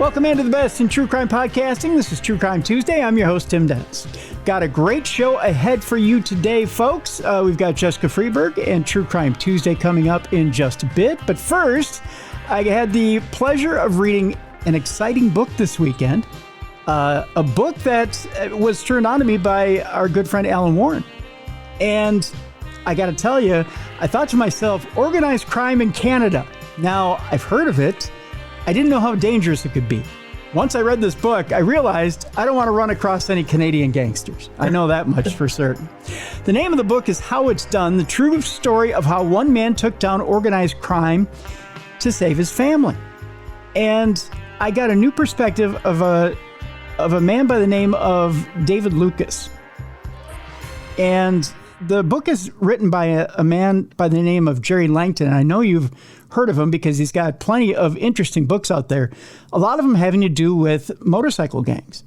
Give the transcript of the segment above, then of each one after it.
Welcome into the best in true crime podcasting. This is True Crime Tuesday. I'm your host, Tim Dennis. Got a great show ahead for you today, folks. We've got Jessica Freeberg and True Crime Tuesday coming up in just a bit. But first, I had the pleasure of reading an exciting book this weekend. A book that was turned on to me by our good friend Alan Warren. And I got to tell you, I thought to myself, organized crime in Canada. Now, I've heard of it. I didn't know how dangerous it could be. Once I read this book, I realized I don't want to run across any Canadian gangsters. I know that much for certain. The name of the book is How It's Done, the true story of how one man took down organized crime to save his family. And I got a new perspective of a man by the name of David Lucas. And the book is written by a man by the name of Jerry Langton. And I know you've heard of him because he's got plenty of interesting books out there, a lot of them having to do with motorcycle gangs.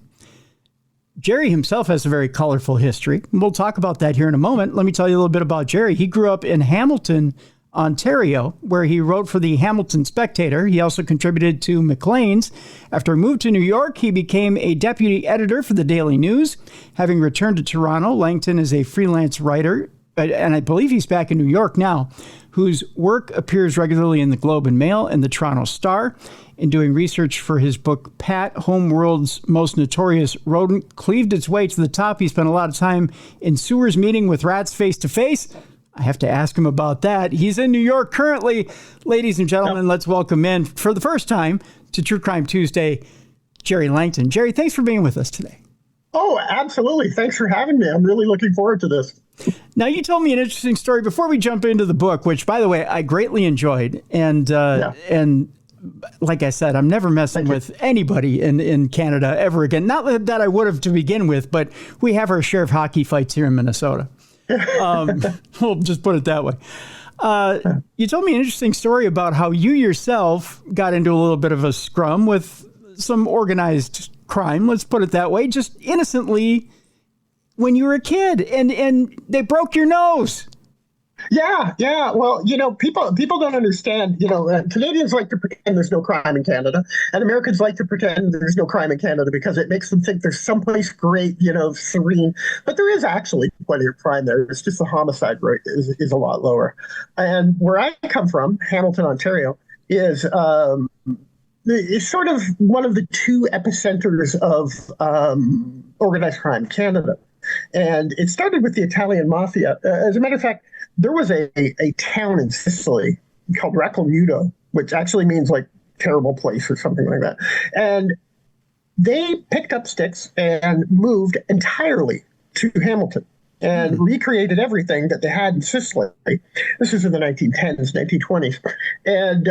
Jerry himself has a very colorful history. We'll talk about that here in a moment. Let me tell you a little bit about Jerry. He grew up in Hamilton, Ontario, where he wrote for the Hamilton Spectator. He also contributed to Maclean's. After he moved to New York, he became a deputy editor for the Daily News. Having returned to Toronto, Langton is a freelance writer, and I believe he's back in New York now, whose work appears regularly in the Globe and Mail and the Toronto Star. In doing research for his book, Pat, Homeworld's Most Notorious Rodent, cleaved its way to the top. He spent a lot of time in sewers meeting with rats face to face. I have to ask him about that. He's in New York currently. Ladies and gentlemen, Let's welcome in for the first time to True Crime Tuesday, Jerry Langton. Jerry, thanks for being with us today. Oh, absolutely. Thanks for having me. I'm really looking forward to this. Now, you told me an interesting story before we jump into the book, which, by the way, I greatly enjoyed. And like I said, I'm never messing with anybody in Canada ever again. Not that I would have to begin with, but we have our share of hockey fights here in Minnesota. We'll just put it that way. You told me an interesting story about how you yourself got into a little bit of a scrum with some organized crime, let's put it that way, just innocently when you were a kid, and they broke your nose. Yeah. Well, people don't understand. Canadians like to pretend there's no crime in Canada, and Americans like to pretend there's no crime in Canada because it makes them think there's someplace great, serene. But there is actually plenty of crime there. It's just the homicide rate is a lot lower. And where I come from, Hamilton, Ontario, is sort of one of the two epicenters of organized crime, Canada. And it started with the Italian mafia. As a matter of fact, there was a town in Sicily called Reclamuto, which actually means like terrible place or something like that. And they picked up sticks and moved entirely to Hamilton and recreated everything that they had in Sicily. This was in the 1910s, 1920s. And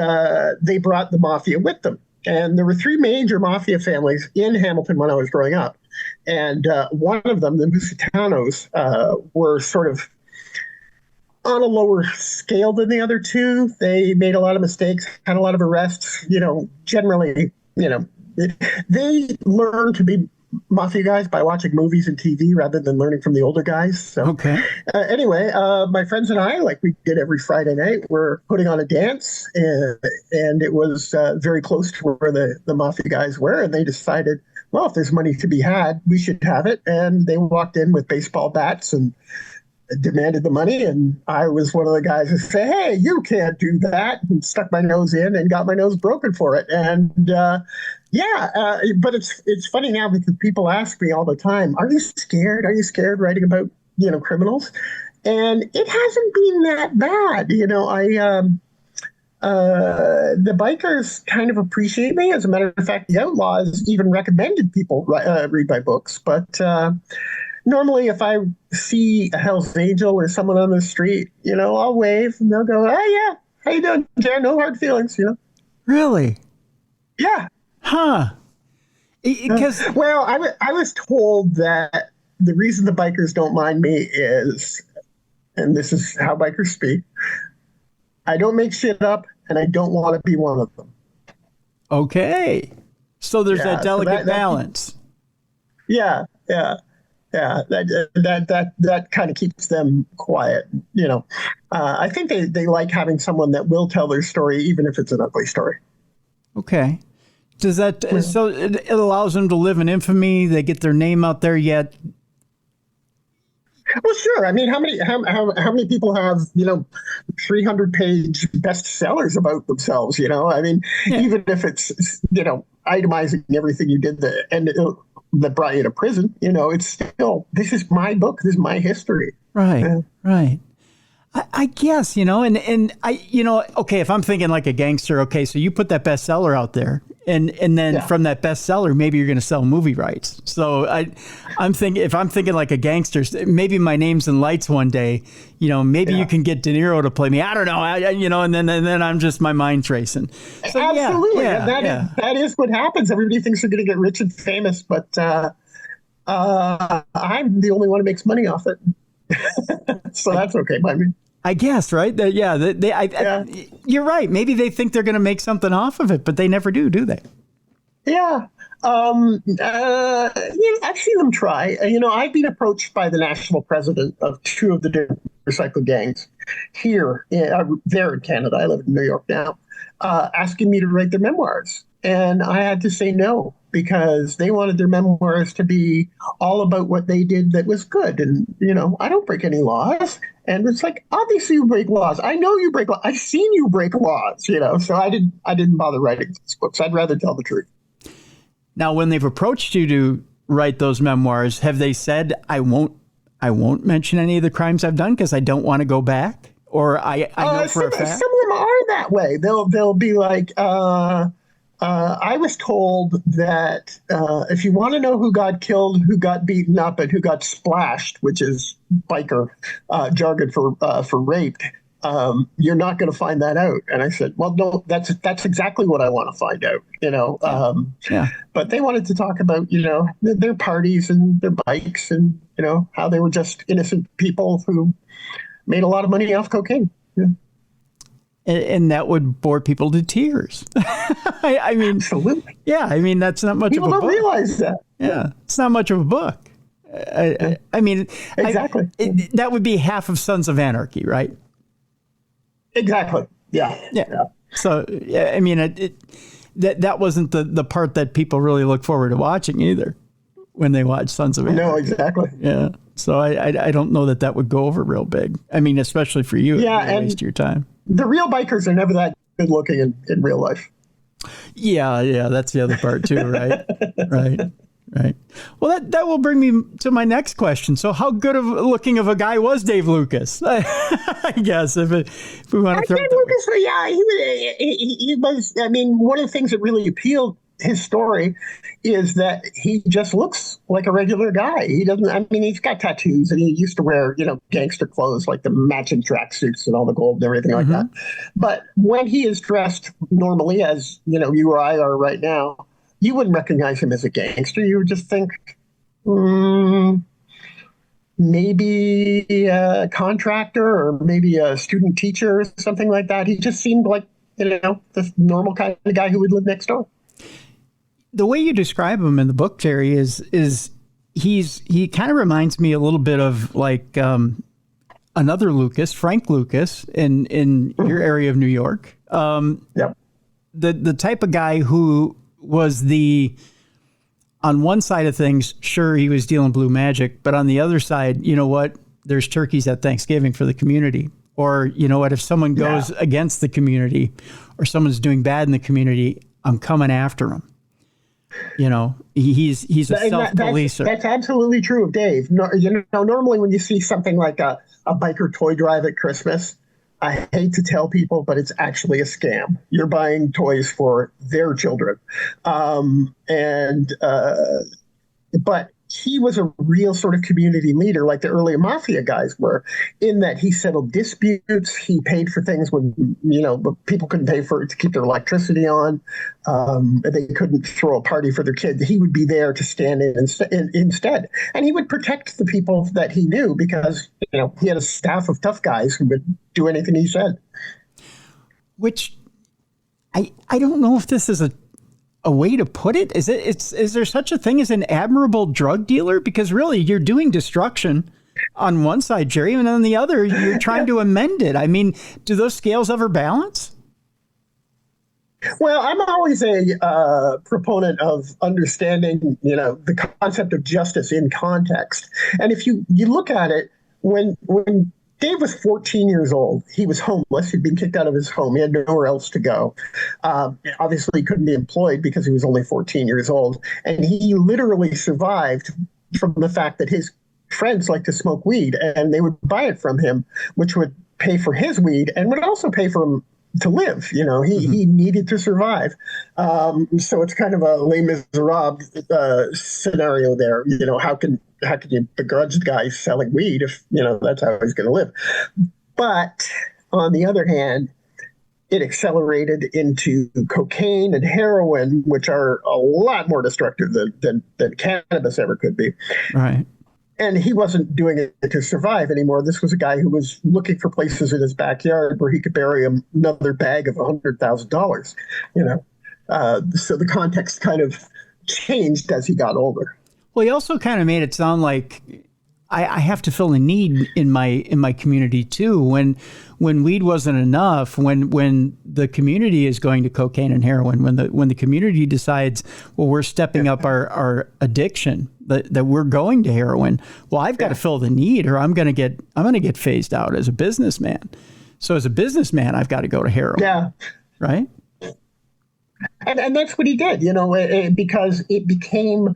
they brought the mafia with them. And there were three major mafia families in Hamilton when I was growing up. And one of them, the Musitanos, were sort of on a lower scale than the other two. They made a lot of mistakes, had a lot of arrests. Generally, they learned to be mafia guys by watching movies and TV rather than learning from the older guys. So, okay. Anyway, my friends and I, like we did every Friday night, were putting on a dance, and it was very close to where the mafia guys were, and they decided, well, if there's money to be had, we should have it. And they walked in with baseball bats and demanded the money. And I was one of the guys who said, hey, you can't do that, and stuck my nose in and got my nose broken for it. And but it's funny now because people ask me all the time, are you scared? Are you scared writing about, criminals? And it hasn't been that bad. The bikers kind of appreciate me. As a matter of fact, the outlaws even recommended people read my books. But normally if I see a Hell's Angel or someone on the street, I'll wave and they'll go, oh, yeah, how you doing, Jared? No hard feelings, Really? Yeah. Huh. Because well, I was told that the reason the bikers don't mind me is, and this is how bikers speak, I don't make shit up, and I don't want to be one of them. Okay. So there's that delicate balance. Yeah. That kind of keeps them quiet. I think they like having someone that will tell their story, even if it's an ugly story. Okay. Does that so it allows them to live in infamy? They get their name out there yet? Well, sure. I mean, how many people have 300-page bestsellers about themselves? I mean, even if it's itemizing everything you did that brought you to prison, it's still, this is my book. This is my history. Right. Right. I guess, and I, okay, if I'm thinking like a gangster, okay, so you put that bestseller out there and then from that bestseller, maybe you're going to sell movie rights. So I'm thinking, if I'm thinking like a gangster, maybe my name's in lights one day, maybe you can get De Niro to play me. I don't know. And then I'm just, my mind's racing. So, absolutely. That is what happens. Everybody thinks they're going to get rich and famous, but I'm the only one who makes money off it. So that's okay by me. I guess, right? You're right. Maybe they think they're going to make something off of it, but they never do they? Yeah. I've seen them try. I've been approached by the national president of two of the different recycle gangs here, there in Canada. I live in New York now, asking me to write their memoirs. And I had to say no, because they wanted their memoirs to be all about what they did that was good. And, I don't break any laws. And it's like, obviously you break laws. I know you break laws. I've seen you break laws, so I didn't bother writing these books. I'd rather tell the truth. Now, when they've approached you to write those memoirs, have they said, I won't mention any of the crimes I've done because I don't want to go back? Or I know for a fact? Some of them are that way. They'll be like, I was told that if you want to know who got killed, who got beaten up, and who got splashed, which is biker jargon for raped, you're not going to find that out. And I said, well, no, that's exactly what I want to find out. But they wanted to talk about, their parties and their bikes and, how they were just innocent people who made a lot of money off cocaine. Yeah. And that would bore people to tears. I mean, absolutely. Yeah, I mean, that's not much people of a book. People don't realize that. Yeah, it's not much of a book. I mean, exactly. That would be half of Sons of Anarchy, right? Exactly. Yeah. So, I mean, that wasn't the part that people really look forward to watching either when they watch Sons of Anarchy. No, exactly. Yeah. So I don't know that would go over real big. I mean, especially for you, and waste your time. The real bikers are never that good looking in real life. Yeah, that's the other part too, right? Right. Well, that will bring me to my next question. So, how good of looking of a guy was Dave Lucas? I guess if we want to throw Dave Lucas, he was. I mean, one of the things that really appealed his story is that he just looks like a regular guy. He doesn't. I mean, he's got tattoos, and he used to wear, gangster clothes like the matching tracksuits and all the gold and everything like that. But when he is dressed normally, as you or I are right now, you wouldn't recognize him as a gangster. You would just think, maybe a contractor or maybe a student teacher or something like that. He just seemed like, the normal kind of guy who would live next door. The way you describe him in the book, Jerry, is he kind of reminds me a little bit of like another Lucas, Frank Lucas, in your area of New York. Yep. The type of guy who was on one side of things, sure, he was dealing blue magic, but on the other side, you know what? There's turkeys at Thanksgiving for the community. Or, you know what? If someone goes against the community or someone's doing bad in the community, I'm coming after him. He's a self-policer. That's absolutely true of Dave. Normally when you see something like a biker toy drive at Christmas, I hate to tell people, but it's actually a scam. You're buying toys for their children. But he was a real sort of community leader, like the early mafia guys were, in that he settled disputes. He paid for things when, people couldn't pay for it to keep their electricity on. They couldn't throw a party for their kid. He would be there to stand in instead. And he would protect the people that he knew because, he had a staff of tough guys who would do anything he said. Which I don't know if this is a way to put it. Is there such a thing as an admirable drug dealer? Because really you're doing destruction on one side, Jerry, and on the other, you're trying to amend it. I mean, do those scales ever balance? Well, I'm always a proponent of understanding, the concept of justice in context. And if you look at it, when Dave was 14 years old, he was homeless. He'd been kicked out of his home. He had nowhere else to go. Obviously, he couldn't be employed because he was only 14 years old. And he literally survived from the fact that his friends liked to smoke weed and they would buy it from him, which would pay for his weed and would also pay for him to live. He needed to survive. So it's kind of a Les Miserables scenario there. How can you begrudge the guy selling weed if that's how he's going to live? But on the other hand, it accelerated into cocaine and heroin, which are a lot more destructive than cannabis ever could be. Right. And he wasn't doing it to survive anymore. This was a guy who was looking for places in his backyard where he could bury another bag of $100,000. So the context kind of changed as he got older. Well, he also kind of made it sound like I have to fill a need in my community too. When weed wasn't enough, when the community is going to cocaine and heroin, when the community decides, well, we're stepping up our addiction, that we're going to heroin. Well, I've got to fill the need, or I'm going to get phased out as a businessman. So as a businessman, I've got to go to heroin. Yeah. Right. And that's what he did, because it became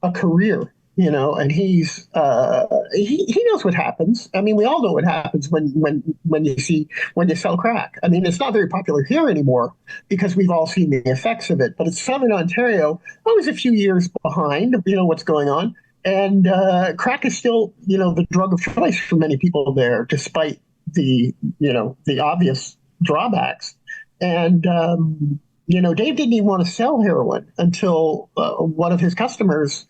a career. And he knows what happens. I mean, we all know what happens when you sell crack. I mean, it's not very popular here anymore because we've all seen the effects of it. But it's Southern Ontario, always a few years behind, what's going on. And crack is still, the drug of choice for many people there, despite the obvious drawbacks. And Dave didn't even want to sell heroin until one of his customers.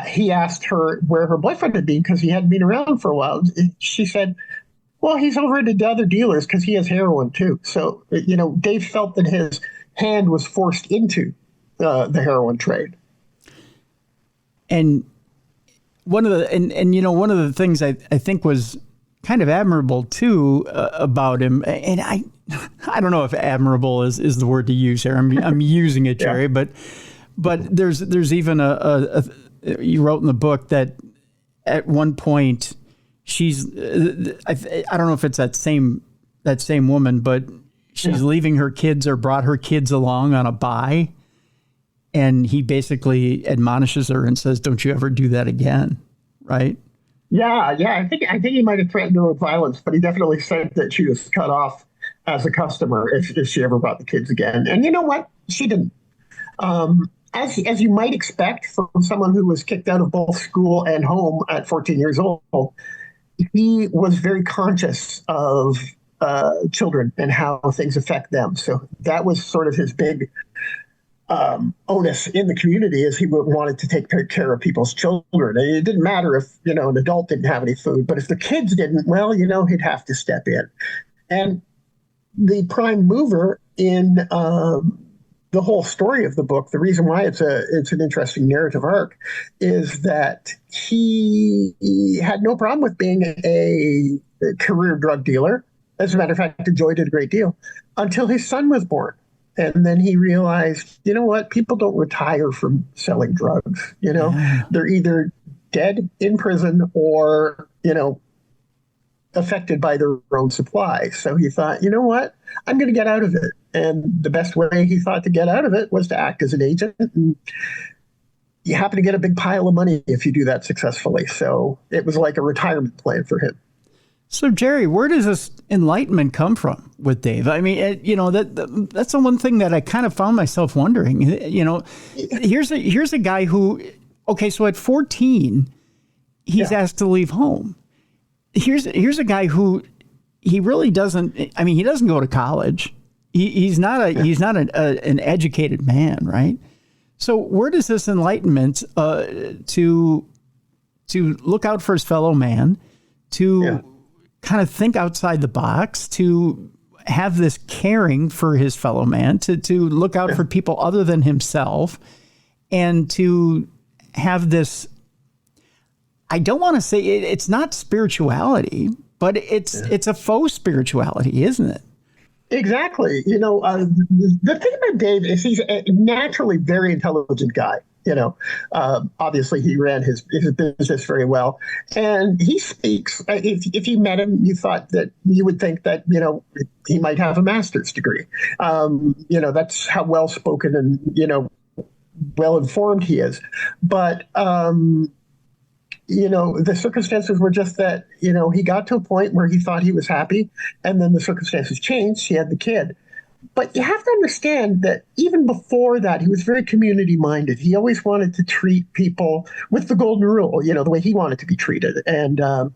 He asked her where her boyfriend had been because he hadn't been around for a while. She said, well, he's over at the other dealers because he has heroin too. So, Dave felt that his hand was forced into the heroin trade. And one of the things I think was kind of admirable too about him, and I don't know if admirable is the word to use here. I'm using it, Jerry, But there's even you wrote in the book that at one point she's I don't know if it's that same woman, but she's leaving her kids or brought her kids along on a buy, and he basically admonishes her and says, "Don't you ever do that again," right? Yeah. I think he might have threatened her with violence, but he definitely said that she was cut off as a customer if she ever brought the kids again. And you know what? She didn't. As you might expect from someone who was kicked out of both school and home at 14 years old, he was very conscious of children and how things affect them. So that was sort of his big onus in the community, is he wanted to take care of people's children. And it didn't matter if, an adult didn't have any food, but if the kids didn't, well, he'd have to step in. And the prime mover in the whole story of the book, the reason why it's an interesting narrative arc, is that he had no problem with being a career drug dealer. As a matter of fact, enjoyed it a great deal until his son was born. And then he realized, what? People don't retire from selling drugs. They're either dead in prison or, affected by their own supply. So he thought, what? I'm going to get out of it. And the best way he thought to get out of it was to act as an agent. And you happen to get a big pile of money if you do that successfully. So it was like a retirement plan for him. So, Jerry, where does this enlightenment come from with Dave? I mean, that's the one thing that I kind of found myself wondering. Here's a guy who, okay, so at 14, he's asked to leave home. Here's a guy who he really doesn't. I mean, he doesn't go to college. He's not an educated man, right? So where does this enlightenment to look out for his fellow man, to kind of think outside the box, to have this caring for his fellow man, to look out for people other than himself, and to have this, I don't want to say it's not spirituality, but it's a faux spirituality, isn't it? Exactly. The thing about Dave is he's a naturally very intelligent guy. Obviously he ran his business very well, and he speaks. If you met him, you thought that you would think that he might have a master's degree. That's how well spoken and well informed he is. But the circumstances were just that, he got to a point where he thought he was happy, and then the circumstances changed. He had the kid. But you have to understand that even before that, he was very community minded. He always wanted to treat people with the golden rule, the way he wanted to be treated. And I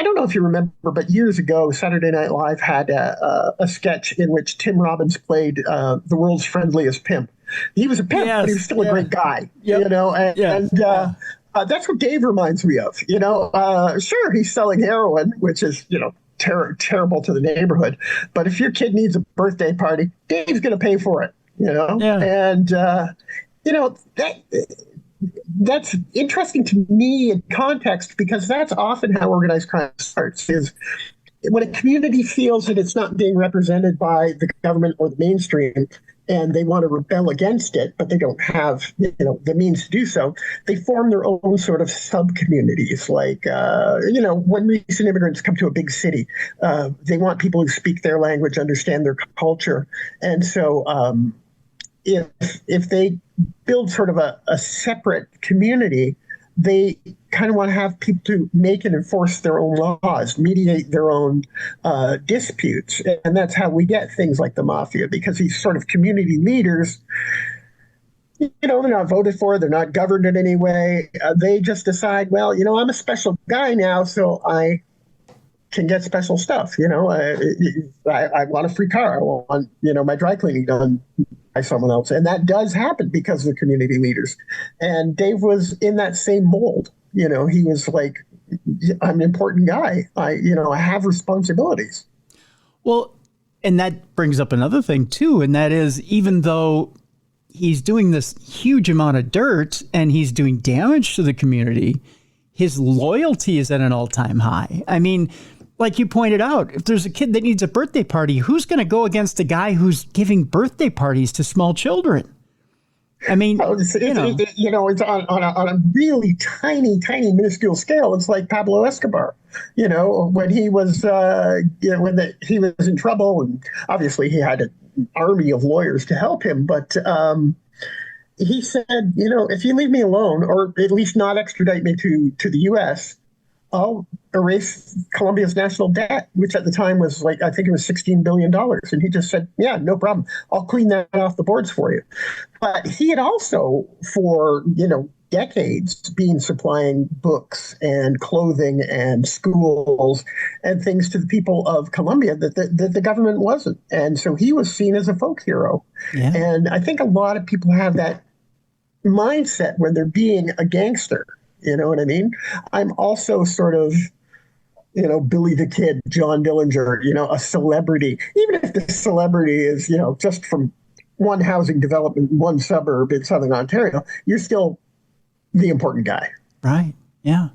don't know if you remember, but years ago, Saturday Night Live had a sketch in which Tim Robbins played the world's friendliest pimp. He was a pimp, Yes, but he was still a great guy, Yep. That's what Dave reminds me of. Sure, he's selling heroin, which is, terrible to the neighborhood. But if your kid needs a birthday party, Dave's going to pay for it. And that's interesting to me in context, because that's often how organized crime starts. Is when a community feels that it's not being represented by the government or the mainstream, and they want to rebel against it, but they don't have the means to do so, they form their own sort of sub-communities. Like, when recent immigrants come to a big city, they want people who speak their language, understand their culture. And so if they build sort of a separate community, they kind of want to have people to make and enforce their own laws, mediate their own disputes. And that's how we get things like the mafia, because these sort of community leaders, they're not voted for, they're not governed in any way. They just decide, well, I'm a special guy now, so I can get special stuff. I want a free car. I want, my dry cleaning done by someone else. And that does happen because of the community leaders. And Dave was in that same mold. He was like, I'm an important guy. I have responsibilities. Well, and that brings up another thing too. And that is, even though he's doing this huge amount of dirt and he's doing damage to the community, his loyalty is at an all-time high. I mean, like you pointed out, if there's a kid that needs a birthday party, who's going to go against a guy who's giving birthday parties to small children? I mean, it's on a really tiny, minuscule scale. It's like Pablo Escobar, when he was, he was in trouble, and obviously he had an army of lawyers to help him. But he said, if you leave me alone, or at least not extradite me to the U.S., I'll erase Colombia's national debt, which at the time was I think it was $16 billion. And he just said, yeah, no problem. I'll clean that off the boards for you. But he had also, for, decades, been supplying books and clothing and schools and things to the people of Colombia that the government wasn't. And so he was seen as a folk hero. Yeah. And I think a lot of people have that mindset when they're being a gangster. You know what I mean? I'm also sort of, Billy the Kid, John Dillinger, a celebrity. Even if the celebrity is, just from one housing development, one suburb in Southern Ontario, you're still the important guy. Right. Yeah.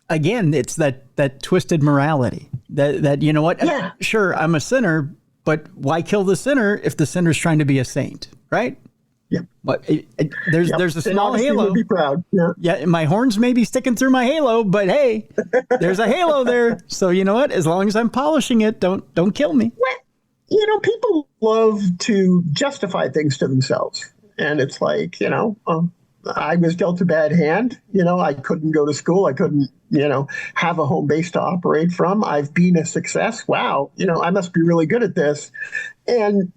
Again, it's that twisted morality that you know what? Yeah. Sure, I'm a sinner, but why kill the sinner if the sinner's trying to be a saint, right? Yeah, but there's a small halo. Would be proud. Yeah, my horns may be sticking through my halo, but hey, there's a halo there. So you know what? As long as I'm polishing it, don't kill me. Well, people love to justify things to themselves, and it's like I was dealt a bad hand. I couldn't go to school. I couldn't have a home base to operate from. I've been a success. Wow, I must be really good at this, and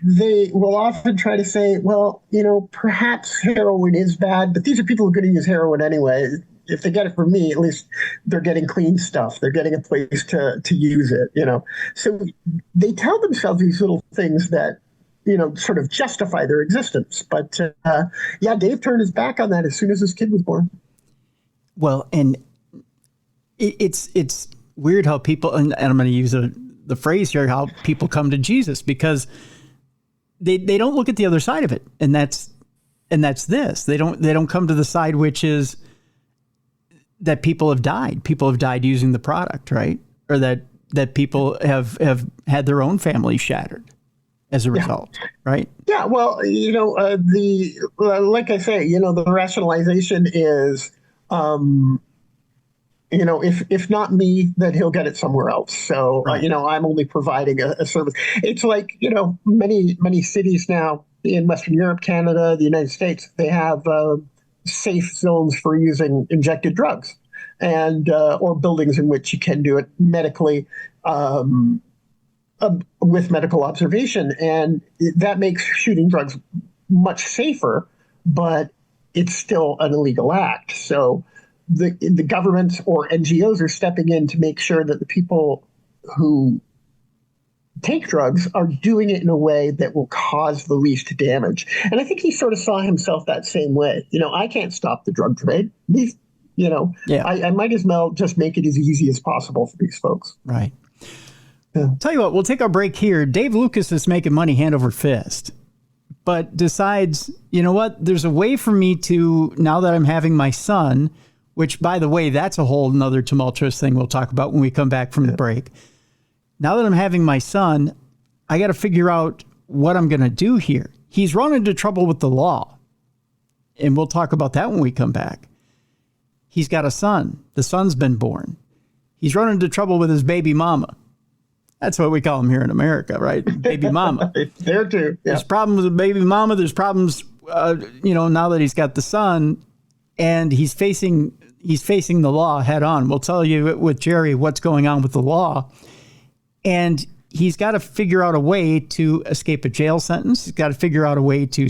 they will often try to say, well, perhaps heroin is bad, but these are people who are going to use heroin anyway. If they get it from me, at least they're getting clean stuff. They're getting a place to use it, So they tell themselves these little things that, sort of justify their existence. But Dave turned his back on that as soon as his kid was born. Well, and it's weird how people, and I'm going to use the phrase here, how people come to Jesus, because they don't look at the other side of it. And that's this. They don't come to the side, which is that people have died. People have died using the product, right? Or that that people have had their own family shattered as a result, right? Yeah, well, like I say, the rationalization is, if not me, then he'll get it somewhere else. So, Right. I'm only providing a service. It's like, many cities now in Western Europe, Canada, the United States, they have safe zones for using injected drugs, and or buildings in which you can do it medically. With medical observation, and that makes shooting drugs much safer, but it's still an illegal act. So the governments or NGOs are stepping in to make sure that the people who take drugs are doing it in a way that will cause the least damage. And I think he sort of saw himself that same way. I can't stop the drug trade. I might as well just make it as easy as possible for these folks. Right. Yeah. Tell you what, we'll take our break here. Dave Lucas is making money hand over fist, but decides, you know what, there's a way for me to, now that I'm having my son, which, by the way, that's a whole nother tumultuous thing we'll talk about when we come back from the break. Now that I'm having my son, I got to figure out what I'm going to do here. He's run into trouble with the law, and we'll talk about that when we come back. He's got a son. The son's been born. He's run into trouble with his baby mama. That's what we call them here in America, right? Baby mama. There too. Yeah. There's problems with baby mama. There's problems, now that he's got the son, and he's facing the law head on. We'll tell you with Jerry what's going on with the law, and he's got to figure out a way to escape a jail sentence. He's got to figure out a way to,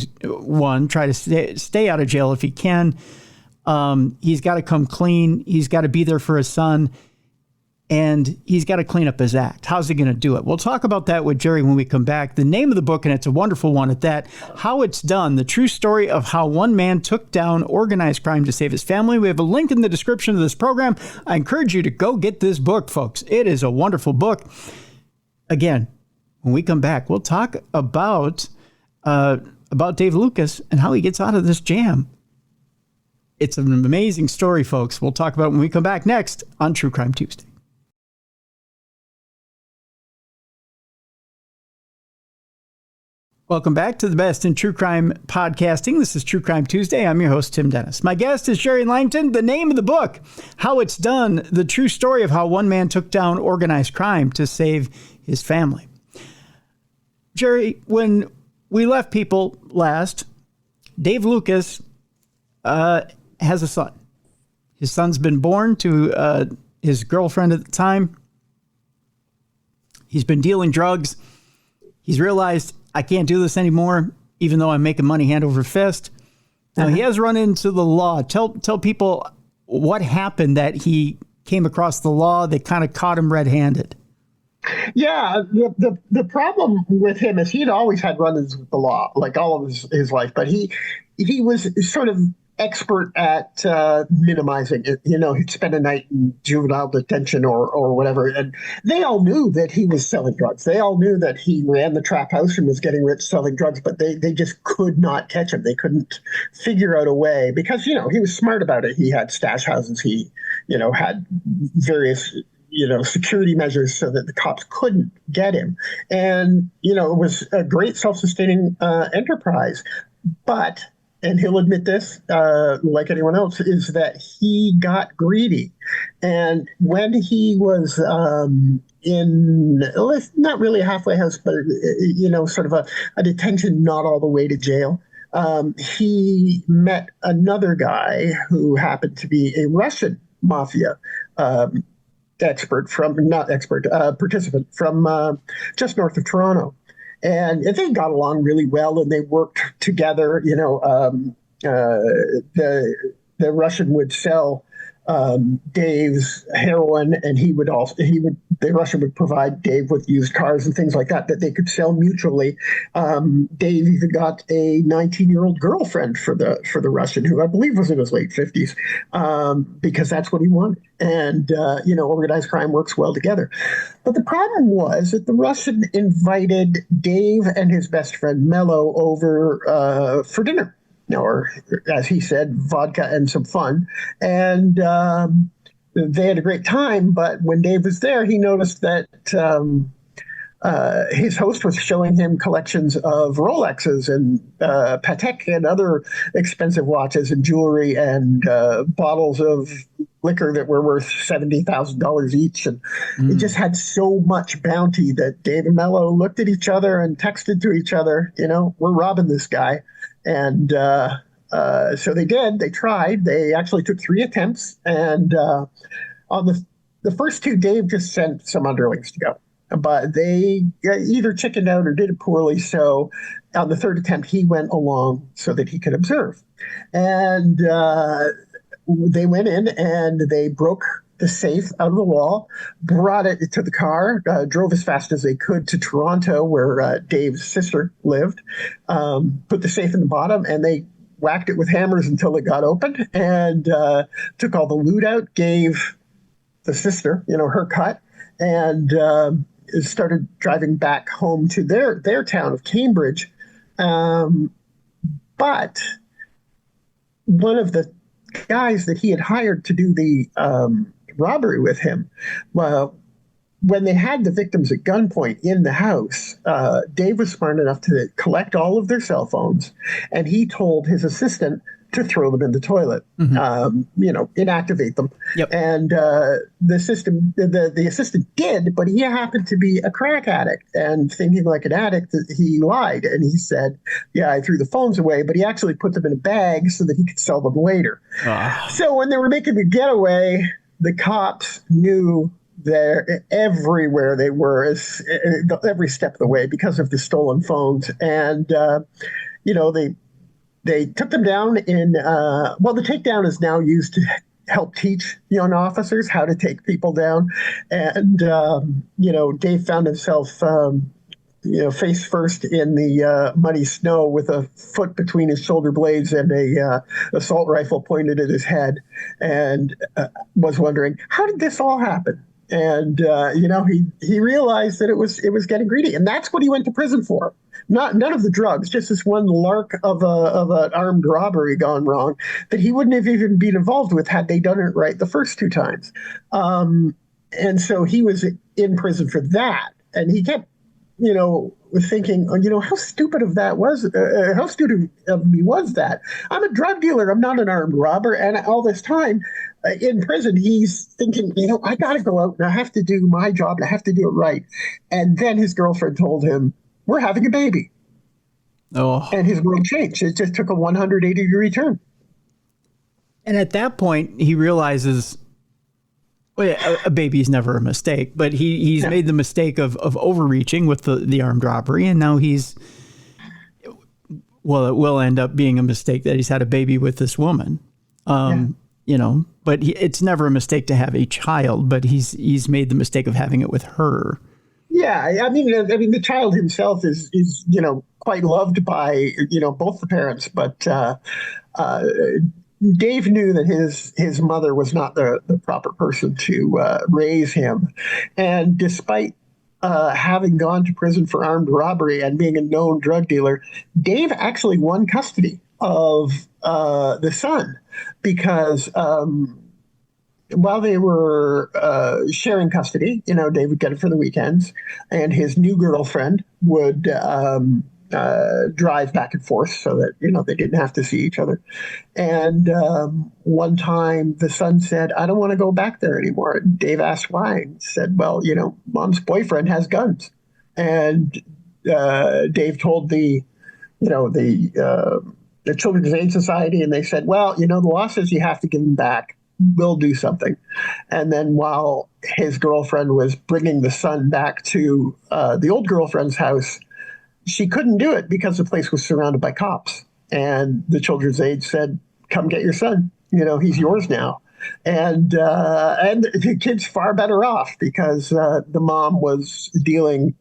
try to stay out of jail if he can. He's got to come clean. He's got to be there for his son. And he's got to clean up his act. How's he going to do it? We'll talk about that with Jerry when we come back. The name of the book, and it's a wonderful one at that, How It's Done, the true story of how one man took down organized crime to save his family. We have a link in the description of this program. I encourage you to go get this book, folks. It is a wonderful book. Again, when we come back, we'll talk about Dave Lucas and how he gets out of this jam. It's an amazing story, folks. We'll talk about it when we come back next on True Crime Tuesday. Welcome back to the best in true crime podcasting. This is True Crime Tuesday. I'm your host, Tim Dennis. My guest is Jerry Langton. The name of the book, How It's Done, the true story of how one man took down organized crime to save his family. Jerry, when we left people last, Dave Lucas has a son. His son's been born to his girlfriend at the time. He's been dealing drugs. He's realized, I can't do this anymore, even though I'm making money hand over fist. Now, he has run into the law. Tell people what happened that he came across the law that kind of caught him red-handed. Yeah, the problem with him is he'd always had run-ins with the law, like all of his life, but he was sort of expert at minimizing it. He'd spend a night in juvenile detention or whatever, and they all knew that he was selling drugs. They all knew that he ran the trap house and was getting rich selling drugs, but they just could not catch him. They couldn't figure out a way because, he was smart about it. He had stash houses. He, had various security measures so that the cops couldn't get him. And, it was a great self-sustaining enterprise. But, and he'll admit this, like anyone else, is that he got greedy. And when he was in, not really a halfway house, but, sort of a detention, not all the way to jail, he met another guy who happened to be a Russian mafia participant from just north of Toronto. And they got along really well, and they worked together. The Russian would sell Dave's heroin, and the Russian would provide Dave with used cars and things like that they could sell mutually. Dave even got a 19-year-old girlfriend for the Russian, who I believe was in his late 50s, because that's what he wanted. And organized crime works well together. But the problem was that the Russian invited Dave and his best friend Mello over for dinner. Or, as he said, vodka and some fun. And they had a great time. But when Dave was there, he noticed that his host was showing him collections of Rolexes and Patek and other expensive watches and jewelry and bottles of liquor that were worth $70,000 each. And it just had so much bounty that Dave and Mello looked at each other and texted to each other, we're robbing this guy. And so they did. They tried. They actually took 3 attempts. And on the first 2, Dave just sent some underlings to go. But they either chickened out or did it poorly. So on the 3rd attempt, he went along so that he could observe. And they went in and they broke the safe out of the wall, brought it to the car, drove as fast as they could to Toronto, where Dave's sister lived, put the safe in the bottom, and they whacked it with hammers until it got open, and took all the loot out, gave the sister, her cut, and started driving back home to their town of Cambridge. But one of the guys that he had hired to do the robbery with him, when they had the victims at gunpoint in the house, Dave was smart enough to collect all of their cell phones, and he told his assistant to throw them in the toilet, inactivate them. Yep. And the assistant did, but he happened to be a crack addict, and thinking like an addict, he lied. And he said, yeah, I threw the phones away, but he actually put them in a bag so that he could sell them later. So when they were making the getaway, the cops knew everywhere they were, every step of the way, because of the stolen phones. And, they took them down in, the takedown is now used to help teach young officers how to take people down. And, Dave found himself, face first in the muddy snow with a foot between his shoulder blades and a assault rifle pointed at his head, and was wondering, how did this all happen? And, he realized that it was getting greedy. And that's what he went to prison for. None of the drugs, just this one lark of an armed robbery gone wrong that he wouldn't have even been involved with had they done it right the first 2 times. And so he was in prison for that. And he kept, thinking, how stupid of that was, how stupid of me was that? I'm a drug dealer. I'm not an armed robber. And all this time in prison, he's thinking, I got to go out and I have to do my job. And I have to do it right. And then his girlfriend told him, we're having a baby. Oh. And his world changed. It just took a 180-degree turn. And at that point, he realizes, a baby is never a mistake, but he's made the mistake of overreaching with the armed robbery. And now it will end up being a mistake that he's had a baby with this woman. But it's never a mistake to have a child, but he's made the mistake of having it with her. Yeah, I mean, the child himself is quite loved by both the parents, but Dave knew that his mother was not the proper person to raise him, and despite having gone to prison for armed robbery and being a known drug dealer, Dave actually won custody of the son, because while they were sharing custody, Dave would get it for the weekends, and his new girlfriend would drive back and forth so that, they didn't have to see each other. And one time the son said, I don't want to go back there anymore. And Dave asked why. And said, well, mom's boyfriend has guns. And Dave told the Children's Aid Society, and they said, well, the law says you have to give them back. We'll do something. And then while his girlfriend was bringing the son back to the old girlfriend's house, she couldn't do it because the place was surrounded by cops. And the Children's Aid said, come get your son. He's yours now. And the kid's far better off because the mom was dealing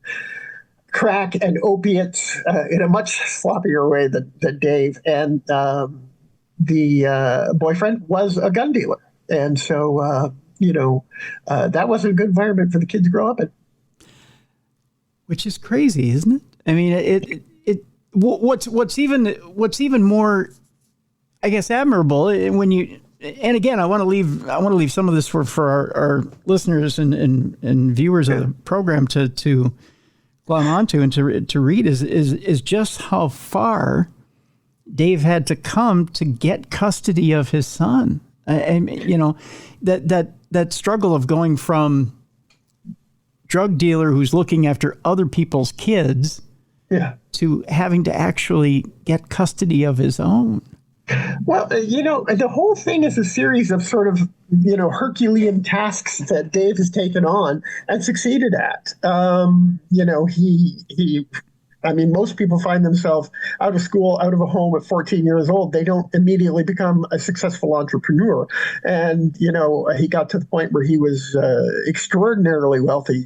crack and opiates in a much sloppier way than Dave. And the boyfriend was a gun dealer. And so, that wasn't a good environment for the kid to grow up in. Which is crazy, isn't it? I mean, what's even more, I guess, admirable when you and again, I want to leave some of this for our listeners and viewers of the program to glom onto and to read is just how far Dave had to come to get custody of his son. And that struggle of going from drug dealer who's looking after other people's kids to having to actually get custody of his own. Well, the whole thing is a series of sort of, Herculean tasks that Dave has taken on and succeeded at. Most people find themselves out of school, out of a home at 14 years old. They don't immediately become a successful entrepreneur. And, he got to the point where he was extraordinarily wealthy,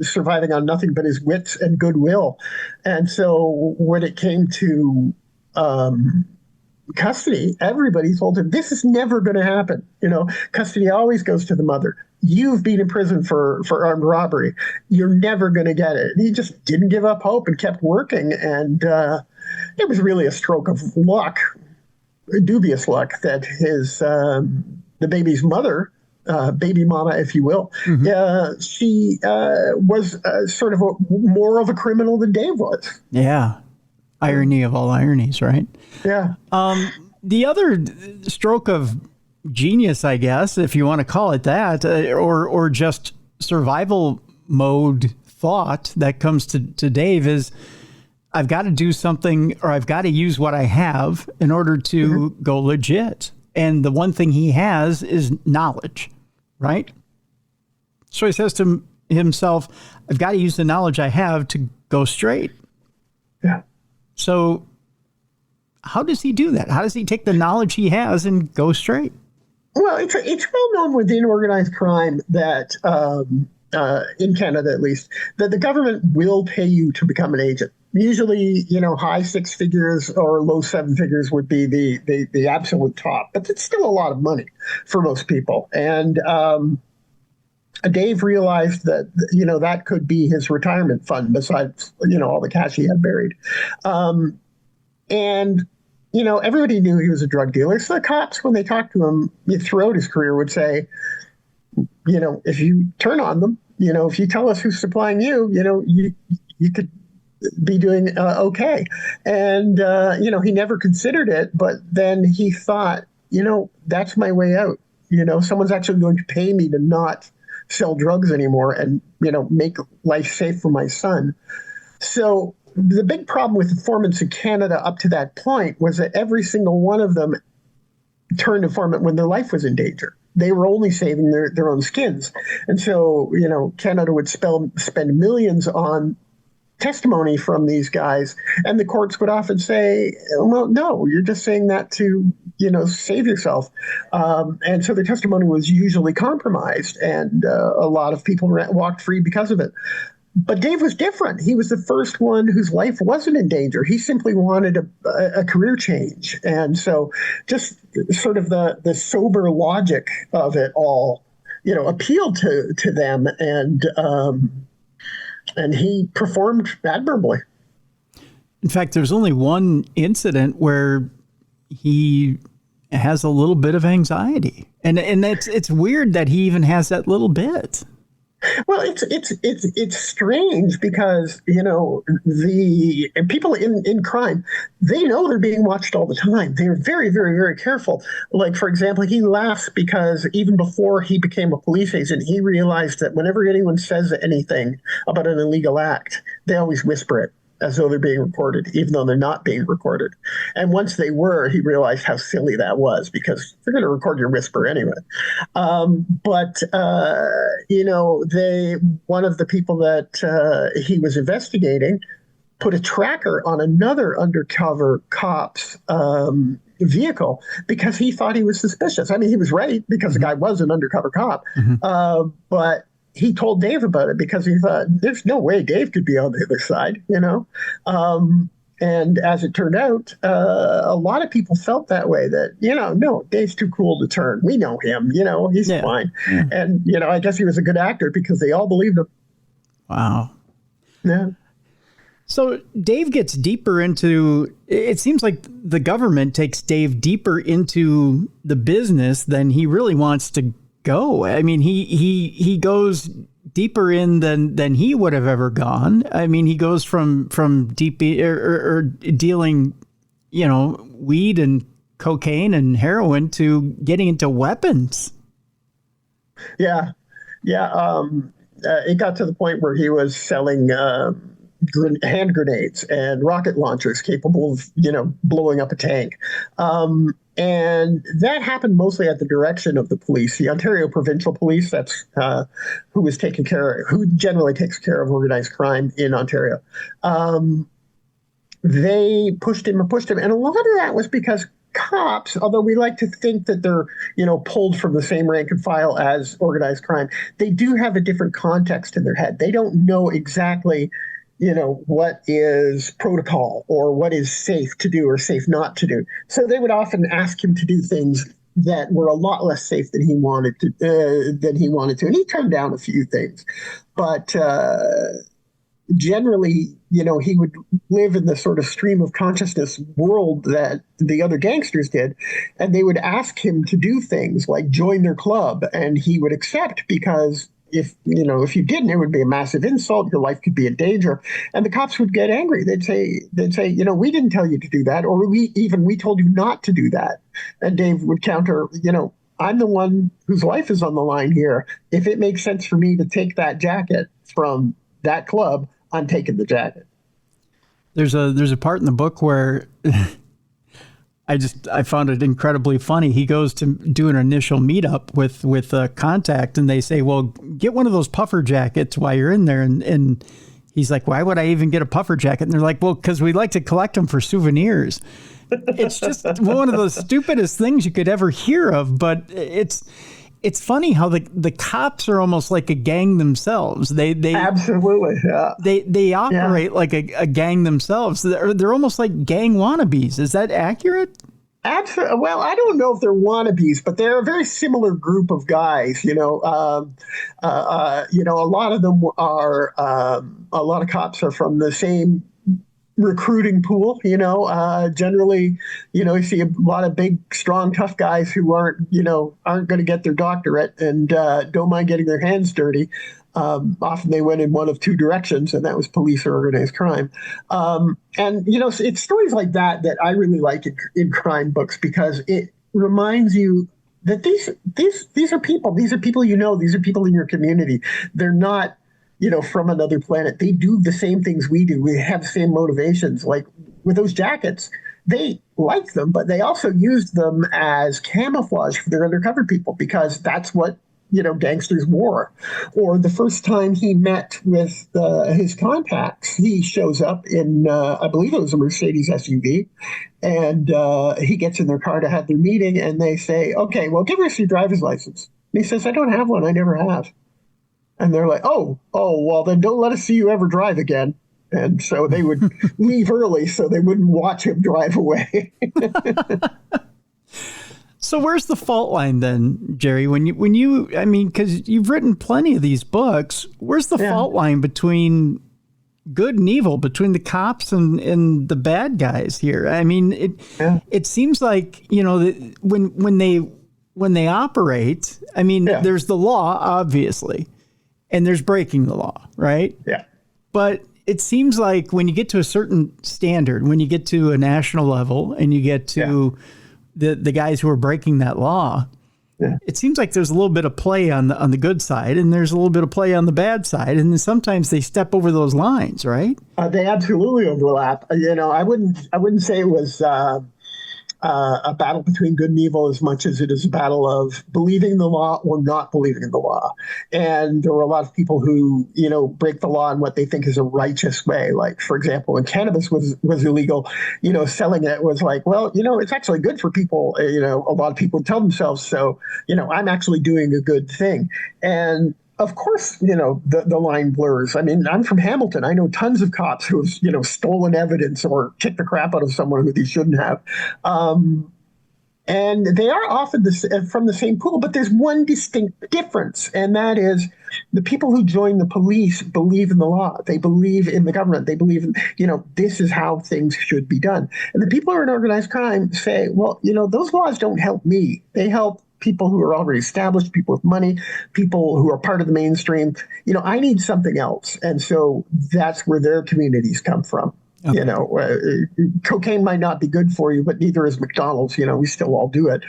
surviving on nothing but his wits and goodwill. And so when it came to custody, everybody told him, this is never going to happen. Custody always goes to the mother. You've been in prison for armed robbery. You're never going to get it. And he just didn't give up hope and kept working. And it was really a stroke of luck, dubious luck, that the baby's mother, baby mama, if you will, she was sort of more of a criminal than Dave was. Yeah. Irony of all ironies, right? Yeah. The other stroke of genius, I guess, if you want to call it that, or just survival mode thought that comes to Dave is, I've got to do something, or I've got to use what I have in order to go legit. And the one thing he has is knowledge, right? So he says to himself, I've got to use the knowledge I have to go straight. Yeah. So how does he do that? How does he take the knowledge he has and go straight? Well, it's well known within organized crime that, in Canada at least, that the government will pay you to become an agent. Usually, high six figures or low seven figures would be the absolute top, but it's still a lot of money for most people. And Dave realized that, that could be his retirement fund besides, all the cash he had buried. Everybody knew he was a drug dealer. So the cops, when they talked to him throughout his career, would say, if you turn on them, if you tell us who's supplying you, you could be doing okay. And, he never considered it. But then he thought, that's my way out. Someone's actually going to pay me to not sell drugs anymore and, make life safe for my son. So the big problem with informants in Canada up to that point was that every single one of them turned informant when their life was in danger. They were only saving their own skins. And so, Canada would spend millions on testimony from these guys. And the courts would often say, well, no, you're just saying that to, save yourself. And so the testimony was usually compromised. And a lot of people walked free because of it. But Dave was different. He was the first one whose life wasn't in danger. He simply wanted a career change. And so just sort of the sober logic of it all, appealed to them. And he performed admirably. In fact, there's only one incident where he has a little bit of anxiety. And it's weird that he even has that little bit. Well, it's strange because, the people in crime, they know they're being watched all the time. They're very, very, very careful. Like, for example, he laughs because even before he became a police agent, he realized that whenever anyone says anything about an illegal act, they always whisper it as though they're being recorded, even though they're not being recorded. And once they were, he realized how silly that was because they're going to record your whisper anyway. One of the people that he was investigating put a tracker on another undercover cop's vehicle because he thought he was suspicious. I mean, he was right because the guy was an undercover cop, but he told Dave about it because he thought there's no way Dave could be on the other side, and as it turned out, a lot of people felt that way that, no, Dave's too cool to turn. We know him, he's fine. Yeah. And, I guess he was a good actor because they all believed him. Wow. Yeah. So Dave gets deeper into, it seems like the government takes Dave deeper into the business than he really wants to go. I mean, he goes deeper in than he would have ever gone. I mean, he goes from deep or dealing, weed and cocaine and heroin to getting into weapons. Yeah. Yeah. It got to the point where he was selling hand grenades and rocket launchers capable of, blowing up a tank. And that happened mostly at the direction of the police, the Ontario Provincial Police. That's who generally takes care of organized crime in Ontario. They pushed him. And a lot of that was because cops, although we like to think that they're, pulled from the same rank and file as organized crime, they do have a different context in their head. They don't know exactly, what is protocol or what is safe to do or safe not to do. So they would often ask him to do things that were a lot less safe than he wanted to. And he turned down a few things. But generally, he would live in the sort of stream of consciousness world that the other gangsters did. And they would ask him to do things like join their club. And he would accept because if you didn't, it would be a massive insult. Your life could be in danger. And the cops would get angry. They'd say, we didn't tell you to do that. Or we told you not to do that. And Dave would counter, I'm the one whose life is on the line here. If it makes sense for me to take that jacket from that club, I'm taking the jacket. There's a part in the book where I found it incredibly funny. He goes to do an initial meetup with a contact, and they say, well, get one of those puffer jackets while you're in there. And he's like, why would I even get a puffer jacket? And they're like, well, because we like to collect them for souvenirs. It's just one of the stupidest things you could ever hear of, but it's funny how the cops are almost like a gang themselves. They absolutely, yeah. They operate like a gang themselves. They're almost like gang wannabes. Is that accurate? Absolutely. Well, I don't know if they're wannabes, but they're a very similar group of guys. A lot of them are. A lot of cops are from the same recruiting pool, generally, you see a lot of big, strong, tough guys who aren't going to get their doctorate and don't mind getting their hands dirty. Often they went in one of two directions, and that was police or organized crime. It's stories like that I really like in crime books, because it reminds you that these are people. These are people these are people in your community. They're not from another planet. They do the same things we do. We have the same motivations. Like with those jackets, they like them, but they also used them as camouflage for their undercover people, because that's what, gangsters wore. Or the first time he met with his contacts, he shows up in, I believe it was a Mercedes SUV, and he gets in their car to have their meeting, and they say, okay, well, give us your driver's license. And he says, I don't have one. I never have. And they're like, oh, well, then don't let us see you ever drive again. And so they would leave early so they wouldn't watch him drive away. So where's the fault line then, Jerry? When you, because you've written plenty of these books, where's the fault line between good and evil, between the cops and the bad guys here? I mean, it seems like, when they operate, there's the law, obviously. And there's breaking the law, right? Yeah. But it seems like when you get to a certain standard, when you get to a national level and you get to the guys who are breaking that law, it seems like there's a little bit of play on the good side, and there's a little bit of play on the bad side. And then sometimes they step over those lines, right? They absolutely overlap. I wouldn't say it was a battle between good and evil as much as it is a battle of believing the law or not believing in the law. And there were a lot of people who, break the law in what they think is a righteous way. Like, for example, when cannabis was illegal, selling it was like, well, it's actually good for people. A lot of people tell themselves, so, I'm actually doing a good thing. And of course, the line blurs. I mean, I'm from Hamilton. I know tons of cops who have, stolen evidence or kicked the crap out of someone who they shouldn't have. And they are often from the same pool, but there's one distinct difference, and that is the people who join the police believe in the law. They believe in the government. They believe in, this is how things should be done. And the people who are in organized crime say, well, those laws don't help me. They help people who are already established, people with money, people who are part of the mainstream. I need something else. And so that's where their communities come from. Okay. Cocaine might not be good for you, but neither is McDonald's. We still all do it.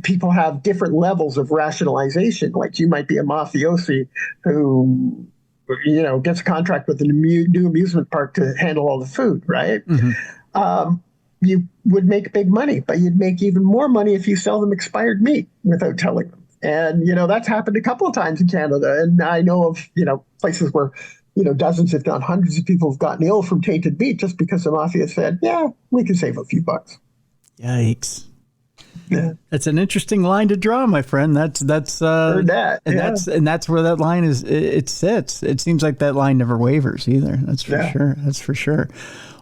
People have different levels of rationalization. Like you might be a mafiosi who, gets a contract with a new amusement park to handle all the food, right? Mm-hmm. You would make big money, but you'd make even more money if you sell them expired meat without telling them. And, that's happened a couple of times in Canada. And I know of, places where dozens, if not hundreds of people have gotten ill from tainted meat just because the mafia said, yeah, we can save a few bucks. Yikes. Yeah. That's an interesting line to draw, my friend. That's Heard that. And that's where that line it sits. It seems like that line never wavers either. That's for sure. That's for sure.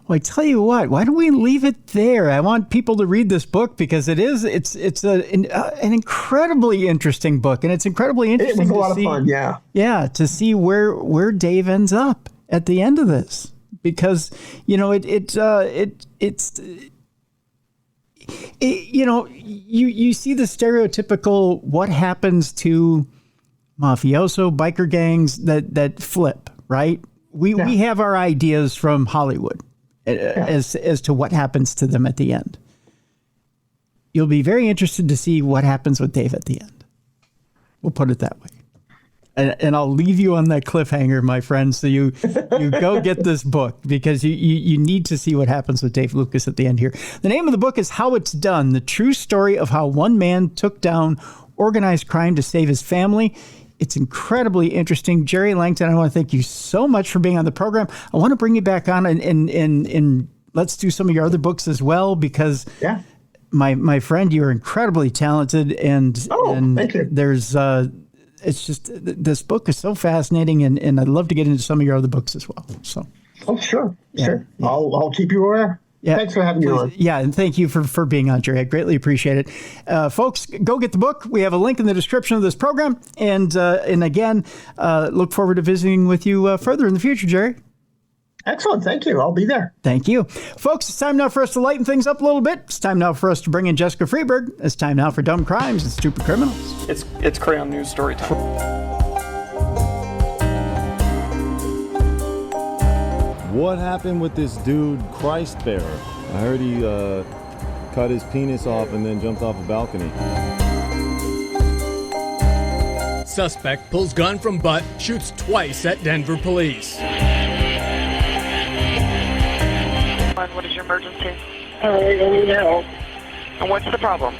Well, I tell you what, why don't we leave it there? I want people to read this book because it's an incredibly interesting book, and it's incredibly interesting. It was a lot of fun, yeah. Yeah, to see where Dave ends up at the end of this, because you see the stereotypical what happens to mafioso biker gangs that flip, right? We have our ideas from Hollywood. As to what happens to them at the end. You'll be very interested to see what happens with Dave at the end. We'll put it that way. And I'll leave you on that cliffhanger, my friend, so you go get this book, because you need to see what happens with Dave Lucas at the end here. The name of the book is How It's Done, the true story of how one man took down organized crime to save his family. It's incredibly interesting. Jerry Langton, I want to thank you so much for being on the program. I want to bring you back on and let's do some of your other books as well, because my friend, you're incredibly talented, and thank you. There's it's just this book is so fascinating, and I'd love to get into some of your other books as well. So sure. I'll keep you aware. Yeah. Thanks for having me on. Yeah, and thank you for being on, Jerry. I greatly appreciate it. Folks, go get the book. We have a link in the description of this program. And again, look forward to visiting with you further in the future, Jerry. Excellent. Thank you. I'll be there. Thank you. Folks, it's time now for us to lighten things up a little bit. It's time now for us to bring in Jessica Freeberg. It's time now for Dumb Crimes and Stupid Criminals. It's Crayon News story time. What happened with this dude, Christ Bearer? I heard he cut his penis off and then jumped off a balcony. Suspect pulls gun from butt, shoots twice at Denver police. What is your emergency? I need help. And what's the problem?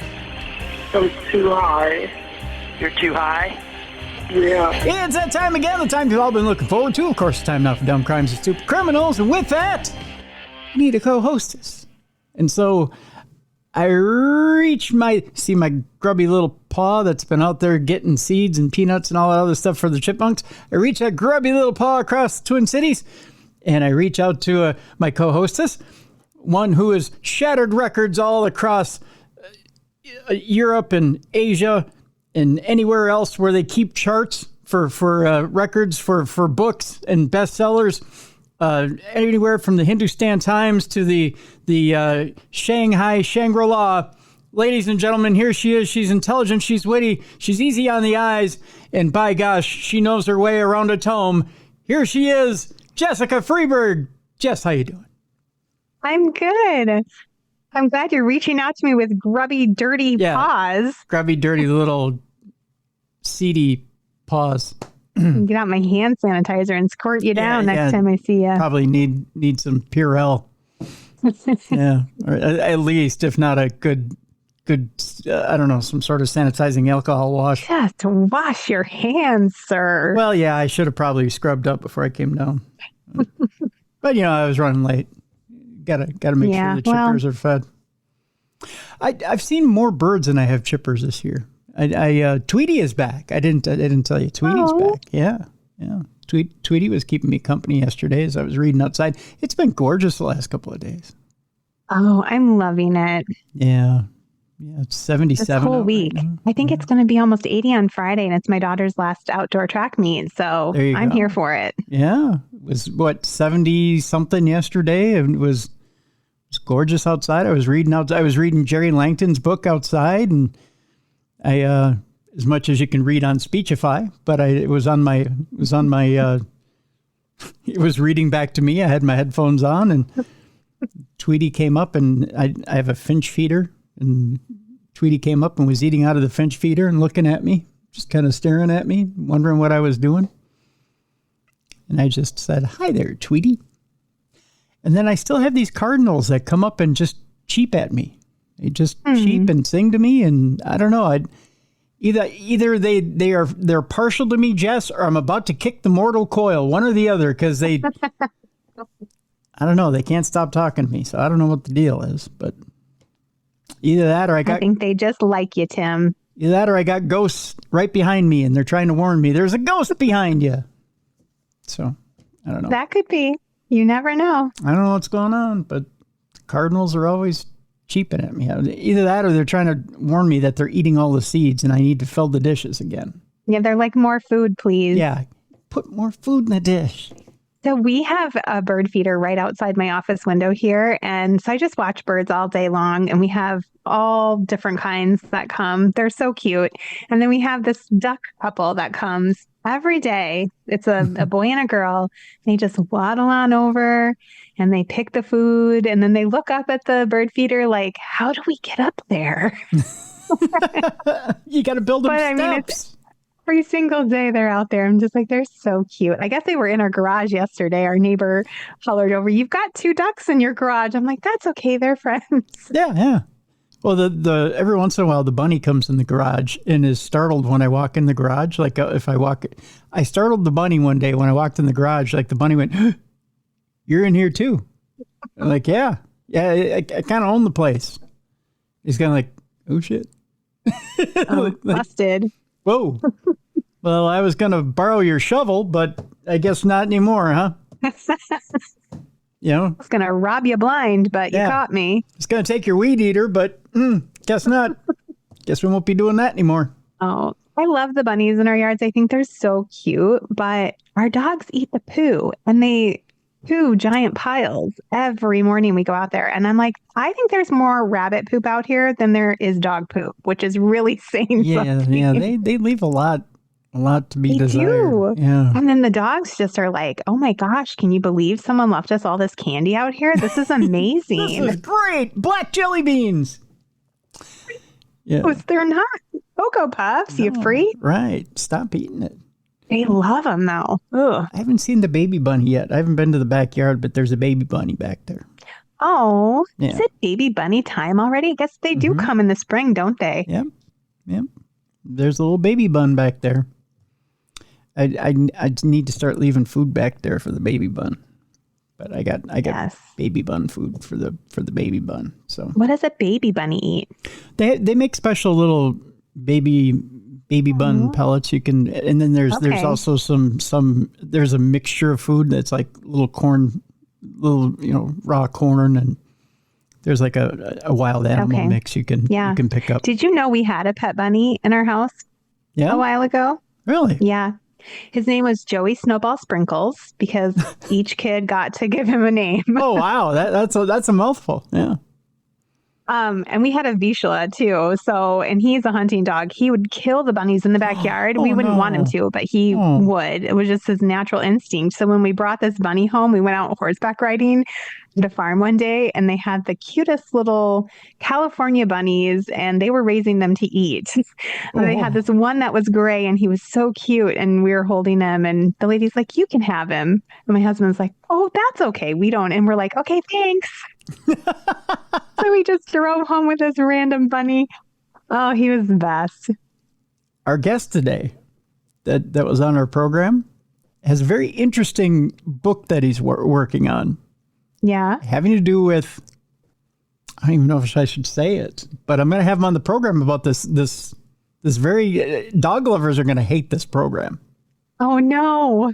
I'm too high. You're too high? Yeah. It's that time again, the time you've all been looking forward to. Of course, it's time now for Dumb Crimes and Stupid Criminals. And with that, I need a co-hostess. And so I reach my grubby little paw that's been out there getting seeds and peanuts and all that other stuff for the chipmunks. I reach that grubby little paw across the Twin Cities, and I reach out to my co-hostess, one who has shattered records all across Europe and Asia and anywhere else where they keep charts for records for books and bestsellers, anywhere from the Hindustan Times to the Shanghai Shangri-La. Ladies and gentlemen, here she is. She's intelligent. She's witty. She's easy on the eyes. And by gosh, she knows her way around a tome. Here she is, Jessica Freeberg. Jess, how you doing? I'm good. I'm glad you're reaching out to me with grubby, dirty paws. Grubby, dirty little seedy paws. Get out my hand sanitizer and squirt you down next time I see you. Probably need some Purell. Yeah, or at least, if not a good, I don't know, some sort of sanitizing alcohol wash. Just wash your hands, sir. Well, yeah, I should have probably scrubbed up before I came down. But, I was running late. Gotta make sure the chippers are fed. I've seen more birds than I have chippers this year. Tweety is back. I didn't tell you. Tweety's back. Yeah. Tweety was keeping me company yesterday as I was reading outside. It's been gorgeous the last couple of days. Oh, I'm loving it. Yeah. Yeah, it's 77 This whole out week. right now. I think it's going to be almost 80 on Friday, and it's my daughter's last outdoor track meet. So There you I'm go. here for it. Yeah. It was, 70 something yesterday, and it was gorgeous outside. I was reading Jerry Langton's book outside, and I as much as you can read on Speechify, but it was reading back to me. I had my headphones on, and Tweety came up, and I have a Finch feeder, and Tweety came up and was eating out of the Finch feeder and looking at me, just kind of staring at me, wondering what I was doing. And I just said, "Hi there, Tweety." And then I still have these cardinals that come up and just cheep at me. They just cheep and sing to me, and I don't know. Either they're partial to me, Jess, or I'm about to kick the mortal coil, one or the other, because I don't know. They can't stop talking to me, so I don't know what the deal is. But either that, or I think they just like you, Tim. Either that, or I got ghosts right behind me, and they're trying to warn me. There's a ghost behind you. So I don't know. That could be. You never know. I don't know what's going on, but the Cardinals are always cheaping at me. Either that, or they're trying to warn me that they're eating all the seeds, and I need to fill the dishes again. Yeah, they're like, more food, please. Yeah, put more food in the dish. So we have a bird feeder right outside my office window here. And so I just watch birds all day long. And we have all different kinds that come. They're so cute. And then we have this duck couple that comes every day. It's a boy and a girl. They just waddle on over and they pick the food. And then they look up at the bird feeder like, how do we get up there? You got to build them steps. I mean, every single day they're out there. I'm just like, they're so cute. I guess they were in our garage yesterday. Our neighbor hollered over, "You've got 2 ducks in your garage." I'm like, that's okay. They're friends. Yeah. Well, the every once in a while, the bunny comes in the garage and is startled when I walk in the garage. Like I startled the bunny one day when I walked in the garage. Like the bunny went, "You're in here too." I'm like, yeah. I kind of own the place. He's kind of like, "Oh shit." Oh, busted. Whoa. Well, I was going to borrow your shovel, but I guess not anymore, huh? I was going to rob you blind, but you caught me. It's going to take your weed eater, but guess not. Guess we won't be doing that anymore. Oh, I love the bunnies in our yards. I think they're so cute, but our dogs eat the poo, and they poo giant piles every morning we go out there. And I'm like, I think there's more rabbit poop out here than there is dog poop, which is really saying something. Yeah, they leave a lot to be desired. Do. Yeah. And then the dogs just are like, "Oh my gosh, can you believe someone left us all this candy out here? This is amazing." This is great. Black jelly beans. Yeah. They're not Cocoa Puffs, you freak. Right. Stop eating it. They love them though. Ugh. I haven't seen the baby bunny yet. I haven't been to the backyard, but there's a baby bunny back there. Oh, Yeah. Is it baby bunny time already? I guess they do come in the spring, don't they? Yep. There's a little baby bun back there. I need to start leaving food back there for the baby bun. But I got baby bun food for the baby bun. So what does a baby bunny eat? They make special little baby bun pellets. You can, and then there's also some there's a mixture of food that's like little corn, raw corn, and there's like a wild animal mix you can pick up. Did you know we had a pet bunny in our house a while ago? Really? Yeah. His name was Joey Snowball Sprinkles because each kid got to give him a name. Oh wow, that's a mouthful. Yeah. And we had a Vizsla too. So, and he's a hunting dog. He would kill the bunnies in the backyard. We wouldn't want him to, but he would. It was just his natural instinct. So when we brought this bunny home, we went out horseback riding at a farm one day, and they had the cutest little California bunnies, and they were raising them to eat. And they had this one that was gray, and he was so cute, and we were holding him, and the lady's like, "You can have him." And my husband's like, "Oh, that's okay. We don't." And we're like, "Okay, thanks." So we just drove home with this random bunny. Oh, he was the best. Our guest today that was on our program has a very interesting book that he's working on. Yeah. Having to do with, I don't even know if I should say it, but I'm going to have him on the program about this very, dog lovers are going to hate this program. Oh, no.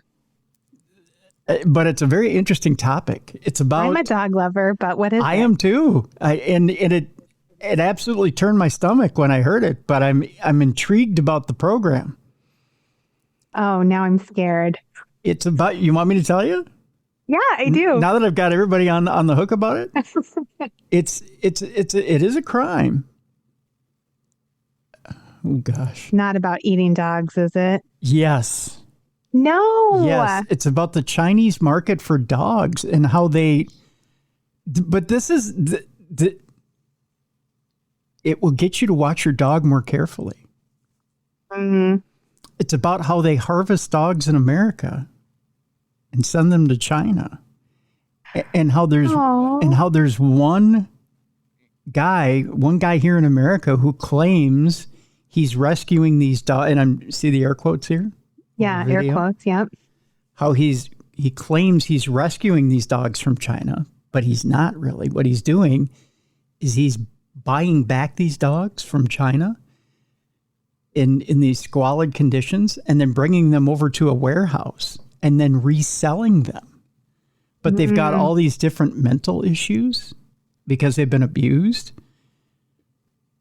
But it's a very interesting topic. It's about. I'm a dog lover, but what is I it? am too. And it absolutely turned my stomach when I heard it. But I'm intrigued about the program. Oh, now I'm scared. It's about. You want me to tell you? Yeah, I do. Now that I've got everybody on the hook about it, it is a crime. Oh gosh. Not about eating dogs, is it? Yes. No. Yes, it's about the Chinese market for dogs and how they. But this is it will get you to watch your dog more carefully. Mm-hmm. It's about how they harvest dogs in America and send them to China, and how there's one guy here in America who claims he's rescuing these dogs, and I'm see the air quotes here. Yeah, air quotes. Yep. How he claims he's rescuing these dogs from China, but he's not really. What he's doing is he's buying back these dogs from China in these squalid conditions and then bringing them over to a warehouse and then reselling them. But they've got all these different mental issues because they've been abused.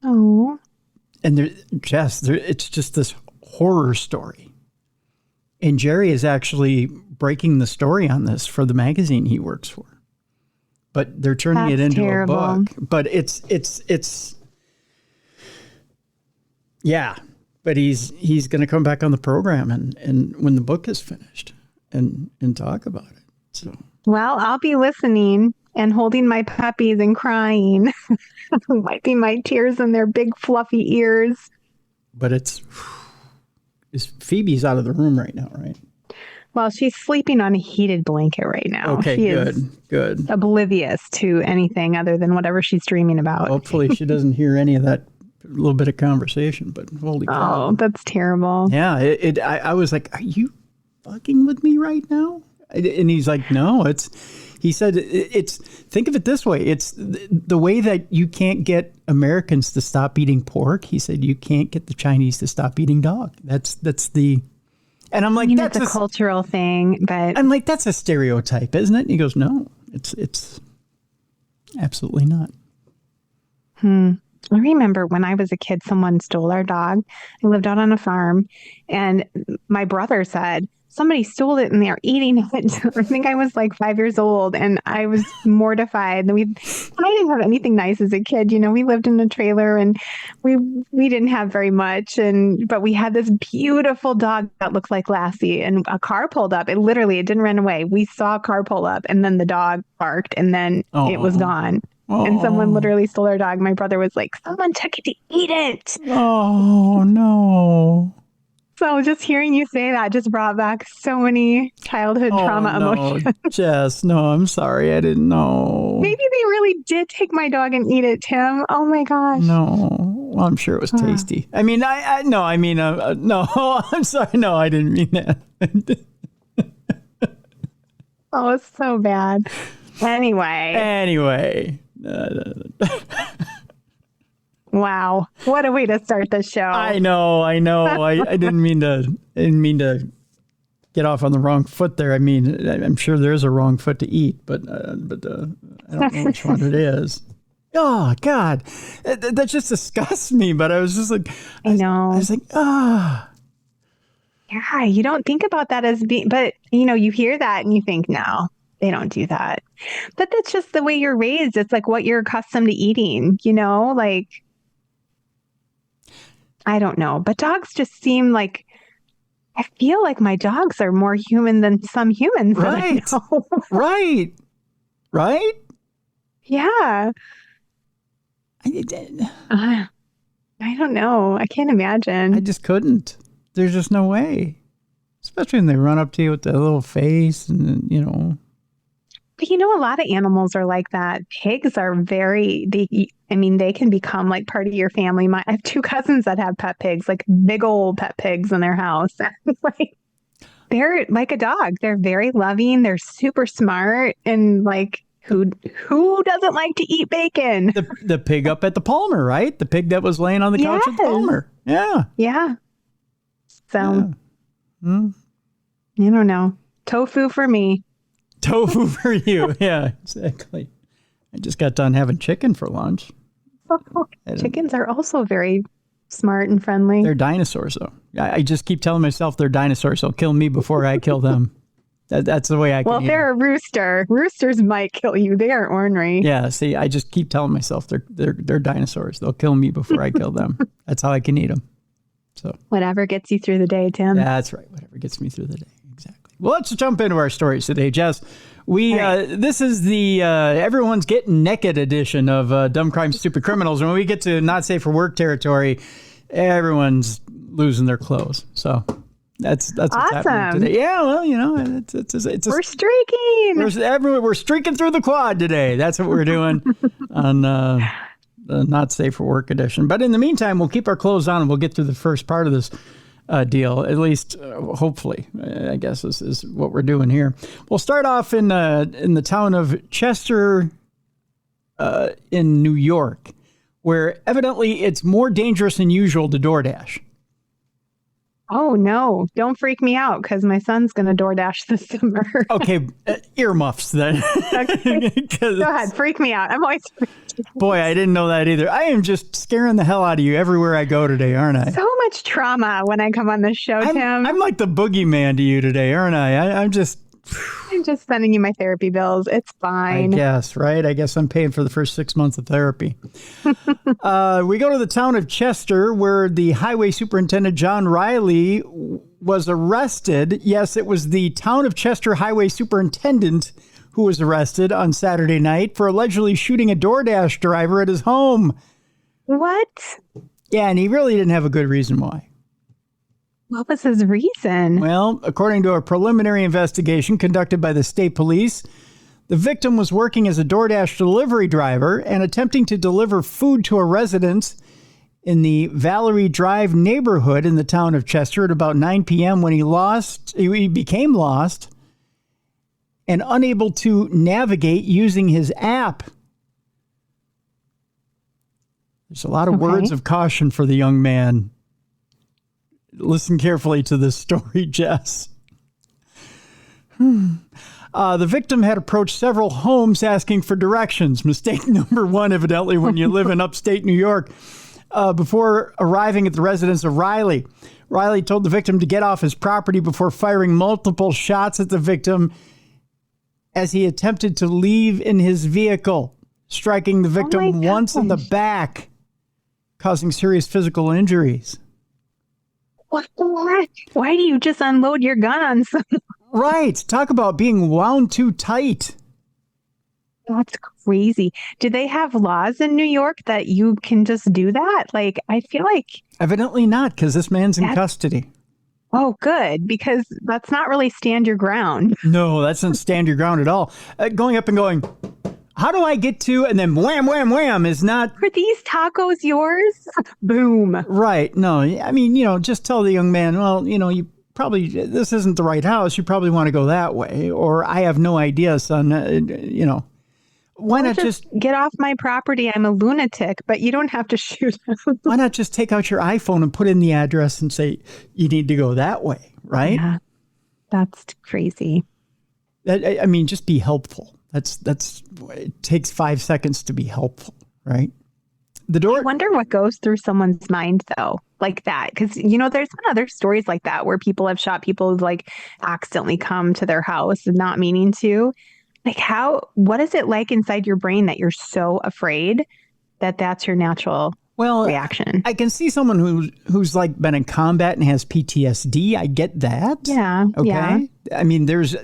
Oh. And it's just this horror story. And Jerry is actually breaking the story on this for the magazine he works for. But they're turning it into a book. But it's yeah. But he's going to come back on the program and when the book is finished and talk about it. So well, I'll be listening and holding my puppies and crying, wiping my tears in their big fluffy ears. But Phoebe's out of the room right now, right? Well, she's sleeping on a heated blanket right now. Okay, she is good. Oblivious to anything other than whatever she's dreaming about. Hopefully she doesn't hear any of that little bit of conversation, but holy cow. Oh, that's terrible. Yeah, I was like, are you fucking with me right now? And he's like, no, he said, think of it this way. It's the way that you can't get Americans to stop eating pork. He said, you can't get the Chinese to stop eating dog. That's the, and I'm like, that's a cultural thing, but I'm like, that's a stereotype, isn't it? And he goes, no, it's absolutely not. I remember when I was a kid, someone stole our dog. I lived out on a farm, and my brother said, somebody stole it and they're eating it. I think I was like 5 years old and I was mortified. I didn't have anything nice as a kid. We lived in a trailer and we didn't have very much. But we had this beautiful dog that looked like Lassie, and a car pulled up. It didn't run away. We saw a car pull up and then the dog barked and then it was gone. And someone literally stole our dog. My brother was like, someone took it to eat it. Oh, no. So just hearing you say that just brought back so many childhood trauma emotions. Jess, no, I'm sorry. I didn't know. Maybe they really did take my dog and eat it, Tim. Oh my gosh. No, well, I'm sure it was tasty. I mean, no, I'm sorry. No, I didn't mean that. Oh, it's so bad. Anyway. Wow. What a way to start the show. I know. I didn't mean to get off on the wrong foot there. I mean, I'm sure there's a wrong foot to eat, but I don't know which one it is. Oh, God. That just disgusts me, but I was just like, I know. I was like, ah. Yeah, you don't think about that as being, but you hear that and you think, no, they don't do that. But that's just the way you're raised. It's like what you're accustomed to eating, like, I don't know. But dogs just seem like, I feel like my dogs are more human than some humans. Right. That I know. Right. Right? Yeah. I don't know. I can't imagine. I just couldn't. There's just no way. Especially when they run up to you with that little face and, But a lot of animals are like that. Pigs are they can become like part of your family. I have two cousins that have pet pigs, like big old pet pigs in their house. They're like a dog. They're very loving. They're super smart. And like, who doesn't like to eat bacon? The pig up at the Palmer, right? The pig that was laying on the couch at the Palmer. Yeah. Yeah. So, I don't know. Tofu for me. Tofu for you. Yeah, exactly. I just got done having chicken for lunch. Chickens are also very smart and friendly. They're dinosaurs, though. I just keep telling myself they're dinosaurs. They'll kill me before I kill them. That's the way I can. Well, if they're a rooster, roosters might kill you. They aren't ornery. Yeah, see, I just keep telling myself they're dinosaurs. They'll kill me before I kill them. That's how I can eat them. So whatever gets you through the day, Tim. That's right. Whatever gets me through the day. Exactly. Well, let's jump into our stories today, Jess. This is the everyone's getting naked edition of Dumb Crime, Stupid Criminals. When we get to not safe for work territory, everyone's losing their clothes. So that's what's happening today. Yeah, well, we're streaking. We're streaking through the quad today. That's what we're doing on the not safe for work edition. But in the meantime, we'll keep our clothes on and we'll get through the first part of this deal, at least hopefully, I guess is what we're doing here. We'll start off in the town of Chester in New York, where evidently it's more dangerous than usual to DoorDash. Oh, no. Don't freak me out because my son's going to DoorDash this summer. Okay, earmuffs then. Okay. Go ahead. Freak me out. I'm always Boy, I didn't know that either. I am just scaring the hell out of you everywhere I go today, aren't I? So much trauma when I come on this show, Tim. I'm like the boogeyman to you today, aren't I? I'm just sending you my therapy bills. It's fine. I guess, right? I guess I'm paying for the first 6 months of therapy. We go to the town of Chester, where the highway superintendent, John Riley, was arrested. Yes, it was the town of Chester highway superintendent who was arrested on Saturday night for allegedly shooting a DoorDash driver at his home. What? Yeah, and he really didn't have a good reason why. What was his reason? Well, according to a preliminary investigation conducted by the state police, the victim was working as a DoorDash delivery driver and attempting to deliver food to a residence in the Valerie Drive neighborhood in the town of Chester at about 9 p.m. when he became lost and unable to navigate using his app. There's a lot of words of caution for the young man. Listen carefully to this story, Jess. The victim had approached several homes asking for directions. Mistake number one, evidently, when you live in upstate New York. Before arriving at the residence of Riley, Riley told the victim to get off his property before firing multiple shots at the victim as he attempted to leave in his vehicle, striking the victim once in the back, causing serious physical injuries. What the heck? Why do you just unload your gun on someone? Right. Talk about being wound too tight. That's crazy. Do they have laws in New York that you can just do that? Like, I feel like... Evidently not, because this man's in custody. Oh, good, because that's not really stand your ground. No, that's not stand your ground at all. Going up and going, how do I get to, and then wham, wham, wham is not... Are these tacos yours? Boom. Right. No, I mean, just tell the young man, well, you probably, this isn't the right house. You probably want to go that way. Or I have no idea, son, Why not just get off my property? I'm a lunatic, but you don't have to shoot him. Why not just take out your iPhone and put in the address and say, you need to go that way, right? Yeah, that's crazy. I mean, just be helpful. It takes 5 seconds to be helpful, right? I wonder what goes through someone's mind, though, like that. Because, there's been other stories like that where people have shot people who accidentally come to their house and not meaning to. What is it like inside your brain that you're so afraid that that's your natural reaction? I can see someone who's been in combat and has PTSD. I get that. Yeah. Okay. Yeah. I mean, there's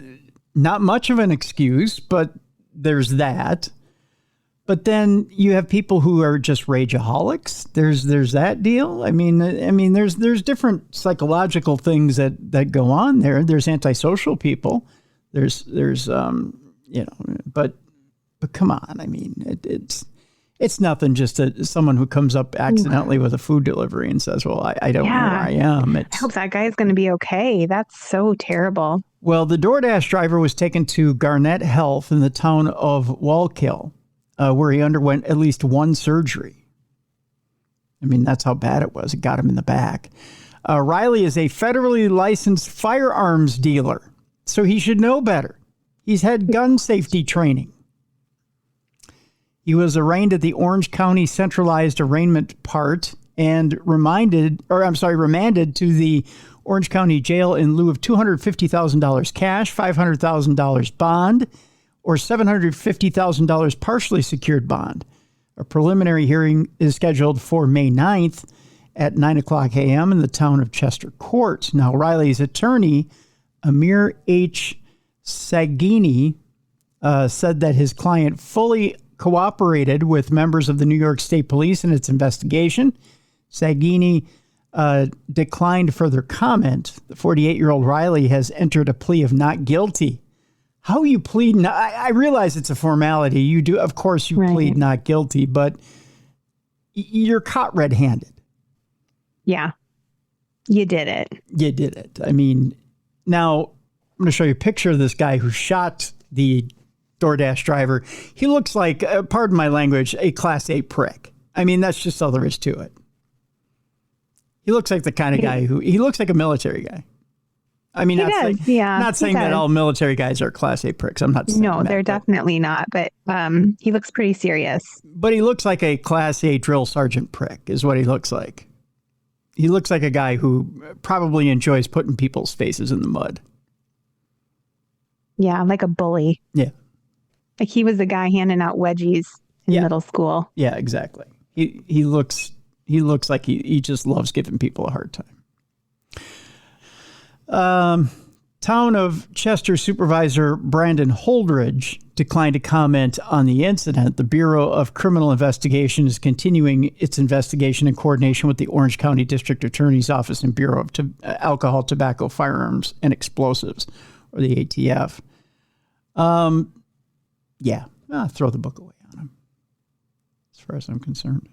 not much of an excuse, but there's that. But then you have people who are just rageaholics. There's that deal. I mean, there's different psychological things that go on there. There's antisocial people. There's but come on. I mean, it's nothing. Just someone who comes up accidentally with a food delivery and says, "Well, I don't know where I am." I hope that guy's going to be okay. That's so terrible. Well, the DoorDash driver was taken to Garnett Health in the town of Wallkill, where he underwent at least one surgery. I mean, that's how bad it was. It got him in the back. Riley is a federally licensed firearms dealer, so he should know better. He's had gun safety training. He was arraigned at the Orange County Centralized Arraignment Part and remanded to the Orange County Jail in lieu of $250,000 cash, $500,000 bond, or $750,000 partially secured bond. A preliminary hearing is scheduled for May 9th at 9 o'clock a.m. in the town of Chester Court. Now, Riley's attorney, Amir H. Sagini, said that his client fully cooperated with members of the New York State Police in its investigation. Sagini declined further comment. The 48-year-old Riley has entered a plea of not guilty. How you plead? I realize it's a formality. You do, of course, you plead not guilty, but you're caught red-handed. Yeah, you did it. You did it. I mean, now I'm going to show you a picture of this guy who shot the DoorDash driver. He looks like, pardon my language, a Class A prick. I mean, that's just all there is to it. He looks like the kind of guy he looks like a military guy. I mean, not saying that all military guys are Class A pricks. I'm not saying no, they're definitely not. But he looks pretty serious. But he looks like a Class A drill sergeant prick is what he looks like. He looks like a guy who probably enjoys putting people's faces in the mud. Yeah, like a bully. Yeah. Like he was the guy handing out wedgies in middle school. Yeah, exactly. He looks like he just loves giving people a hard time. Town of Chester Supervisor Brandon Holdridge declined to comment on the incident. The Bureau of Criminal Investigation is continuing its investigation in coordination with the Orange County District Attorney's Office and Bureau of Alcohol, Tobacco, Firearms, and Explosives, or the ATF. Throw the book away on him, as far as I'm concerned.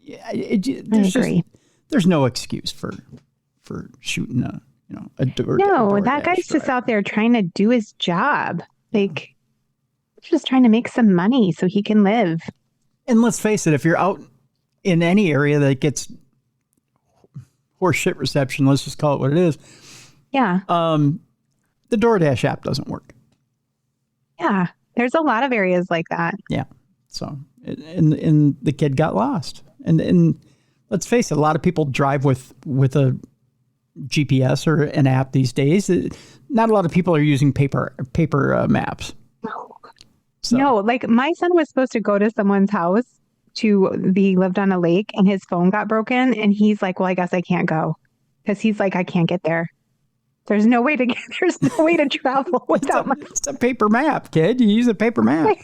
Yeah, there's no excuse for shooting a DoorDash. No, that guy's just out there trying to do his job. Like, just trying to make some money so he can live. And let's face it, if you're out in any area that gets horse shit reception, let's just call it what it is. Yeah. The DoorDash app doesn't work. Yeah. There's a lot of areas like that. Yeah. So, and the kid got lost. And let's face it, a lot of people drive with a GPS or an app these days. Not a lot of people are using paper maps. No, like my son was supposed to go to someone's house he lived on a lake and his phone got broken. And he's like, well, I guess I can't go. Because he's like, I can't get there. There's no way to travel without it's a paper map, kid. You use a paper map.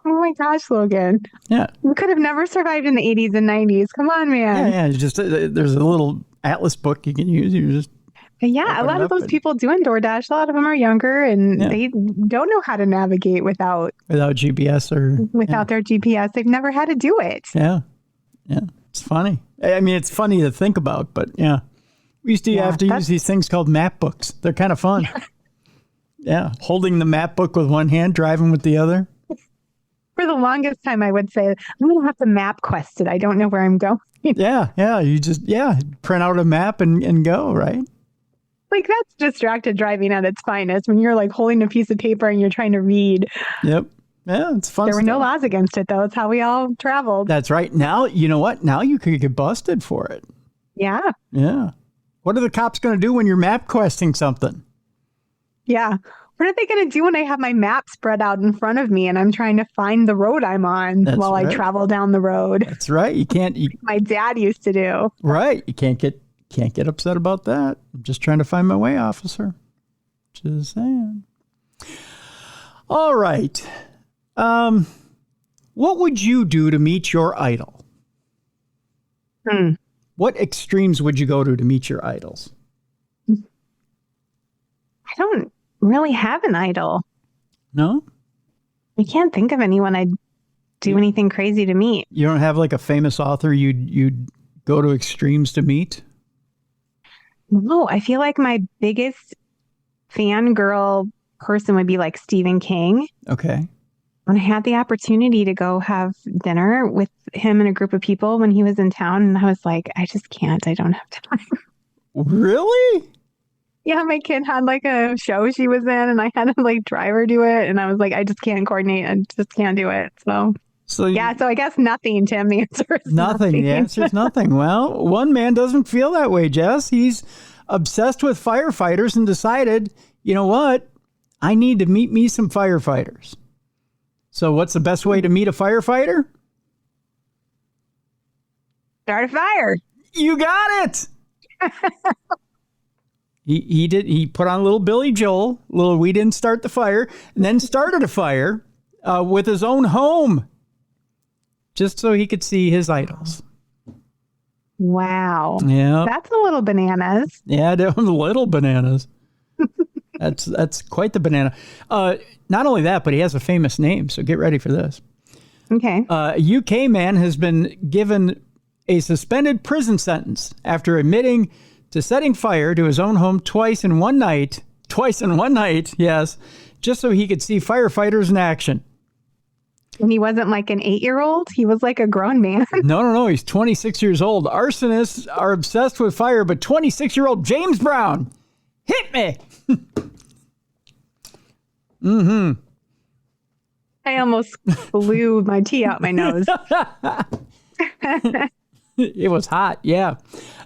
Oh my gosh, Logan. Yeah. You could have never survived in the 80s and 90s. Come on, man. Yeah. Just there's a little atlas book you can use. You just a lot of those people doing DoorDash, a lot of them are younger and they don't know how to navigate without GPS or without their GPS. They've never had to do it. Yeah. Yeah. It's funny. I mean, it's funny to think about, but yeah. We used to have to use these things called map books. They're kind of fun. Yeah. Holding the map book with one hand, driving with the other. For the longest time, I would say, I'm going to have to map quest it. I don't know where I'm going. Yeah. You just, print out a map and go, right? Like, that's distracted driving at its finest when you're like holding a piece of paper and you're trying to read. Yep. Yeah, it's fun. There were no laws against it, though. It's how we all traveled. That's right. Now, you know what? Now you could get busted for it. Yeah. Yeah. What are the cops going to do when you're map questing something? Yeah. What are they going to do when I have my map spread out in front of me and I'm trying to find the road I'm on I travel down the road? That's right. You can't. My dad used to do. Right. You can't get upset about that. I'm just trying to find my way, officer. Just saying. All right. What would you do to meet your idol? What extremes would you go to meet your idols? I don't really have an idol. No? I can't think of anyone I'd do anything crazy to meet. You don't have like a famous author you'd go to extremes to meet? No, I feel like my biggest fangirl person would be like Stephen King. Okay. When I had the opportunity to go have dinner with him and a group of people when he was in town, and I was like, I just can't. I don't have time. Really? Yeah, my kid had like a show she was in, and I had to like drive her to it, and I was like, I just can't coordinate. I just can't do it. So I guess nothing, Tim. The answer is nothing. The answer is nothing. Well, one man doesn't feel that way, Jess. He's obsessed with firefighters and decided, you know what? I need to meet me some firefighters. So what's the best way to meet a firefighter? Start a fire. You got it. He put on a little Billy Joel, we didn't start the fire, and then started a fire with his own home, just so he could see his idols. Wow. Yeah. That's a little bananas. Yeah, little bananas. That's quite the banana. Not only that, but he has a famous name, so get ready for this. Okay. A UK man has been given a suspended prison sentence after admitting to setting fire to his own home twice in one night, yes, just so he could see firefighters in action. And he wasn't like an 8-year-old. He was like a grown man. No. He's 26 years old. Arsonists are obsessed with fire, but 26-year-old James Brown hit me. Mm-hmm. I almost blew my tea out my nose. It was hot, yeah.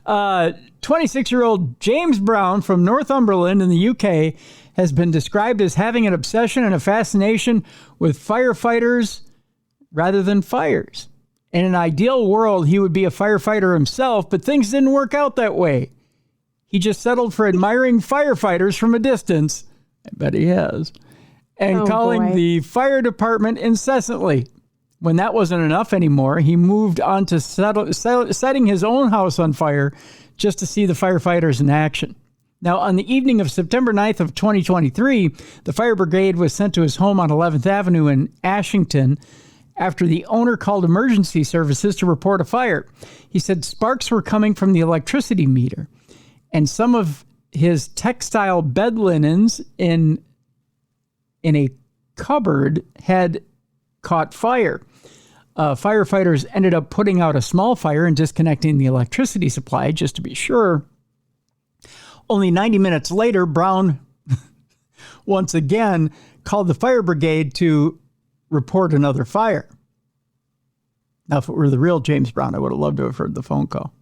26-year-old James Brown from Northumberland in the UK has been described as having an obsession and a fascination with firefighters rather than fires. In an ideal world, he would be a firefighter himself, but things didn't work out that way. He just settled for admiring firefighters from a distance. I bet he has. And calling the fire department incessantly. When that wasn't enough anymore, he moved on to setting his own house on fire just to see the firefighters in action. Now, on the evening of September 9th of 2023, the fire brigade was sent to his home on 11th Avenue in Ashington after the owner called emergency services to report a fire. He said sparks were coming from the electricity meter, and some of his textile bed linens in a cupboard had caught fire. Firefighters ended up putting out a small fire and disconnecting the electricity supply just to be sure. Only 90 minutes later, Brown once again called the fire brigade to report another fire. Now, if it were the real James Brown, I would have loved to have heard the phone call.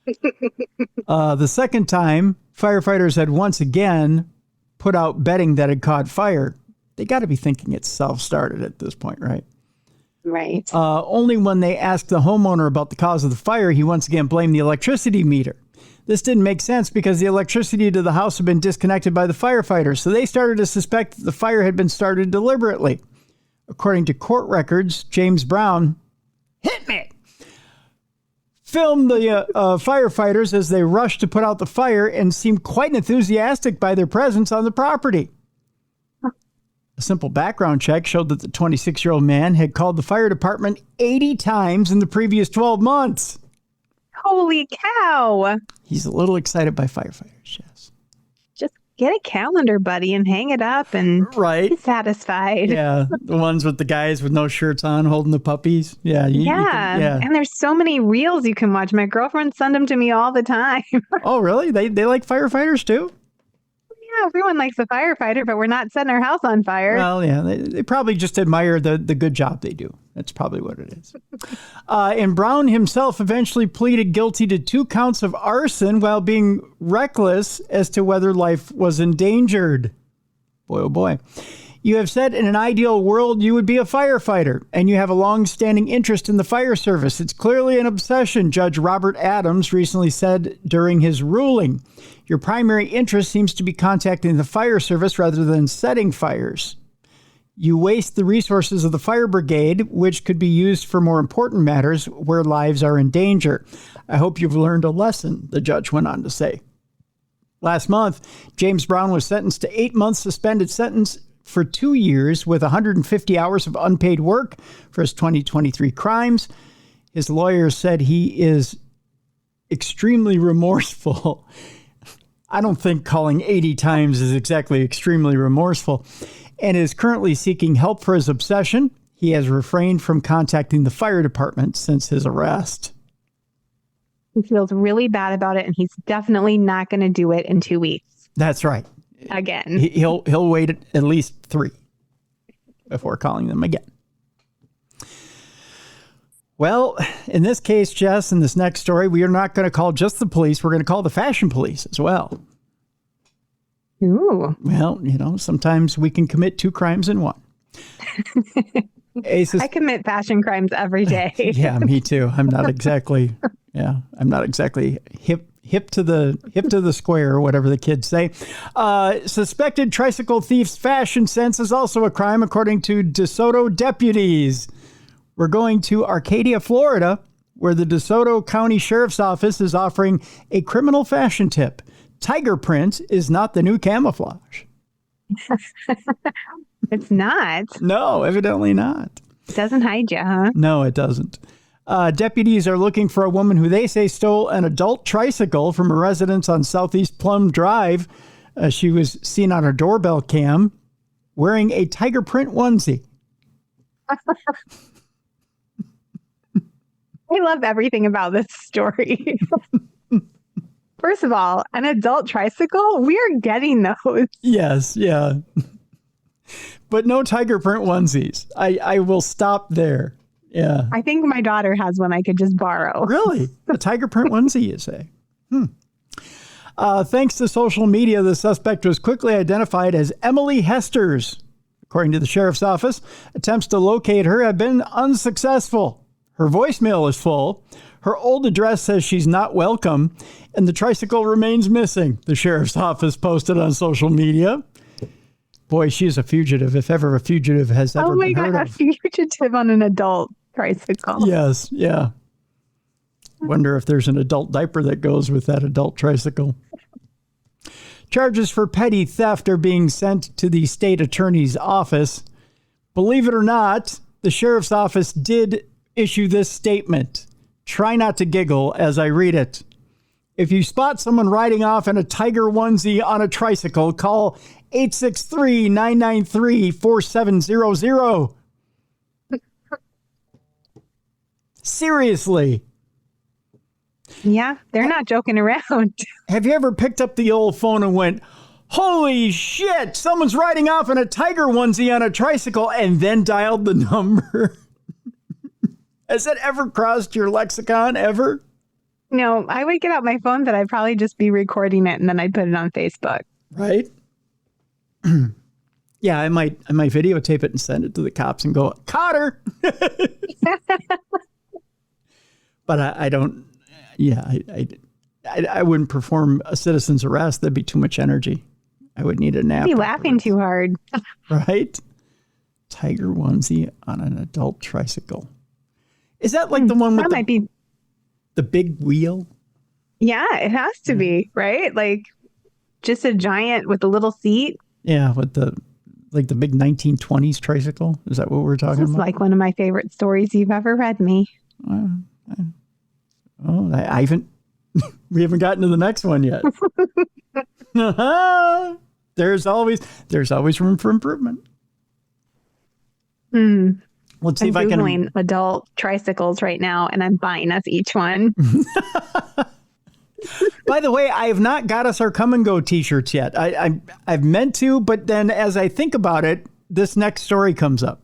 The second time, firefighters had once again put out bedding that had caught fire. They got to be thinking it's self-started at this point, right? Right. Only when they asked the homeowner about the cause of the fire, he once again blamed the electricity meter. This didn't make sense because the electricity to the house had been disconnected by the firefighters, so they started to suspect that the fire had been started deliberately. According to court records, James Brown hit me, filmed the firefighters as they rushed to put out the fire and seemed quite enthusiastic by their presence on the property. A simple background check showed that the 26-year-old man had called the fire department 80 times in the previous 12 months. Holy cow. He's a little excited by firefighters, yes. Just get a calendar, buddy, and hang it up and be satisfied. Yeah, the ones with the guys with no shirts on holding the puppies. Yeah. Yeah, and there's so many reels you can watch. My girlfriend sends them to me all the time. Oh, really? They like firefighters too? Yeah, everyone likes a firefighter, but we're not setting our house on fire. Well, yeah, they probably just admire the good job they do. That's probably what it is. And Brown himself eventually pleaded guilty to 2 counts of arson while being reckless as to whether life was endangered. Boy, oh boy. You have said in an ideal world you would be a firefighter, and you have a long-standing interest in the fire service. It's clearly an obsession, Judge Robert Adams recently said during his ruling. Your primary interest seems to be contacting the fire service rather than setting fires. You waste the resources of the fire brigade, which could be used for more important matters where lives are in danger. I hope you've learned a lesson, the judge went on to say. Last month, James Brown was sentenced to 8 months suspended sentence for 2 years with 150 hours of unpaid work for his 2023 crimes. His lawyers said he is extremely remorseful. I don't think calling 80 times is exactly extremely remorseful, and is currently seeking help for his obsession. He has refrained from contacting the fire department since his arrest. He feels really bad about it, and he's definitely not going to do it in 2 weeks. That's right. Again. He'll wait at least 3 before calling them again. Well, in this case, Jess, in this next story, we are not going to call just the police. We're going to call the fashion police as well. Ooh. Well, sometimes we can commit 2 crimes in one. I commit fashion crimes every day. Yeah, me too. I'm not exactly hip to the square, or whatever the kids say. Suspected tricycle thief's fashion sense is also a crime, according to DeSoto deputies. We're going to Arcadia, Florida, where the DeSoto County Sheriff's Office is offering a criminal fashion tip. Tiger print is not the new camouflage. It's not. No, evidently not. It doesn't hide you, huh? No, it doesn't. Deputies are looking for a woman who they say stole an adult tricycle from a residence on Southeast Plum Drive. She was seen on her doorbell cam wearing a tiger print onesie. I love everything about this story. First of all, an adult tricycle, we're getting those. Yes, yeah. But no tiger print onesies. I will stop there. Yeah. I think my daughter has one I could just borrow. Really? A tiger print onesie, you say? Thanks to social media, the suspect was quickly identified as Emily Hesters. According to the sheriff's office, attempts to locate her have been unsuccessful. Her voicemail is full. Her old address says she's not welcome, and the tricycle remains missing, the sheriff's office posted on social media. Boy, she's a fugitive, if ever a fugitive has ever been heard of. Oh my God, a fugitive on an adult tricycle. Yes, yeah. Wonder if there's an adult diaper that goes with that adult tricycle. Charges for petty theft are being sent to the state attorney's office. Believe it or not, the sheriff's office did issue this statement. Try not to giggle as I read it. If you spot someone riding off in a tiger onesie on a tricycle, call 863-993-4700. Seriously. Yeah, they're not joking around. Have you ever picked up the old phone and went, holy shit, someone's riding off in a tiger onesie on a tricycle, and then dialed the number? Has that ever crossed your lexicon ever? No, I would get out my phone, but I'd probably just be recording it and then I'd put it on Facebook. Right? Yeah, I might videotape it and send it to the cops and go, caught her. But I don't, I wouldn't perform a citizen's arrest. That'd be too much energy. I would need a nap. You'd be laughing too hard. Right? Tiger onesie on an adult tricycle. Is that like the one with might be the big wheel? Yeah, it has to be, right? Like just a giant with a little seat. Yeah, with the big 1920s tricycle. Is that what we're talking about? It's like one of my favorite stories you've ever read me. I haven't. We haven't gotten to the next one yet. There's always room for improvement. Let's see if I can. I'm Googling adult tricycles right now, and I'm buying us each one. By the way, I have not got us our Come and Go t-shirts yet. I've meant to, but then as I think about it, this next story comes up.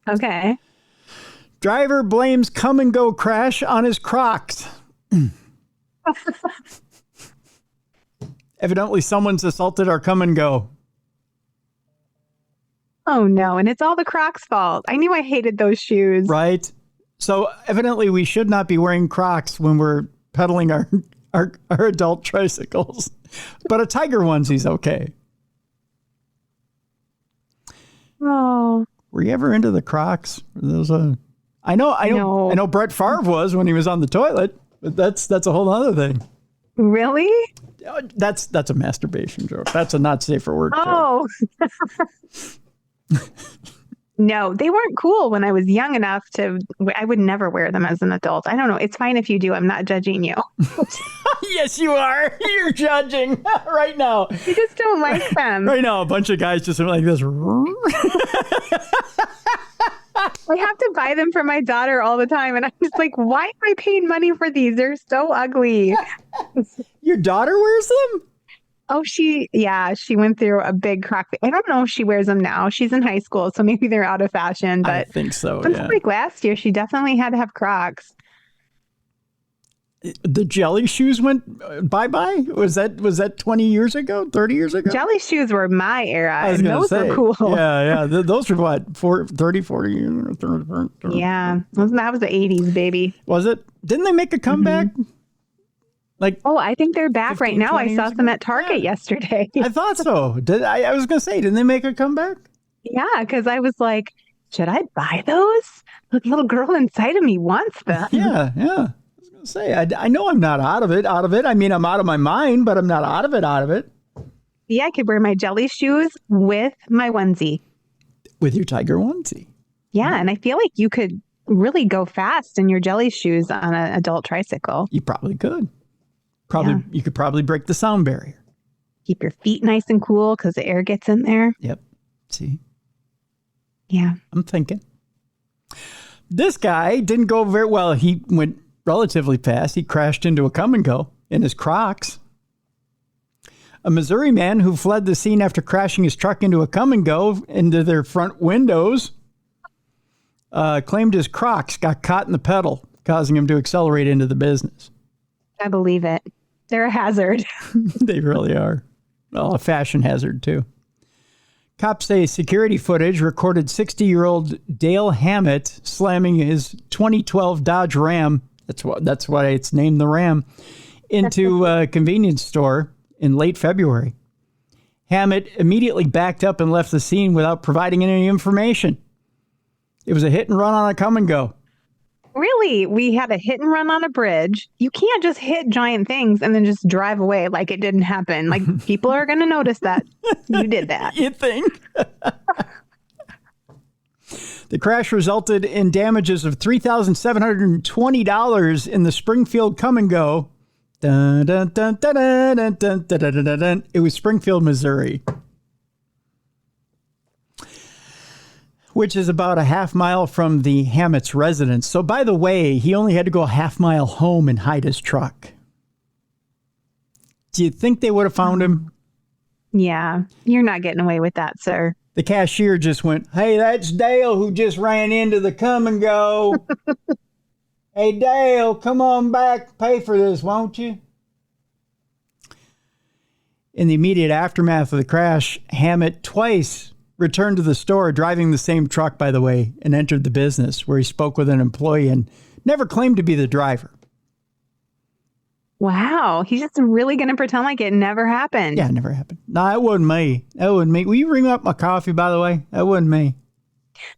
Okay. Driver blames Come and Go crash on his Crocs. Evidently, someone's assaulted our Come and Go. Oh, no. And it's all the Crocs' fault. I knew I hated those shoes. Right. So evidently, we should not be wearing Crocs when we're pedaling our adult tricycles. But a tiger onesie's okay. Oh. Were you ever into the Crocs? I know Brett Favre was when he was on the toilet, but that's a whole other thing. Really? That's a masturbation joke. That's a not safe for work joke. Oh. No, they weren't cool when I was young enough I would never wear them as an adult. I don't know. It's fine if you do. I'm not judging you. Yes, you are. You're judging right now. You just don't like them. Right now, a bunch of guys just went like this. I have to buy them for my daughter all the time. And I'm just like, why am I paying money for these? They're so ugly. Your daughter wears them? Oh, she went through a big crack. I don't know if she wears them now. She's in high school, so maybe they're out of fashion. But I think so, since yeah. like last year, she definitely had to have Crocs. The jelly shoes went bye-bye? Was that 20 years ago, 30 years ago? Jelly shoes were my era, I was and gonna those say, were cool. Yeah. Those were what, 30, 40 years? Yeah, that was the 80s, baby. Was it? Didn't they make a comeback? Oh, I think they're back 15, right now. 20 I saw years them ago? at Target yesterday. I thought so. I was going to say, didn't they make a comeback? Yeah, because I was like, should I buy those? The little girl inside of me wants them. Yeah. I was going to say, I know I'm not out of it. I mean, I'm out of my mind, but I'm not out of it. Yeah, I could wear my jelly shoes with my onesie. With your tiger onesie. Yeah, and I feel like you could really go fast in your jelly shoes on an adult tricycle. You probably could. Yeah. You could probably break the sound barrier. Keep your feet nice and cool because the air gets in there. Yep. See? Yeah. I'm thinking. This guy didn't go very well. He went relatively fast. He crashed into a come and go in his Crocs. A Missouri man who fled the scene after crashing his truck into a come and go into their front windows claimed his Crocs got caught in the pedal, causing him to accelerate into the business. I believe it. They're a hazard. They really are. Well, a fashion hazard, too. Cops say security footage recorded 60-year-old Dale Hammett slamming his 2012 Dodge Ram, that's why it's named the Ram, into a convenience store in late February. Hammett immediately backed up and left the scene without providing any information. It was a hit and run on a come and go. Really? We had a hit and run on a bridge. You can't just hit giant things and then just drive away like it didn't happen. Like, people are going to notice that you did that. You think? The crash resulted in damages of $3,720 in the Springfield come and go. Dun, dun, dun, dun, dun, dun, dun, dun, dun, dun, dun. It was Springfield, Missouri, which is about a half mile from the Hammett's residence. So, by the way, he only had to go a half mile home and hide his truck. Do you think they would have found him? Yeah, you're not getting away with that, sir. The cashier just went, "Hey, that's Dale who just ran into the come and go. Hey, Dale, come on back, pay for this, won't you?" In the immediate aftermath of the crash, Hammett twice returned to the store, driving the same truck, by the way, and entered the business, where he spoke with an employee and never claimed to be the driver. Wow. He's just really going to pretend like it never happened. Yeah, it never happened. No, that wasn't me. Will you ring up my coffee, by the way? That wasn't me.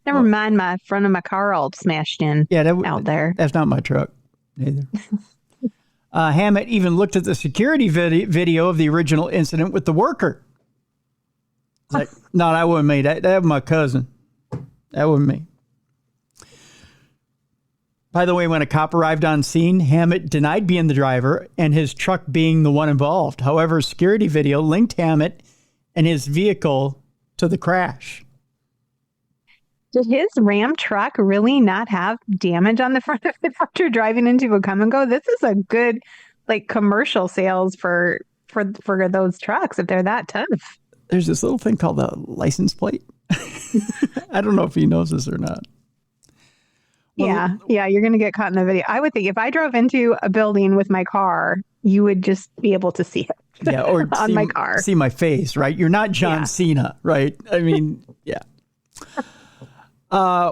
Never mind, my front of my car all smashed in out there. That's not my truck either. Hammett even looked at the security video of the original incident with the worker. It's like, no, that wasn't me. That was my cousin. That wasn't me. By the way, when a cop arrived on scene, Hammett denied being the driver and his truck being the one involved. However, security video linked Hammett and his vehicle to the crash. Did his Ram truck really not have damage on the front of it after driving into a come and go? This is a good, commercial sales for those trucks if they're that tough. There's this little thing called a license plate. I don't know if he knows this or not. Well, yeah, you're going to get caught in the video. I would think if I drove into a building with my car, you would just be able to see it. Yeah, or on my car. See my face, right? You're not John Cena, right? I mean, yeah.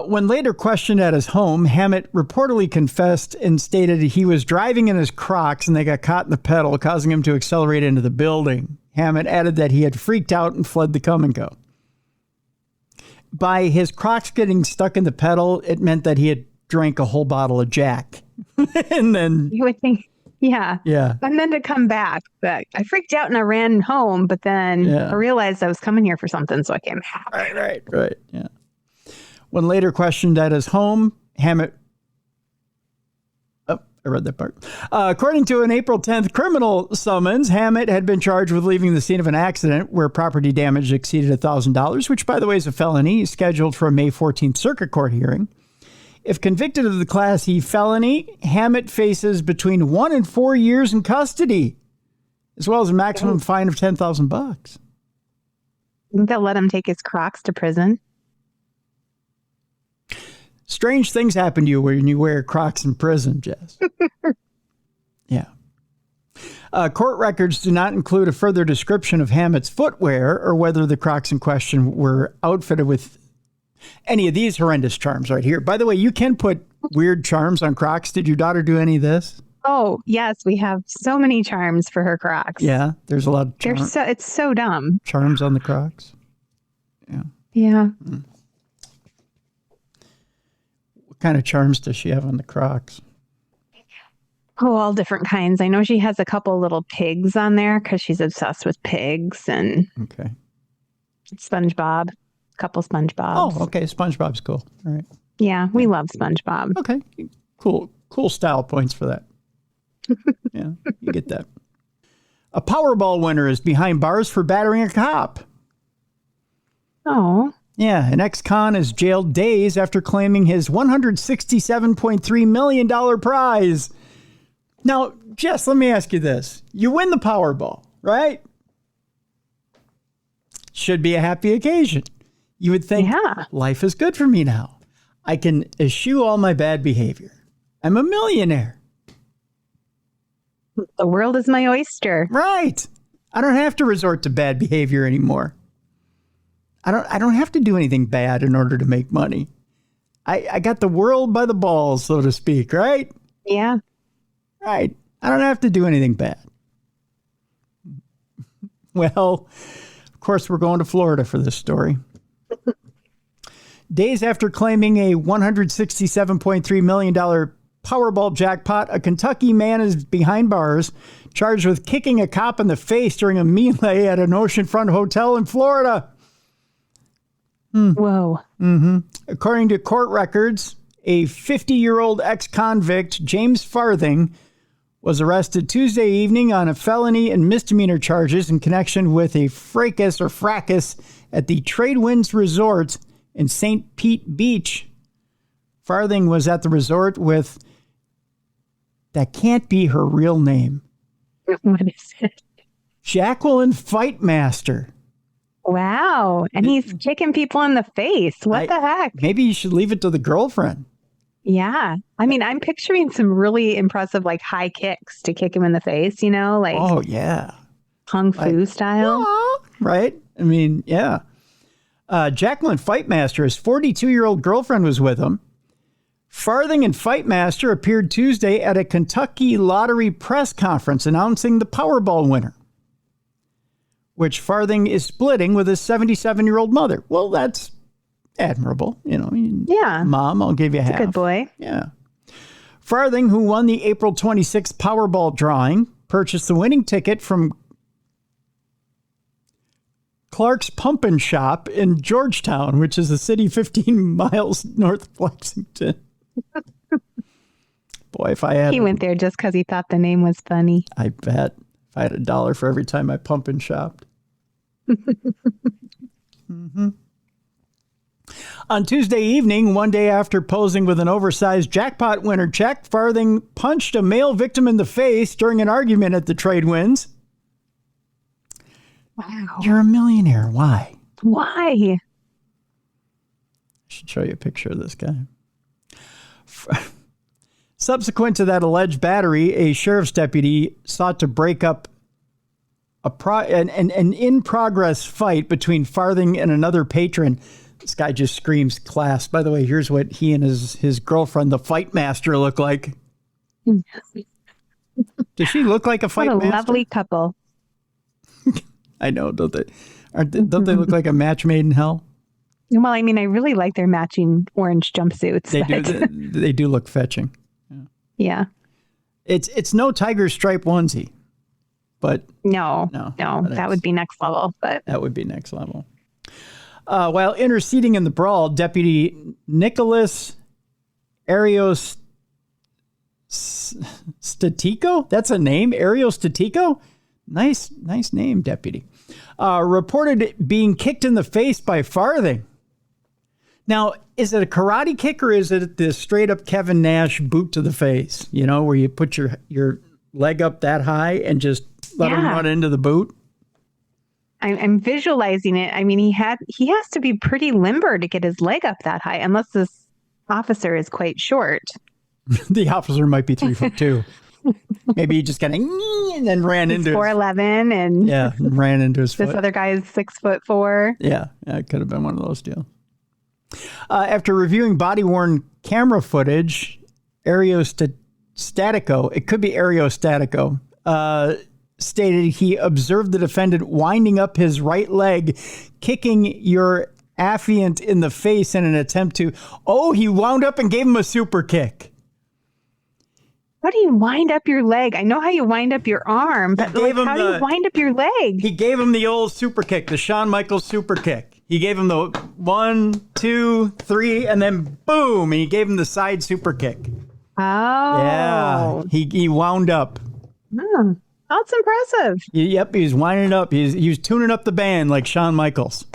When later questioned at his home, Hammett reportedly confessed and stated he was driving in his Crocs and they got caught in the pedal, causing him to accelerate into the building. Hammett added that he had freaked out and fled the come and go. By his Crocs getting stuck in the pedal, it meant that he had drank a whole bottle of Jack. And then you would think, yeah. And then to come back, but I freaked out and I ran home, but then I realized I was coming here for something, so I came back. Right. Yeah. When later questioned at his home, Hammett... Oh, I read that part. According to an April 10th criminal summons, Hammett had been charged with leaving the scene of an accident where property damage exceeded $1,000, which, by the way, is a felony. He's scheduled for a May 14th circuit court hearing. If convicted of the Class E felony, Hammett faces between 1 and 4 years in custody. as well as a maximum fine of $10,000. They'll let him take his Crocs to prison. Strange things happen to you when you wear Crocs in prison, Jess. Yeah. Court records do not include a further description of Hammett's footwear or whether the Crocs in question were outfitted with any of these horrendous charms right here. By the way, you can put weird charms on Crocs. Did your daughter do any of this? Oh, yes. We have so many charms for her Crocs. Yeah, there's a lot of it's so dumb. Charms on the Crocs. Yeah. Yeah. What kind of charms does she have on the Crocs? Oh, all different kinds. I know she has a couple little pigs on there because she's obsessed with pigs and SpongeBob. A couple SpongeBobs. Oh, okay. SpongeBob's cool. All right. Yeah, we love SpongeBob. Okay. Cool style points for that. Yeah, you get that. A Powerball winner is behind bars for battering a cop. Oh. Yeah, an ex-con is jailed days after claiming his $167.3 million prize. Now, Jess, let me ask you this. You win the Powerball, right? Should be a happy occasion. You would think, life is good for me now. I can eschew all my bad behavior. I'm a millionaire. The world is my oyster. Right. I don't have to resort to bad behavior anymore. I don't have to do anything bad in order to make money. I got the world by the balls, so to speak, right? Yeah. Right. I don't have to do anything bad. Well, of course, we're going to Florida for this story. Days after claiming a $167.3 million Powerball jackpot, a Kentucky man is behind bars, charged with kicking a cop in the face during a melee at an oceanfront hotel in Florida. Whoa. Mm-hmm. According to court records, a 50-year-old ex-convict, James Farthing, was arrested Tuesday evening on a felony and misdemeanor charges in connection with a fracas at the Tradewinds Resort in St. Pete Beach. Farthing was at the resort with, that can't be her real name. What is it? Jacqueline Fightmaster. Wow. And he's kicking people in the face. What the heck? Maybe you should leave it to the girlfriend. Yeah. I mean, I'm picturing some really impressive, like, high kicks to kick him in the face, you know? Like, oh, yeah. Kung Fu style. Right? I mean, yeah. Jacqueline Fightmaster, his 42-year-old girlfriend was with him. Farthing and Fightmaster appeared Tuesday at a Kentucky lottery press conference announcing the Powerball winner, which Farthing is splitting with his 77-year-old mother. Well, that's admirable. You know, yeah. Mom, I'll give you half. Good boy. Yeah. Farthing, who won the April 26th Powerball drawing, purchased the winning ticket from Clark's Pumpkin Shop in Georgetown, which is a city 15 miles north of Lexington. Boy, if I had... He went there just because he thought the name was funny. I bet. If I had $1 for every time I pumpkin shopped. Mm-hmm. On Tuesday evening, one day after posing with an oversized jackpot winner check, Farthing punched a male victim in the face during an argument at the Tradewinds. Wow. You're a millionaire. Why? Why? I should show you a picture of this guy. Subsequent to that alleged battery, a sheriff's deputy sought to break up an in-progress fight between Farthing and another patron. This guy just screams class. By the way, here's what he and his girlfriend, the Fight Master, look like. Does she look like a Fight Master? What a lovely couple. I know, don't they? Don't they look like a match made in hell? Well, I mean, I really like their matching orange jumpsuits. They do look fetching. Yeah. It's no tiger stripe onesie, but no, that would be next level. But that would be next level. While interceding in the brawl, Deputy Nicholas Ariostatico, that's a name, Ariostatico? Nice name, Deputy. Reported being kicked in the face by Farthing. Now, is it a karate kick or is it the straight up Kevin Nash boot to the face? You know, where you put your leg up that high and just let him run into the boot? I'm visualizing it. I mean, he has to be pretty limber to get his leg up that high, unless this officer is quite short. The officer might be 3'2". Maybe he just kind of and then ran into 4'11" and ran into his foot. This other guy is 6'4". Yeah, it could have been one of those deals. After reviewing body-worn camera footage, Statico, it could be Statico, stated he observed the defendant winding up his right leg, kicking your affiant in the face in an attempt to, he wound up and gave him a super kick. How do you wind up your leg? I know how you wind up your arm, but how do you wind up your leg? He gave him the old super kick, the Shawn Michaels super kick. He gave him the 1, 2, 3, and then boom, and he gave him the side super kick. Oh. Yeah, he wound up. Oh, that's impressive. Yep, he was winding up. He was tuning up the band like Shawn Michaels.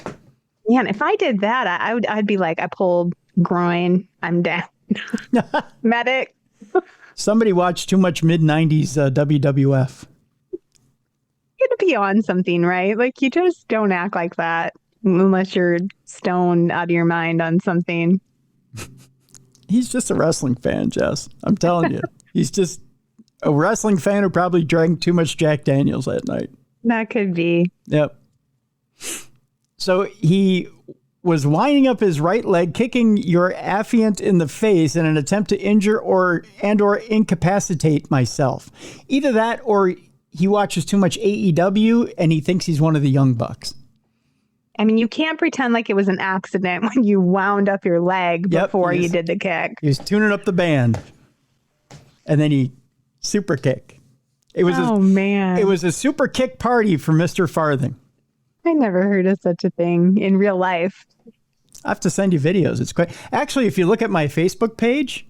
Man, if I did that, I'd be like, I pulled groin, I'm down. Medic. Somebody watched too much mid-90s WWF. You'd be on something, right? Like, you just don't act like that unless you're stoned out of your mind on something. He's just a wrestling fan, Jess. I'm telling you. He's just a wrestling fan who probably drank too much Jack Daniels that night. That could be. Yep. So he was winding up his right leg, kicking your affiant in the face in an attempt to injure or incapacitate myself. Either that or he watches too much AEW and he thinks he's one of the Young Bucks. I mean, you can't pretend like it was an accident when you wound up your leg before you did the kick. He was tuning up the band. And then he super kick. It was man. It was a super kick party for Mr. Farthing. I never heard of such a thing in real life. I have to send you videos. It's quite. Actually, if you look at my Facebook page.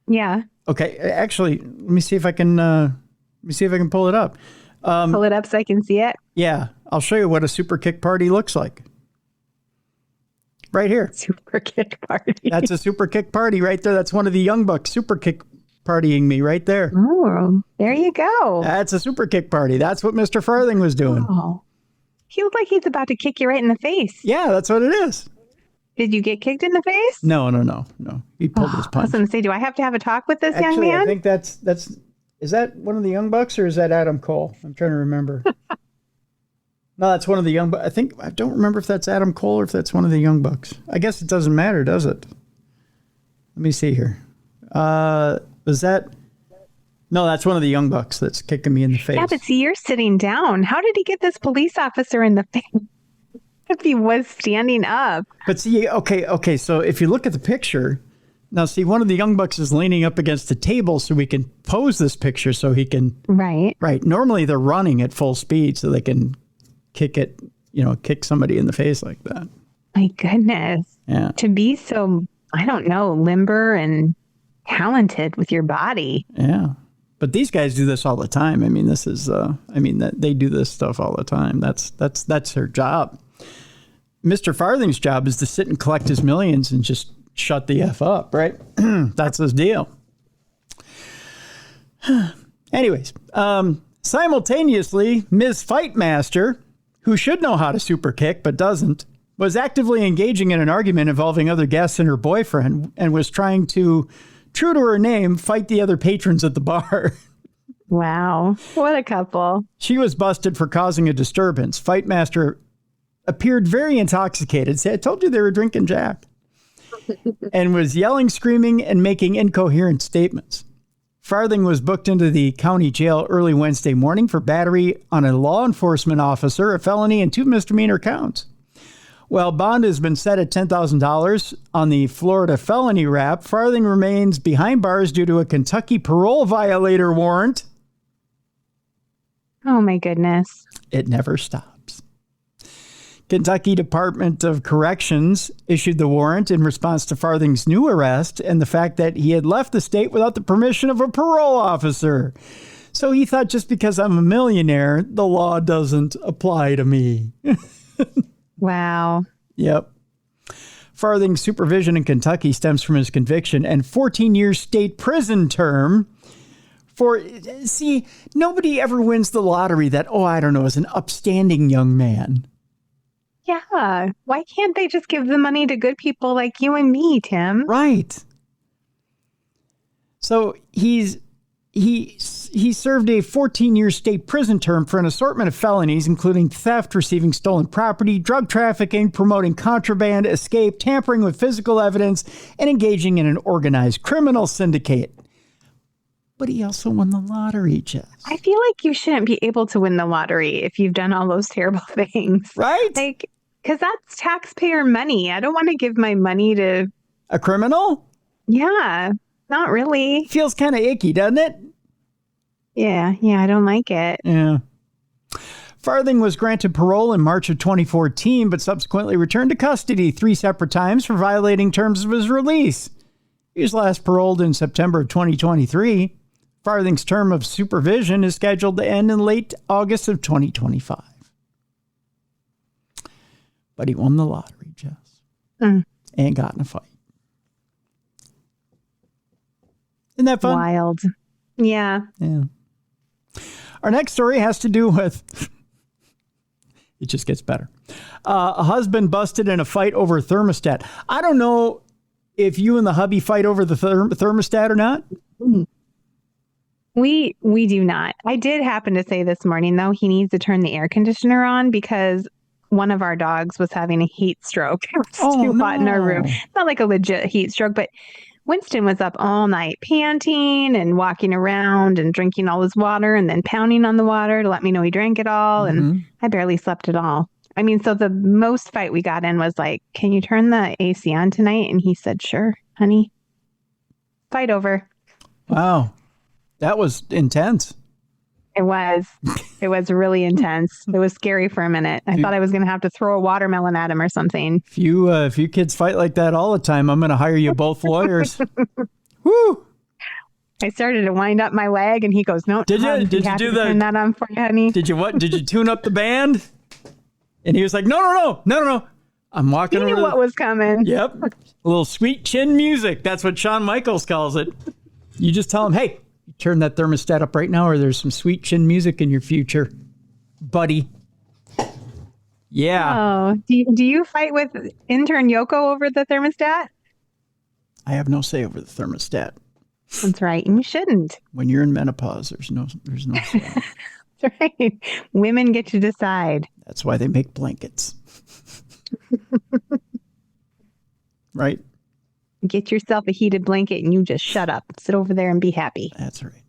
Yeah. Okay. Actually, let me see if I can. Pull it up. Pull it up so I can see it. Yeah, I'll show you what a super kick party looks like. Right here. Super kick party. That's a super kick party right there. That's one of the Young Bucks super kick partying me right there. Oh, there you go. That's a super kick party. That's what Mr. Farthing was doing. Oh. He looked like he's about to kick you right in the face. Yeah, that's what it is. Did you get kicked in the face? No. He pulled his punch. I was going to say, do I have to have a talk with this young man? I think that's. Is that one of the Young Bucks or is that Adam Cole? I'm trying to remember. No, that's one of the Young Bucks. I don't remember if that's Adam Cole or if that's one of the Young Bucks. I guess it doesn't matter, does it? Let me see here. Was that? No, that's one of the Young Bucks that's kicking me in the face. Yeah, but see, you're sitting down. How did he get this police officer in the face if he was standing up? But see, okay. So if you look at the picture, now see, one of the Young Bucks is leaning up against the table so we can pose this picture so he can. Right. Right. Normally they're running at full speed so they can kick somebody in the face like that. My goodness. Yeah. To be so, I don't know, limber and talented with your body. Yeah. But these guys do this all the time. I mean, this is, they do this stuff all the time. That's their job. Mr. Farthing's job is to sit and collect his millions and just shut the F up, right? That's his deal. Anyways, simultaneously, Ms. Fightmaster, who should know how to super kick but doesn't, was actively engaging in an argument involving other guests and her boyfriend and was trying to, true to her name, fight the other patrons at the bar. Wow. What a couple. She was busted for causing a disturbance. Fightmaster appeared very intoxicated. Said, I told you they were drinking Jack. And was yelling, screaming, and making incoherent statements. Farthing was booked into the county jail early Wednesday morning for battery on a law enforcement officer, a felony, and 2 misdemeanor counts. While bond has been set at $10,000 on the Florida felony rap, Farthing remains behind bars due to a Kentucky parole violator warrant. Oh, my goodness. It never stops. Kentucky Department of Corrections issued the warrant in response to Farthing's new arrest and the fact that he had left the state without the permission of a parole officer. So he thought just because I'm a millionaire, the law doesn't apply to me. Wow. Yep. Farthing's supervision in Kentucky stems from his conviction and 14-year state prison term See, nobody ever wins the lottery that, I don't know, is an upstanding young man. Yeah. Why can't they just give the money to good people like you and me, Tim? Right. So he served a 14-year state prison term for an assortment of felonies, including theft, receiving stolen property, drug trafficking, promoting contraband, escape, tampering with physical evidence, and engaging in an organized criminal syndicate. But he also won the lottery, Jess. I feel like you shouldn't be able to win the lottery if you've done all those terrible things. Right? Like, because that's taxpayer money. I don't want to give my money to... A criminal? Yeah, not really. Feels kind of icky, doesn't it? Yeah, I don't like it. Yeah. Farthing was granted parole in March of 2014, but subsequently returned to custody 3 separate times for violating terms of his release. He was last paroled in September of 2023. Farthing's term of supervision is scheduled to end in late August of 2025. But he won the lottery, Jess. And got in a fight. Isn't that fun? Wild. Yeah. Our next story has to do with... It just gets better. A husband busted in a fight over a thermostat. I don't know if you and the hubby fight over the thermostat or not. We do not. I did happen to say this morning, though, he needs to turn the air conditioner on because one of our dogs was having a heat stroke. It was too hot in our room. Not like a legit heat stroke, but Winston was up all night panting and walking around and drinking all his water and then pounding on the water to let me know he drank it all. And I barely slept at all. I mean, so the most fight we got in was like, can you turn the AC on tonight? And he said, sure, honey. Fight over. Wow. That was intense. It was. It was really intense. It was scary for a minute. I thought I was going to have to throw a watermelon at him or something. If you kids fight like that all the time, I'm going to hire you both lawyers. Woo! I started to wind up my leg, and he goes, "No, did you do that? Turn that on for you, honey." Did you what? Did you tune up the band? And he was like, "No. I'm walking." He knew what was coming. Yep, a little sweet chin music. That's what Shawn Michaels calls it. You just tell him, "Hey, turn that thermostat up right now, or there's some sweet chin music in your future, buddy." Yeah. Oh, do you fight with intern Yoko over the thermostat? I have no say over the thermostat. That's right. You shouldn't. When you're in menopause, there's no say. That's right. Women get to decide. That's why they make blankets. Right? Get yourself a heated blanket and you just shut up. Sit over there and be happy. That's right.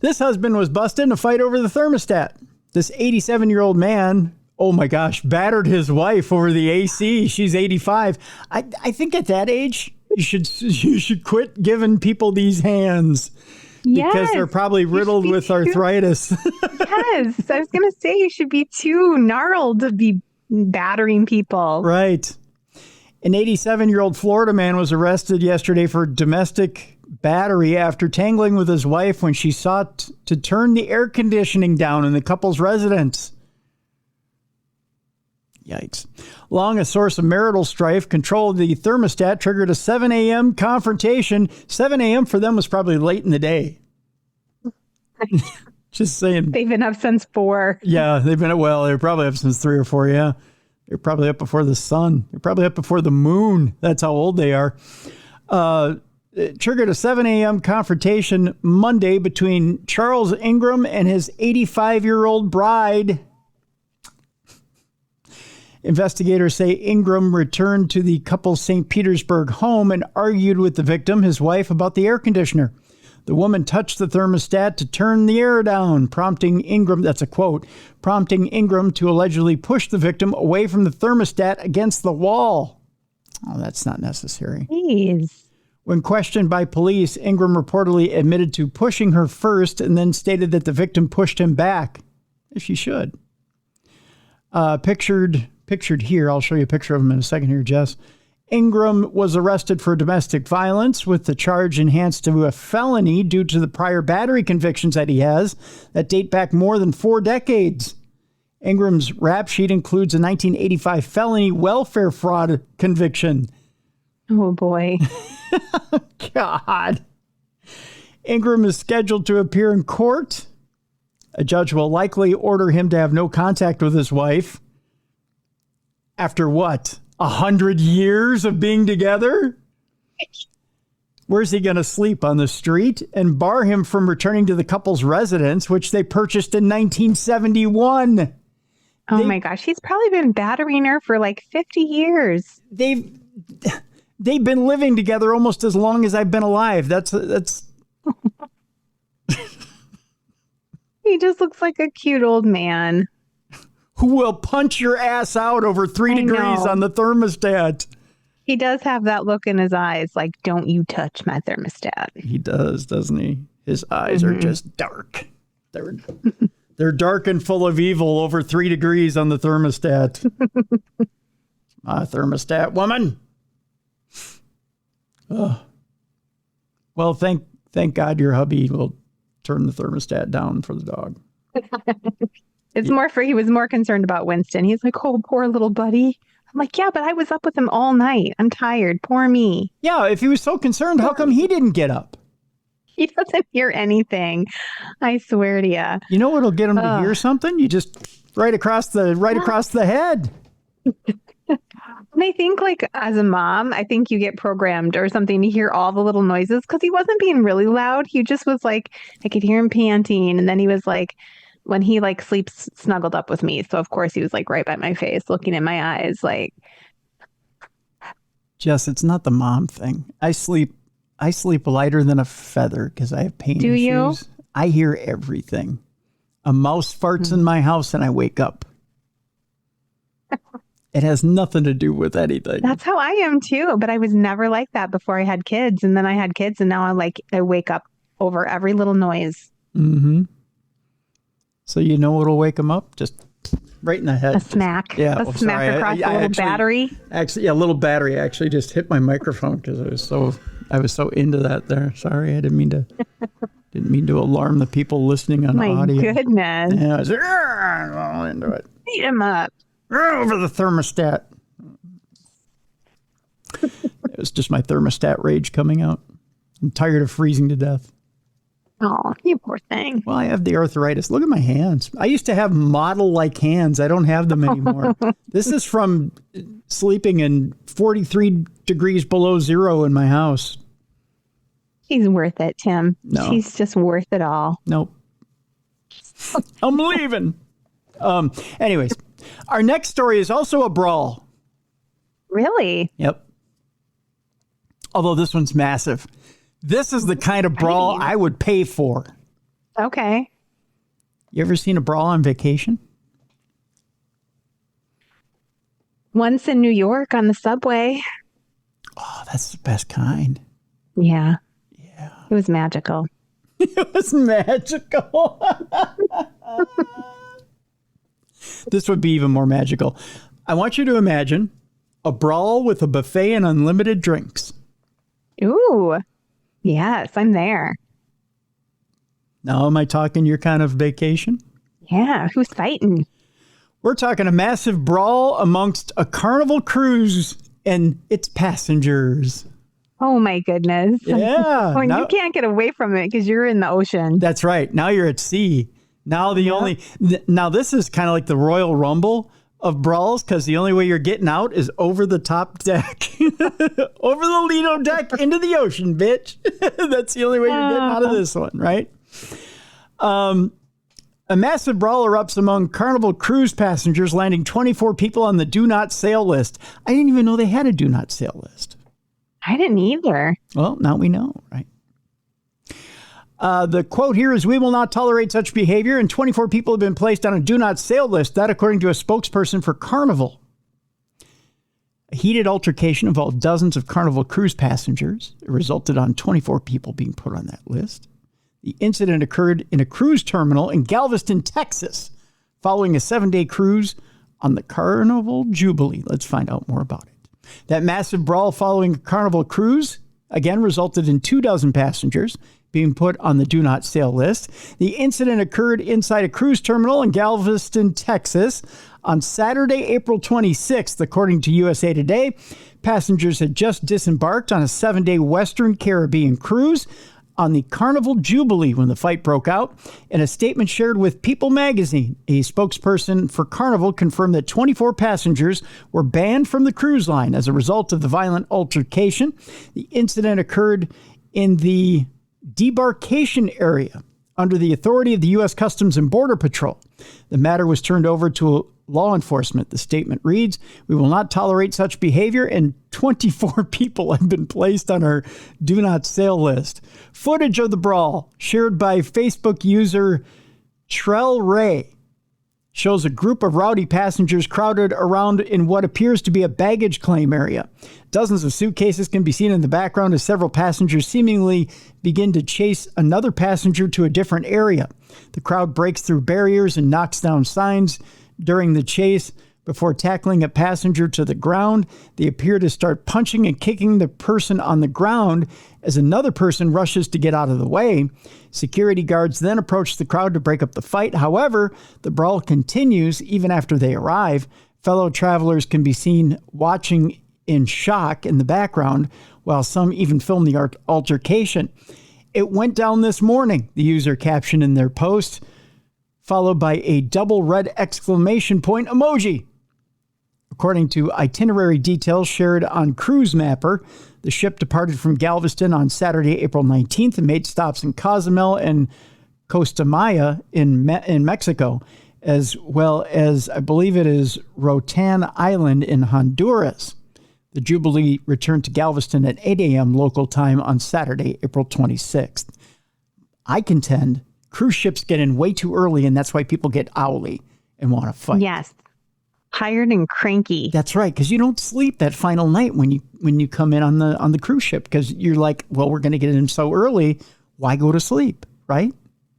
This husband was busted in a fight over the thermostat. This 87-year-old man, oh my gosh, battered his wife over the AC. She's 85. I think at that age, you should quit giving people these hands. Because they're probably riddled with arthritis. Yes. I was going to say you should be too gnarled to be battering people. Right. An 87-year-old Florida man was arrested yesterday for domestic battery after tangling with his wife when she sought to turn the air conditioning down in the couple's residence. Yikes. Along a source of marital strife, control of the thermostat triggered a 7 a.m. confrontation. 7 a.m. for them was probably late in the day. Just saying. They've been up since 4. Yeah, they're probably up since 3 or 4, yeah. They're probably up before the sun. They're probably up before the moon. That's how old they are. It triggered a 7 a.m. confrontation Monday between Charles Ingram and his 85-year-old bride. Investigators say Ingram returned to the couple's St. Petersburg home and argued with the victim, his wife, about the air conditioner. The woman touched the thermostat to turn the air down, prompting Ingram, that's a quote, prompting Ingram to allegedly push the victim away from the thermostat against the wall. Oh, that's not necessary. Jeez. When questioned by police, Ingram reportedly admitted to pushing her first and then stated that the victim pushed him back. As she should. Pictured here, I'll show you a picture of him in a second here, Jess. Ingram was arrested for domestic violence with the charge enhanced to a felony due to the prior battery convictions that he has that date back more than 4 decades. Ingram's rap sheet includes a 1985 felony welfare fraud conviction. Oh, boy. God. Ingram is scheduled to appear in court. A judge will likely order him to have no contact with his wife. After what? 100 years of being together? Where's he going to sleep? On the street? And bar him from returning to the couple's residence, which they purchased in 1971. Oh my gosh. He's probably been battering her for like 50 years. They've been living together almost as long as I've been alive. That's He just looks like a cute old man. Who will punch your ass out over 3 degrees on the thermostat. He does have that look in his eyes, like, don't you touch my thermostat. He does, doesn't he? His eyes are just dark. They're dark and full of evil over 3 degrees on the thermostat. My thermostat woman. Oh. Well, thank God your hubby will turn the thermostat down for the dog. He was more concerned about Winston. He's like, oh, poor little buddy. I'm like, yeah, but I was up with him all night. I'm tired. Poor me. Yeah, if he was so concerned, how come he didn't get up? He doesn't hear anything. I swear to you. You know what'll get him to hear something? You just right across the head. And I think, like, as a mom, I think you get programmed or something to hear all the little noises, because he wasn't being really loud. He just was like, I could hear him panting. And then he was like, when he like sleeps snuggled up with me. So of course he was like right by my face, looking in my eyes, like. Jess, it's not the mom thing. I sleep lighter than a feather because I have pain issues. Do you? I hear everything. A mouse farts in my house and I wake up. It has nothing to do with anything. That's how I am too. But I was never like that before I had kids. And then I had kids and now I wake up over every little noise. Mm-hmm. So you know what'll wake them up? Just right in the head. A smack. Yeah. A smack across a little battery. Actually, a little battery actually just hit my microphone because I was so into that there. Sorry, I didn't mean to alarm the people listening on audio. My goodness. Yeah, I was all into it. Beat him up. Over the thermostat. It was just my thermostat rage coming out. I'm tired of freezing to death. Oh, you poor thing. Well, I have the arthritis. Look at my hands. I used to have model-like hands. I don't have them anymore. This is from sleeping in 43 degrees below zero in my house. He's worth it, Tim. No. He's just worth it all. Nope. I'm leaving. Anyways, our next story is also a brawl. Really? Yep. Although this one's massive. This is the kind of brawl I would pay for. Okay. You ever seen a brawl on vacation? Once in New York on the subway. Oh, that's the best kind. Yeah. Yeah. It was magical. It was magical. This would be even more magical. I want you to imagine a brawl with a buffet and unlimited drinks. Ooh. Yes, I'm there. Now, am I talking your kind of vacation? Yeah, who's fighting? We're talking a massive brawl amongst a Carnival cruise and its passengers. Oh, my goodness. Yeah. You can't get away from it because you're in the ocean. That's right. Now you're at sea. Now now this is kind of like the Royal Rumble of brawls, because the only way you're getting out is over the top deck. Over the Lido deck into the ocean, bitch. That's the only way you're getting out of this one, right? A massive brawl erupts among Carnival cruise passengers, landing 24 people on the do not sail list. I didn't even know they had a do not sail list. I didn't either. Well, now we know, right? The quote here is, "We will not tolerate such behavior," and 24 people have been placed on a do not sail list. That, according to a spokesperson for Carnival. A heated altercation involved dozens of Carnival cruise passengers. It resulted on 24 people being put on that list. The incident occurred in a cruise terminal in Galveston, Texas, following a 7-day cruise on the Carnival Jubilee. Let's find out more about it. That massive brawl following a Carnival cruise, again, resulted in 24 passengers being put on the do not sail list. The incident occurred inside a cruise terminal in Galveston, Texas on Saturday, April 26th, according to USA Today. Passengers had just disembarked on a 7-day Western Caribbean cruise. on the Carnival Jubilee when the fight broke out. In a statement shared with People magazine, a spokesperson for Carnival confirmed that 24 passengers were banned from the cruise line as a result of the violent altercation. The incident occurred in the debarkation area under the authority of the U.S. Customs and Border Patrol. The matter was turned over to law enforcement. The statement reads, "We will not tolerate such behavior," and 24 people have been placed on our do not sail list. Footage of the brawl shared by Facebook user Trell Ray shows a group of rowdy passengers crowded around in what appears to be a baggage claim area. Dozens of suitcases can be seen in the background as several passengers seemingly begin to chase another passenger to a different area. The crowd breaks through barriers and knocks down signs during the chase before tackling a passenger to the ground. They appear to start punching and kicking the person on the ground as another person rushes to get out of the way. Security guards then approach the crowd to break up the fight. However, the brawl continues even after they arrive. Fellow travelers can be seen watching in shock in the background, while some even film the altercation. "It went down this morning," the user captioned in their post, followed by a double red exclamation point emoji. According to itinerary details shared on Cruise Mapper, the ship departed from Galveston on Saturday, April 19th, and made stops in Cozumel and Costa Maya in Mexico, as well as, I believe it is, Roatan Island in Honduras. The Jubilee returned to Galveston at 8 a.m. local time on Saturday, April 26th. I contend cruise ships get in way too early, and that's why people get owly and want to fight. Yes. Tired and cranky. That's right, because you don't sleep that final night when you come in on the cruise ship, because you're like, well, we're going to get in so early. Why go to sleep, right?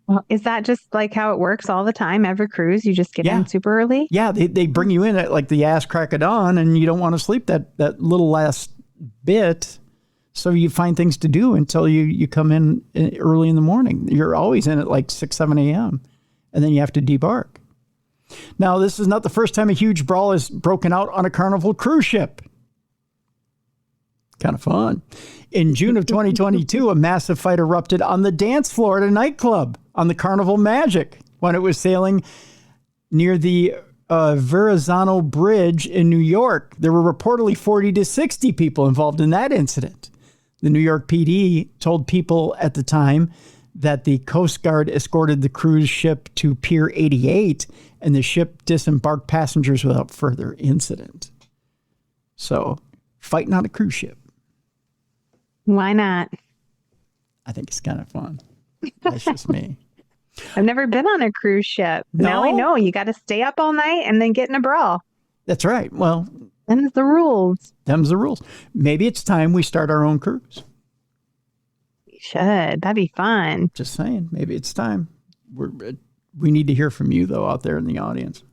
Well, is that just like how it works all the time? Every cruise, you just get in super early? Yeah, they bring you in at like the ass crack of dawn, and you don't want to sleep that little last bit. So you find things to do until you come in early in the morning. You're always in at like 6, 7 a.m. and then you have to debark. Now, this is not the first time a huge brawl has broken out on a Carnival cruise ship. Kind of fun. In June of 2022, a massive fight erupted on the dance floor at a nightclub on the Carnival Magic when it was sailing near the Verrazano Bridge in New York. There were reportedly 40 to 60 people involved in that incident. The New York PD told People at the time that the Coast Guard escorted the cruise ship to Pier 88 and the ship disembarked passengers without further incident. So, fighting on a cruise ship. Why not? I think it's kind of fun. That's just me. I've never been on a cruise ship. No? Now I know you got to stay up all night and then get in a brawl. That's right. Well, them's the rules. Them's the rules. Maybe it's time we start our own cruise. We should. That'd be fun. Just saying. Maybe it's time. We need to hear from you, though, out there in the audience.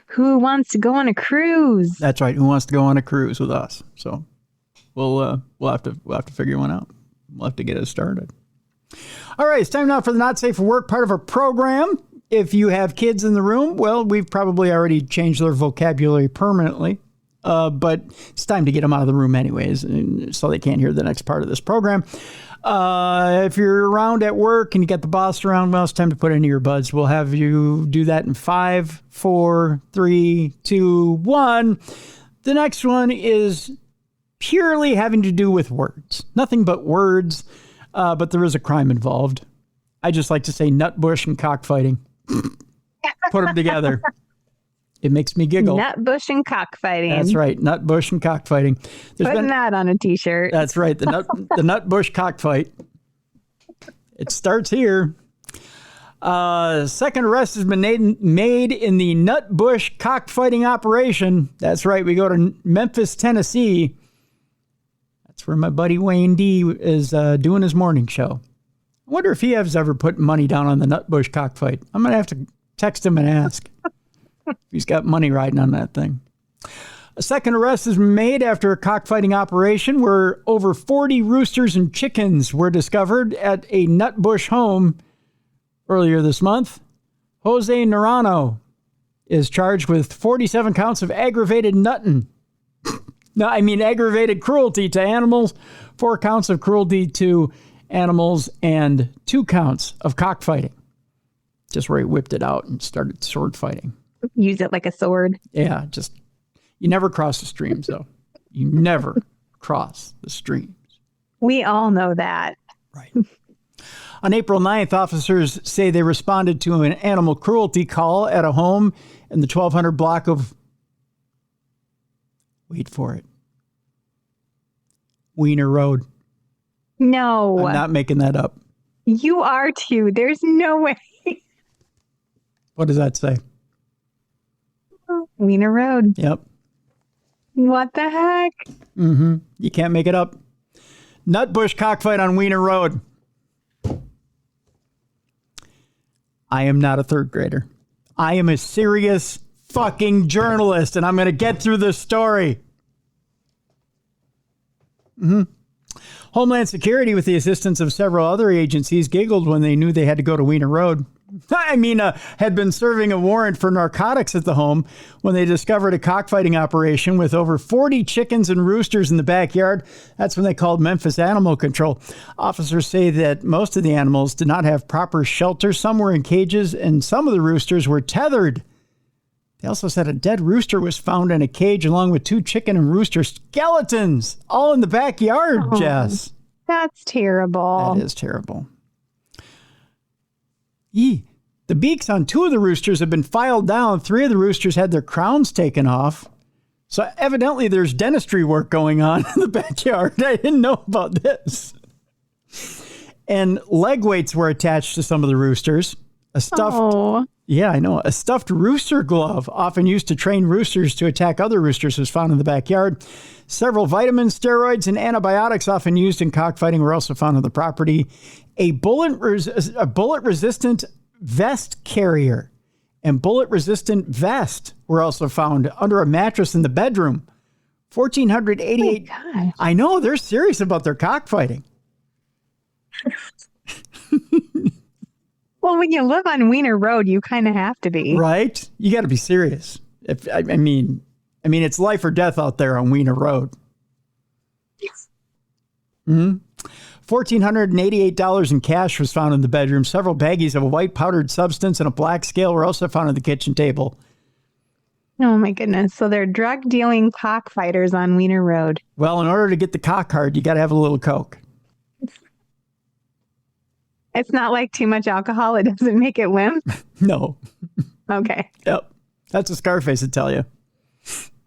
Who wants to go on a cruise? That's right. Who wants to go on a cruise with us? So we'll have to figure one out. We'll have to get it started. All right, it's time now for the Not Safe for Work part of our program. If you have kids in the room, well, we've probably already changed their vocabulary permanently, but it's time to get them out of the room anyways, so they can't hear the next part of this program. If you're around at work and you got the boss around, well, it's time to put in earbuds. We'll have you do that in 5, 4, 3, 2, 1. The next one is purely having to do with words. Nothing but words, but there is a crime involved. I just like to say nutbush and cockfighting. Put them together. It makes me giggle. Nutbush and cockfighting. That's right. Nutbush and cockfighting. Putting that on a t-shirt. That's right. The nutbush cockfight. It starts here. Second arrest has been made in the nutbush cockfighting operation. That's right. We go to Memphis, Tennessee. That's where my buddy Wayne D is doing his morning show. I wonder if he has ever put money down on the nutbush cockfight. I'm going to have to text him and ask if he's got money riding on that thing. A second arrest is made after a cockfighting operation where over 40 roosters and chickens were discovered at a nutbush home earlier this month. Jose Naranjo is charged with 47 counts of aggravated nutting. No, I mean aggravated cruelty to animals, 4 counts of cruelty to animals and 2 counts of cockfighting. Just where he whipped it out and started sword fighting. Use it like a sword. Yeah, you never cross the streams, though. You never cross the streams. We all know that. Right. On April 9th, officers say they responded to an animal cruelty call at a home in the 1200 block of, wait for it, Wiener Road. No. I'm not making that up. You are too. There's no way. What does that say? Wiener Road. Yep. What the heck? Mm-hmm. You can't make it up. Nutbush cockfight on Wiener Road. I am not a 3rd grader. I am a serious fucking journalist, and I'm going to get through this story. Homeland Security, with the assistance of several other agencies, giggled when they knew they had to go to Wiener Road. Had been serving a warrant for narcotics at the home when they discovered a cockfighting operation with over 40 chickens and roosters in the backyard. That's when they called Memphis Animal Control. Officers say that most of the animals did not have proper shelter. Some were in cages, and some of the roosters were tethered. They also said a dead rooster was found in a cage along with 2 chicken and rooster skeletons, all in the backyard, Jess. That's terrible. That is terrible. The beaks on 2 of the roosters have been filed down. 3 of the roosters had their crowns taken off. So evidently there's dentistry work going on in the backyard. I didn't know about this. And leg weights were attached to some of the roosters. A stuffed rooster glove, often used to train roosters to attack other roosters, was found in the backyard. Several vitamins, steroids, and antibiotics often used in cockfighting were also found on the property. A bullet-resistant vest carrier and bullet-resistant vest were also found under a mattress in the bedroom. 1,488. Oh, I know, they're serious about their cockfighting. Well, when you live on Wiener Road, you kind of have to be. Right? You got to be serious. I mean, it's life or death out there on Wiener Road. $1,488 in cash was found in the bedroom. Several baggies of a white powdered substance and a black scale were also found on the kitchen table. Oh, my goodness. So they're drug-dealing cockfighters on Wiener Road. Well, in order to get the cock hard, you got to have a little Coke. It's not like too much alcohol. It doesn't make it limp. No. Okay. Yep. That's what Scarface would tell you.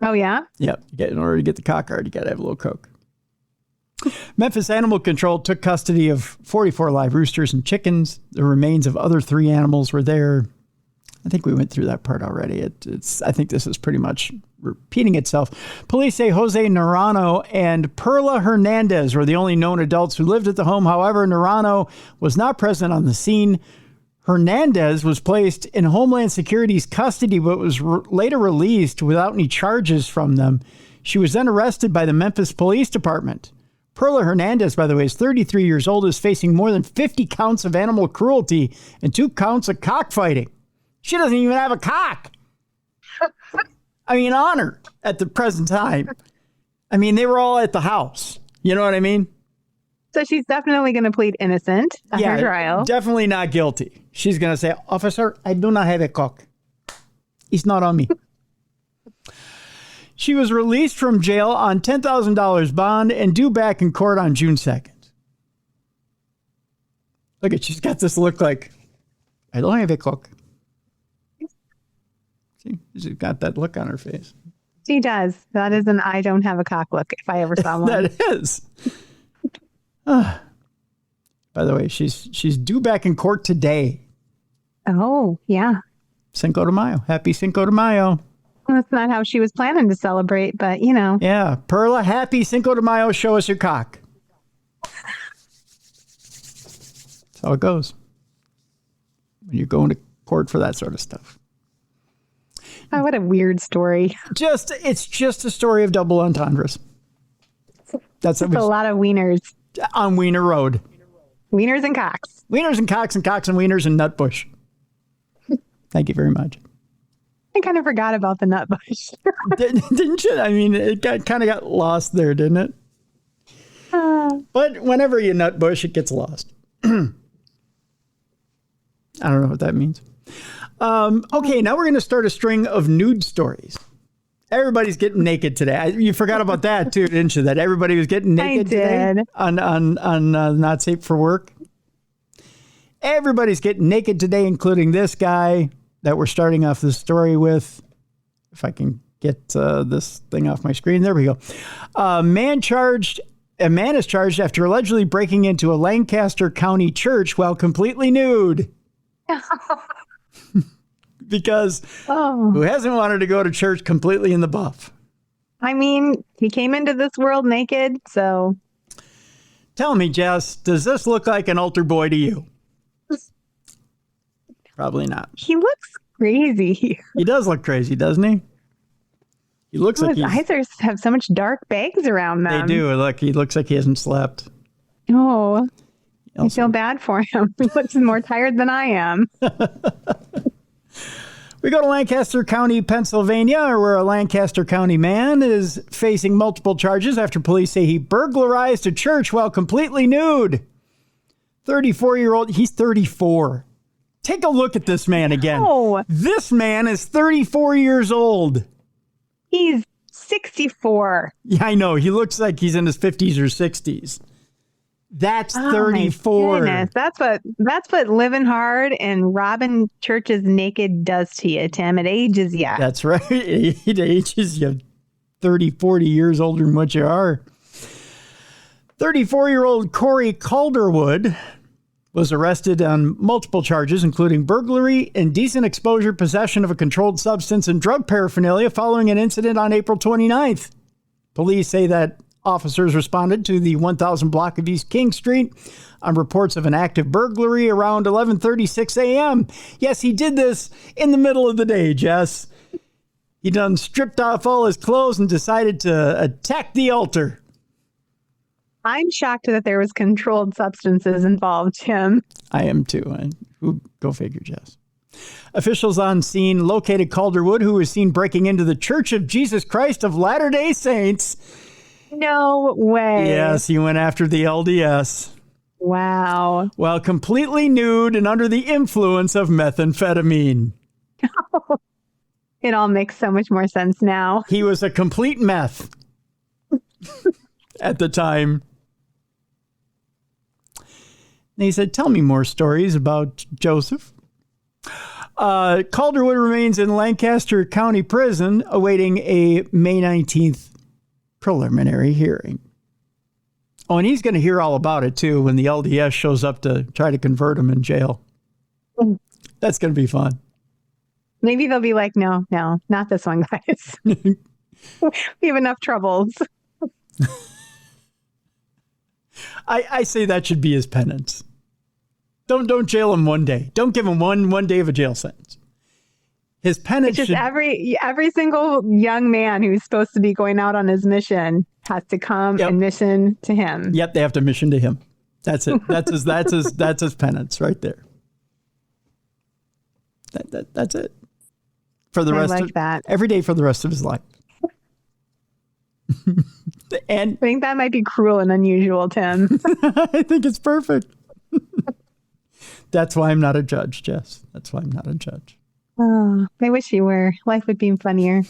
Oh, yeah? Yep. In order to get the cock hard, you got to have a little Coke. Memphis Animal Control took custody of 44 live roosters and chickens. The remains of other 3 animals were there. I think we went through that part already. I think this is pretty much repeating itself. Police say Jose Naranjo and Perla Hernandez were the only known adults who lived at the home. However, Naranjo was not present on the scene. Hernandez was placed in Homeland Security's custody, but was later released without any charges from them. She was then arrested by the Memphis Police Department. Perla Hernandez, by the way, is 33 years old, is facing more than 50 counts of animal cruelty and 2 counts of cockfighting. She doesn't even have a cock. On her at the present time. They were all at the house. You know what I mean? So she's definitely going to plead innocent at her trial. Definitely not guilty. She's going to say, "Officer, I do not have a cock. It's not on me." She was released from jail on $10,000 bond and due back in court on June 2nd. Look at, she's got this look like, "I don't have a cock." See, she's got that look on her face. She does. That is an I don't have a cock look if I ever saw one. That is. By the way, she's due back in court today. Oh, yeah. Cinco de Mayo. Happy Cinco de Mayo. That's not how she was planning to celebrate, but you know. Yeah. Perla, happy Cinco de Mayo. Show us your cock. That's how it goes when you're going to court for that sort of stuff. Oh, what a weird story. It's just a story of double entendres. That's a lot of wieners. On Wiener Road. Wieners and cocks. I kind of forgot about the nutbush. Didn't you? I mean, it kind of got lost there, didn't it? But whenever you nut bush, it gets lost. I don't know what that means. Okay, now we're going to start a string of nude stories. Everybody's getting naked today. You forgot about that too, didn't you? That everybody was getting naked today on Not Safe for Work. Everybody's getting naked today, including this guy that we're starting off the story with. If I can get this thing off my screen. There we go. A man is charged after allegedly breaking into a Lancaster County church while completely nude. Because who hasn't wanted to go to church completely in the buff? I mean, he came into this world naked, so. Tell me, Jess, does this look like an altar boy to you? Probably not. He looks crazy. He does look crazy, doesn't he? He looks like his eyes have so much dark bags around them. They do. Look, he looks like he hasn't slept. Oh, I feel bad for him. He looks more tired than I am. We go to Lancaster County, Pennsylvania, where a Lancaster County man is facing multiple charges after police say he burglarized a church while completely nude. 34-year-old, he's 34. Take a look at this man again. Oh. This man is 34 years old. He's 64. Yeah, I know. He looks like he's in his 50s or 60s. That's 34. My goodness. That's what living hard and robbing churches naked does to you, Tim. It ages you. That's right. It ages you 30, 40 years older than what you are. 34-year-old Corey Calderwood was arrested on multiple charges, including burglary, indecent exposure, possession of a controlled substance, and drug paraphernalia following an incident on April 29th. Police say that officers responded to the 1000 block of East King Street on reports of an active burglary around 11:36 a.m. Yes, he did this in the middle of the day, Jess. He done stripped off all his clothes and decided to attack the altar. I'm shocked that there was controlled substances involved, Tim. I am too. Go figure, Jess. Officials on scene located Calderwood, who was seen breaking into the Church of Jesus Christ of Latter-day Saints. No way. Yes, he went after the LDS. Wow. While completely nude and under the influence of methamphetamine. It all makes so much more sense now. He was a complete meth at the time. And he said, tell me more stories about Joseph. Calderwood remains in Lancaster County Prison awaiting a May 19th preliminary hearing. Oh, and he's going to hear all about it, too, when the LDS shows up to try to convert him in jail. That's going to be fun. Maybe they'll be like, no, not this one, guys. We have enough troubles. I say that should be his penance. Don't jail him one day. Don't give him one day of a jail sentence. His penance should... every single young man who's supposed to be going out on his mission has to come and mission to him. Yep, they have to mission to him. That's it. That's his penance right there. That's it. For the rest of that. Every day for the rest of his life. And I think that might be cruel and unusual, Tim. I think it's perfect. That's why I'm not a judge, Jess. That's why I'm not a judge. Oh, I wish you were. Life would be funnier.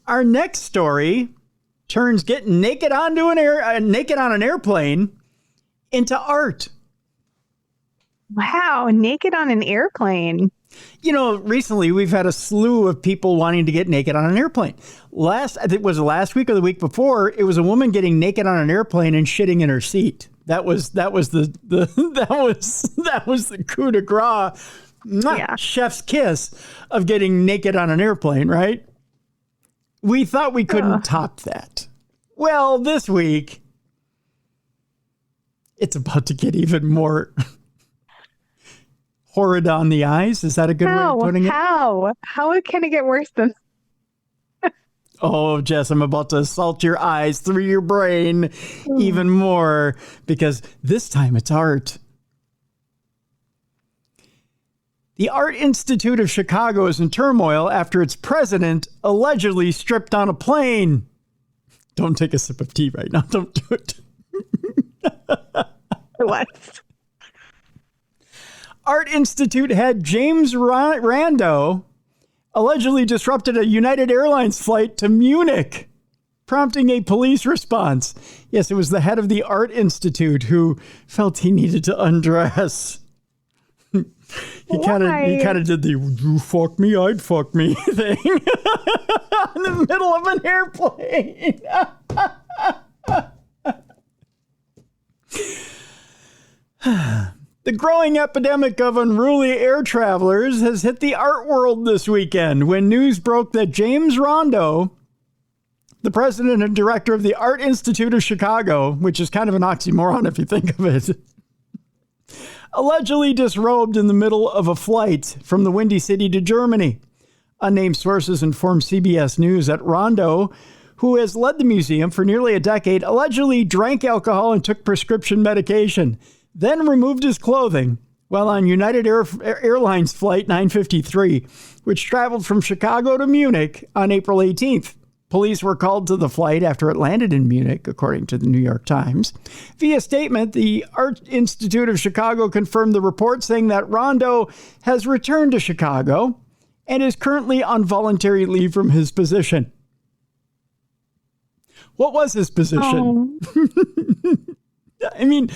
Our next story turns getting naked on an airplane into art. Wow, naked on an airplane. You know, recently we've had a slew of people wanting to get naked on an airplane. I think it was last week or the week before, it was a woman getting naked on an airplane and shitting in her seat. That was the coup de grace, chef's kiss of getting naked on an airplane, right? We thought we couldn't top that. Well, this week, it's about to get even more horrid on the eyes. Is that a good way of putting it? How can it get worse than? Oh, Jess, I'm about to assault your eyes through your brain even more, because this time it's art. The Art Institute of Chicago is in turmoil after its president allegedly stripped on a plane. Don't take a sip of tea right now. Don't do it. What? Art Institute head James Rando allegedly disrupted a United Airlines flight to Munich, prompting a police response. Yes, it was the head of the Art Institute who felt he needed to undress. He kind of did the "you fuck me, I'd fuck me" thing in the middle of an airplane. The growing epidemic of unruly air travelers has hit the art world this weekend when news broke that James Rando, the president and director of the Art Institute of Chicago, which is kind of an oxymoron if you think of it, allegedly disrobed in the middle of a flight from the Windy City to Germany. Unnamed sources informed CBS News that Rando, who has led the museum for nearly a decade, allegedly drank alcohol and took prescription medication, then removed his clothing while on United Airlines Flight 953, which traveled from Chicago to Munich on April 18th. Police were called to the flight after it landed in Munich, according to the New York Times. Via statement, the Art Institute of Chicago confirmed the report, saying that Rando has returned to Chicago and is currently on voluntary leave from his position. What was his position? I mean,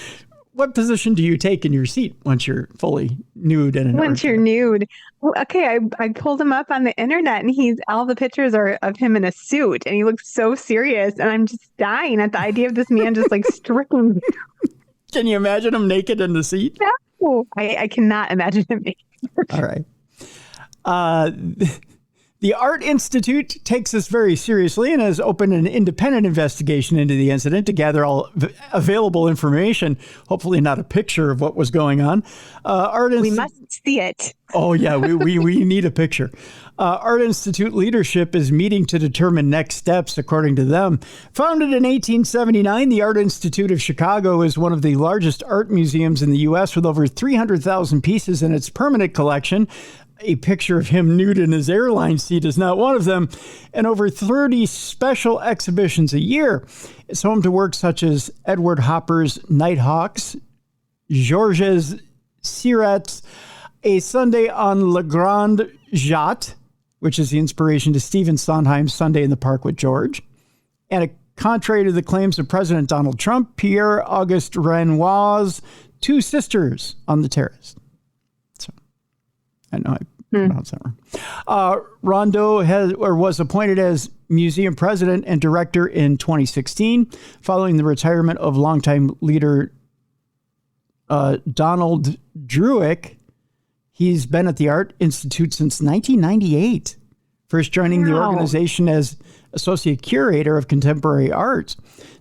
what position do you take in your seat once you're fully nude? Once you're nude. Okay, I pulled him up on the internet, and all the pictures are of him in a suit, and he looks so serious, and I'm just dying at the idea of this man just like stripping. Can you imagine him naked in the seat? No, I cannot imagine him naked. All right. The Art Institute takes this very seriously and has opened an independent investigation into the incident to gather all available information, hopefully not a picture of what was going on. We must see it. Oh, yeah, we need a picture. Art Institute leadership is meeting to determine next steps, according to them. Founded in 1879, the Art Institute of Chicago is one of the largest art museums in the U.S. with over 300,000 pieces in its permanent collection. A picture of him nude in his airline seat is not one of them, and over 30 special exhibitions a year. It's home to works such as Edward Hopper's Nighthawks, Georges Siret's A Sunday on Le Grand Jatte, which is the inspiration to Stephen Sondheim's Sunday in the Park with George, and contrary to the claims of President Donald Trump, Pierre-Auguste Renoir's Two Sisters on the Terrace. I know I pronounced that wrong. Rando was appointed as museum president and director in 2016, following the retirement of longtime leader Donald Druick. He's been at the Art Institute since 1998, first joining the organization as associate curator of contemporary art.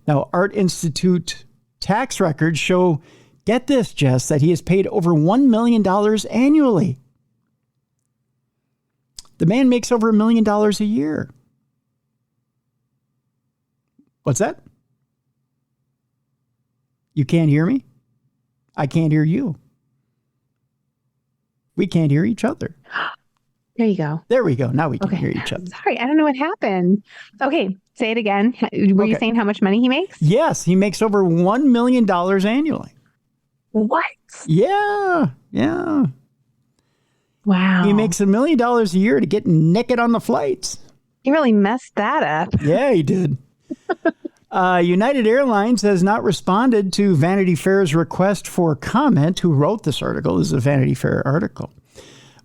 Now, Art Institute tax records show, get this, Jess, that he has paid over $1 million annually. The man makes over $1 million a year. What's that? You can't hear me? I can't hear you. We can't hear each other. There you go. There we go. Now we can hear each other. Sorry, I don't know what happened. Okay, say it again. Were you saying how much money he makes? Yes, he makes over $1 million annually. What? Yeah. Wow. He makes $1 million a year to get naked on the flights. He really messed that up. Yeah, he did. United Airlines has not responded to Vanity Fair's request for comment. Who wrote this article? This is a Vanity Fair article.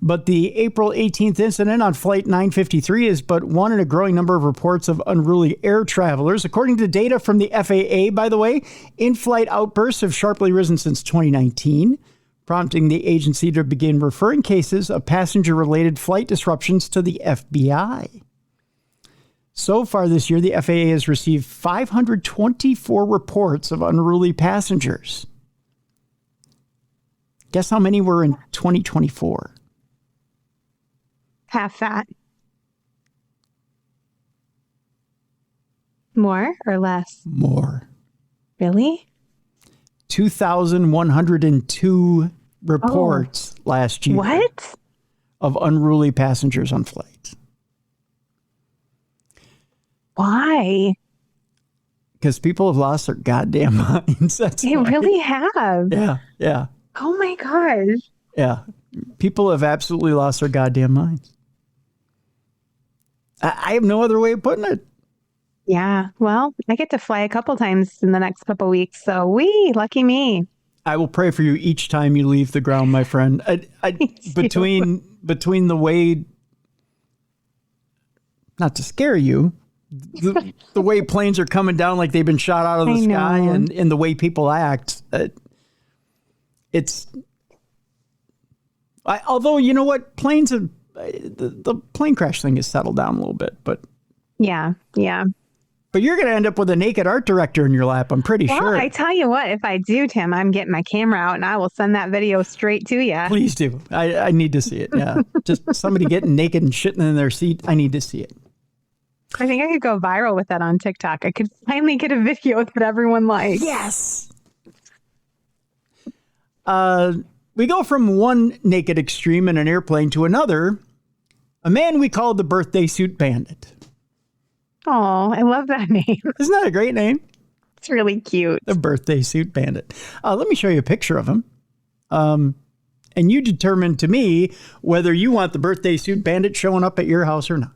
But the April 18th incident on Flight 953 is but one in a growing number of reports of unruly air travelers. According to data from the FAA, by the way, in-flight outbursts have sharply risen since 2019. Prompting the agency to begin referring cases of passenger-related flight disruptions to the FBI. So far this year, the FAA has received 524 reports of unruly passengers. Guess how many were in 2024? Half that. More or less? More. Really? 2,102 reports last year. What? Of unruly passengers on flights. Why? Because people have lost their goddamn minds. They really have. Yeah. Oh my gosh. Yeah. People have absolutely lost their goddamn minds. I have no other way of putting it. Yeah. Well, I get to fly a couple times in the next couple weeks. So lucky me. I will pray for you each time you leave the ground, my friend. Between the way, not to scare you, the way planes are coming down like they've been shot out of the sky and the way people act, although, you know what, planes have, the plane crash thing has settled down a little bit, but. Yeah. But you're going to end up with a naked art director in your lap, I'm pretty sure. Well, I tell you what, if I do, Tim, I'm getting my camera out and I will send that video straight to you. Please do. I need to see it. Yeah. Just somebody getting naked and shitting in their seat. I need to see it. I think I could go viral with that on TikTok. I could finally get a video that everyone likes. Yes. We go from one naked extreme in an airplane to another. A man we call the birthday suit bandit. Oh, I love that name. Isn't that a great name? It's really cute. The birthday suit bandit. Let me show you a picture of him. And you determine to me whether you want the birthday suit bandit showing up at your house or not.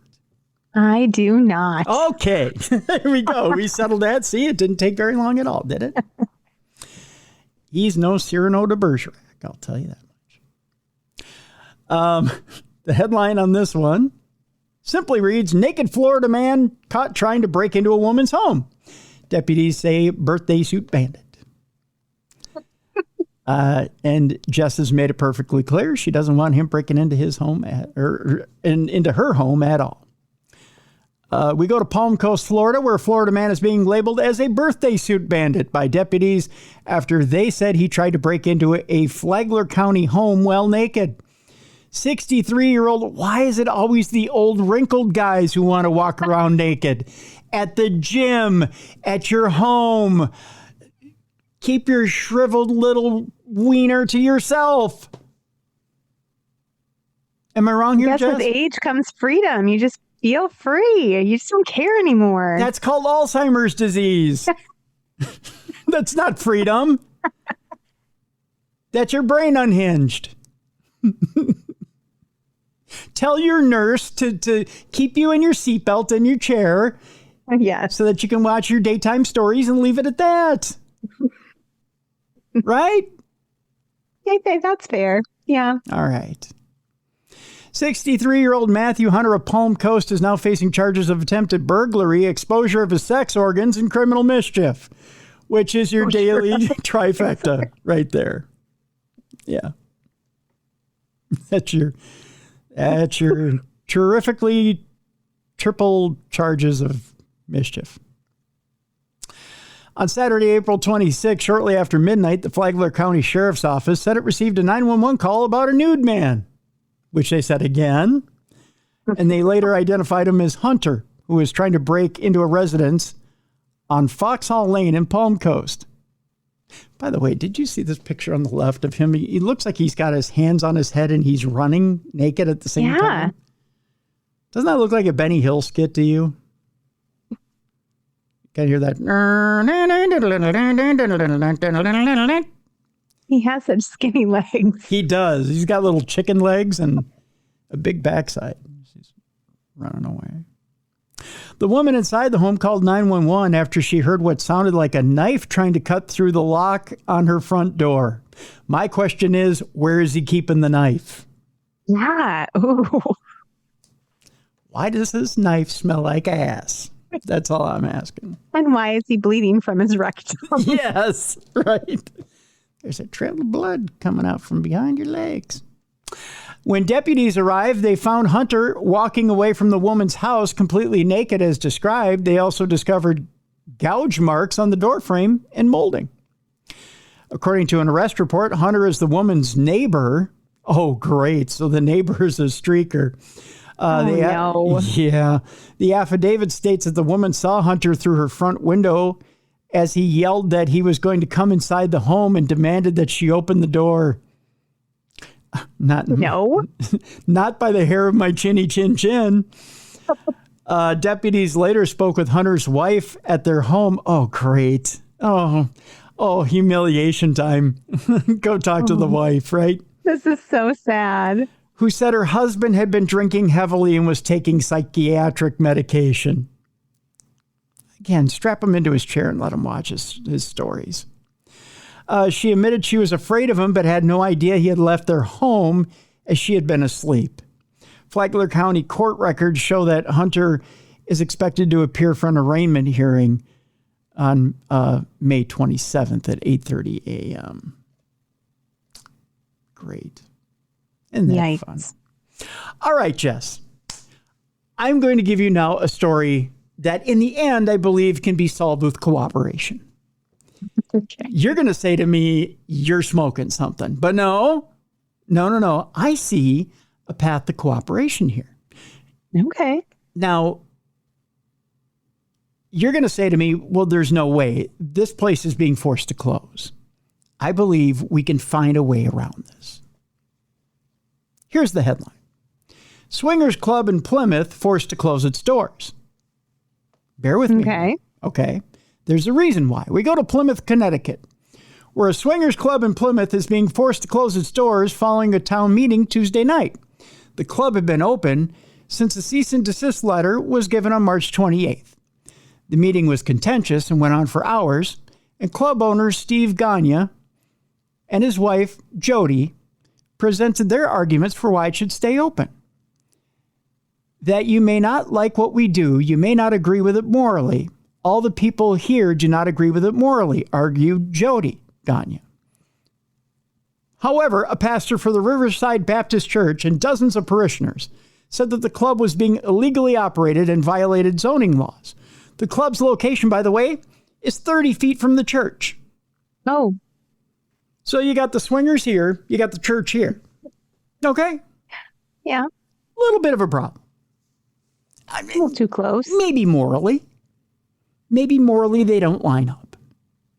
I do not. Okay. There we go. We settled that. See, it didn't take very long at all, did it? He's no Cyrano de Bergerac, I'll tell you that much. The headline on this one simply reads, naked Florida man caught trying to break into a woman's home. Deputies say birthday suit bandit. And Jess has made it perfectly clear she doesn't want him breaking into his home into her home at all. We go to Palm Coast, Florida, where a Florida man is being labeled as a birthday suit bandit by deputies after they said he tried to break into a Flagler County home while naked. 63-year-old, why is it always the old wrinkled guys who want to walk around naked? At the gym, at your home. Keep your shriveled little wiener to yourself. Am I wrong here, Jess? With age comes freedom. You just feel free. You just don't care anymore. That's called Alzheimer's disease. That's not freedom. That's your brain unhinged. Tell your nurse to keep you in your seatbelt in your chair. Yes. So that you can watch your daytime stories and leave it at that. Right? Yeah, that's fair. Yeah. All right. 63-year-old Matthew Hunter of Palm Coast is now facing charges of attempted burglary, exposure of his sex organs, and criminal mischief, which is your daily trifecta right there. Yeah. That's your terrifically triple charges of mischief. On Saturday, April 26, shortly after midnight, the Flagler County Sheriff's Office said it received a 911 call about a nude man, which they said again, and they later identified him as Hunter, who was trying to break into a residence on Foxhall Lane in Palm Coast. By the way, did you see this picture on the left of him? He looks like he's got his hands on his head and he's running naked at the same time. Doesn't that look like a Benny Hill skit to you? Can you hear that? He has such skinny legs. He does. He's got little chicken legs and a big backside. He's running away. The woman inside the home called 911 after she heard what sounded like a knife trying to cut through the lock on her front door. My question is, where is he keeping the knife? Yeah. Ooh. Why does this knife smell like ass? That's all I'm asking. And why is he bleeding from his rectum? Yes, right. There's a trail of blood coming out from behind your legs. When deputies arrived, they found Hunter walking away from the woman's house completely naked as described. They also discovered gouge marks on the doorframe and molding. According to an arrest report, Hunter is the woman's neighbor. Oh, great. So the neighbor is a streaker. No. Yeah. The affidavit states that the woman saw Hunter through her front window as he yelled that he was going to come inside the home and demanded that she open the door. Not by the hair of my chinny chin chin. Deputies later spoke with Hunter's wife at their home. Oh, great. Oh, humiliation time. Go talk to the wife, right? This is so sad. Who said her husband had been drinking heavily and was taking psychiatric medication. Again, strap him into his chair and let him watch his stories. She admitted she was afraid of him, but had no idea he had left their home as she had been asleep. Flagler County court records show that Hunter is expected to appear for an arraignment hearing on May 27th at 8:30 a.m. Great. Isn't that fun? All right, Jess. I'm going to give you now a story that in the end, I believe can be solved with cooperation. Okay. You're going to say to me, you're smoking something. But no. I see a path to cooperation here. Okay. Now, you're going to say to me, well, there's no way. This place is being forced to close. I believe we can find a way around this. Here's the headline. Swingers Club in Plymouth forced to close its doors. Bear with me. Okay. There's a reason why. We go to Plymouth, Connecticut, where a swingers club in Plymouth is being forced to close its doors following a town meeting Tuesday night. The club had been open since a cease and desist letter was given on March 28th. The meeting was contentious and went on for hours, and club owner Steve Gagne and his wife, Jody, presented their arguments for why it should stay open. That you may not like what we do, you may not agree with it morally. All the people here do not agree with it morally, argued Jody Gagne. However, a pastor for the Riverside Baptist Church and dozens of parishioners said that the club was being illegally operated and violated zoning laws. The club's location, by the way, is 30 feet from the church. Oh. So you got the swingers here, you got the church here. Okay? Yeah. A little bit of a problem. I mean, a little too close. Maybe morally they don't line up.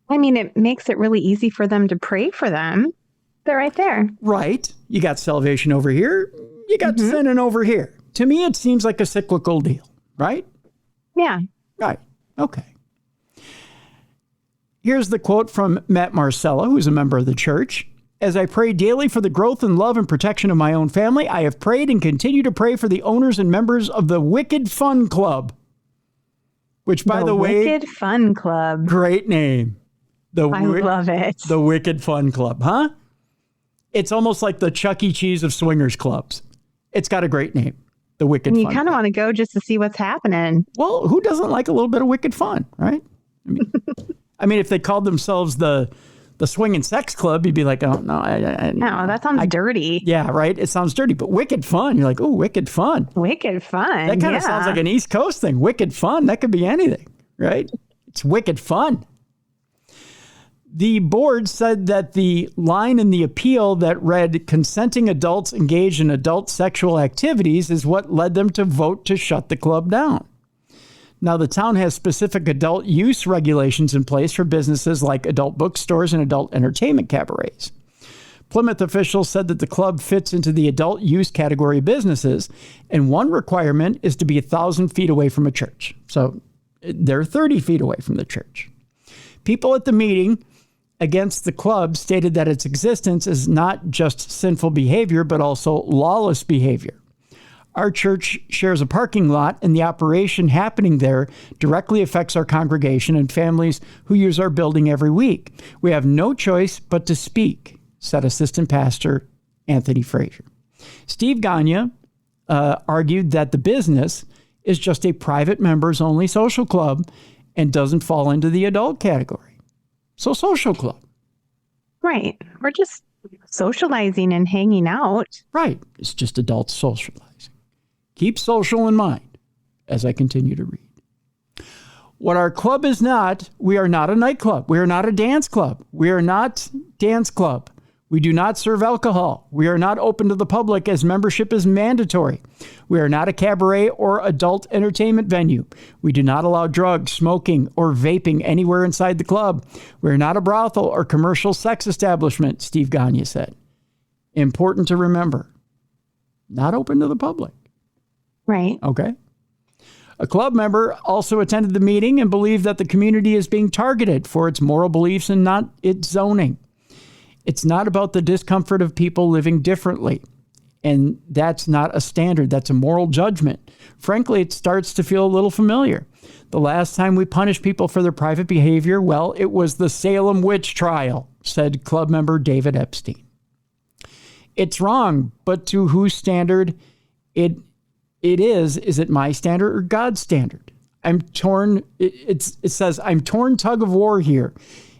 I mean, it makes it really easy for them to pray for them. They're right there. Right. You got salvation over here. You got sinning over here. To me, it seems like a cyclical deal, right? Yeah. Right. Okay. Here's the quote from Matt Marcella, who's a member of the church. As I pray daily for the growth and love and protection of my own family, I have prayed and continue to pray for the owners and members of the Wicked Fun Club. Which, by the way... Wicked Fun Club. Great name. I love it. The Wicked Fun Club, huh? It's almost like the Chuck E. Cheese of swingers clubs. It's got a great name. The Wicked Fun. You kind of want to go just to see what's happening. Well, who doesn't like a little bit of wicked fun, right? I mean, if they called themselves the Swinging Sex Club, you'd be like, oh, no. No, that sounds dirty. Yeah, right? It sounds dirty. But wicked fun, you're like, oh, wicked fun. Wicked fun. That kind of sounds like an East Coast thing. Wicked fun. That could be anything, right? It's wicked fun. The board said that the line in the appeal that read consenting adults engaged in adult sexual activities is what led them to vote to shut the club down. Now, the town has specific adult use regulations in place for businesses like adult bookstores and adult entertainment cabarets. Plymouth officials said that the club fits into the adult use category of businesses, and one requirement is to be 1,000 feet away from a church. So they're 30 feet away from the church. People at the meeting against the club stated that its existence is not just sinful behavior, but also lawless behavior. Our church shares a parking lot, and the operation happening there directly affects our congregation and families who use our building every week. We have no choice but to speak, said Assistant Pastor Anthony Frazier. Steve Gagne argued that the business is just a private members-only social club and doesn't fall into the adult category. So social club. Right. We're just socializing and hanging out. Right. It's just adults socializing. Keep social in mind as I continue to read. What our club is not, we are not a nightclub. We are not a dance club. We are not dance club. We do not serve alcohol. We are not open to the public as membership is mandatory. We are not a cabaret or adult entertainment venue. We do not allow drugs, smoking, or vaping anywhere inside the club. We are not a brothel or commercial sex establishment, Steve Gagne said. Important to remember. Not open to the public. Right. Okay. A club member also attended the meeting and believed that the community is being targeted for its moral beliefs and not its zoning. It's not about the discomfort of people living differently. And that's not a standard. That's a moral judgment. Frankly, it starts to feel a little familiar. The last time we punished people for their private behavior, well, it was the Salem witch trial, said club member David Epstein. It's wrong, but to whose standard it is it my standard or God's standard? I'm torn. It says, I'm torn tug of war here.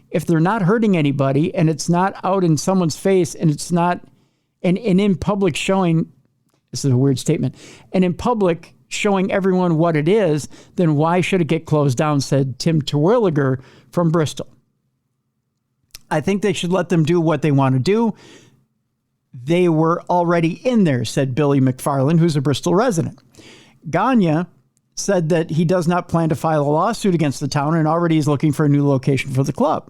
If they're not hurting anybody and it's not out in someone's face and it's not, and in public showing, this is a weird statement, and in public showing everyone what it is, then why should it get closed down, said Tim Terwilliger from Bristol. I think they should let them do what they want to do. They were already in there, said Billy McFarland, who's a Bristol resident. Gagne said that he does not plan to file a lawsuit against the town and already is looking for a new location for the club.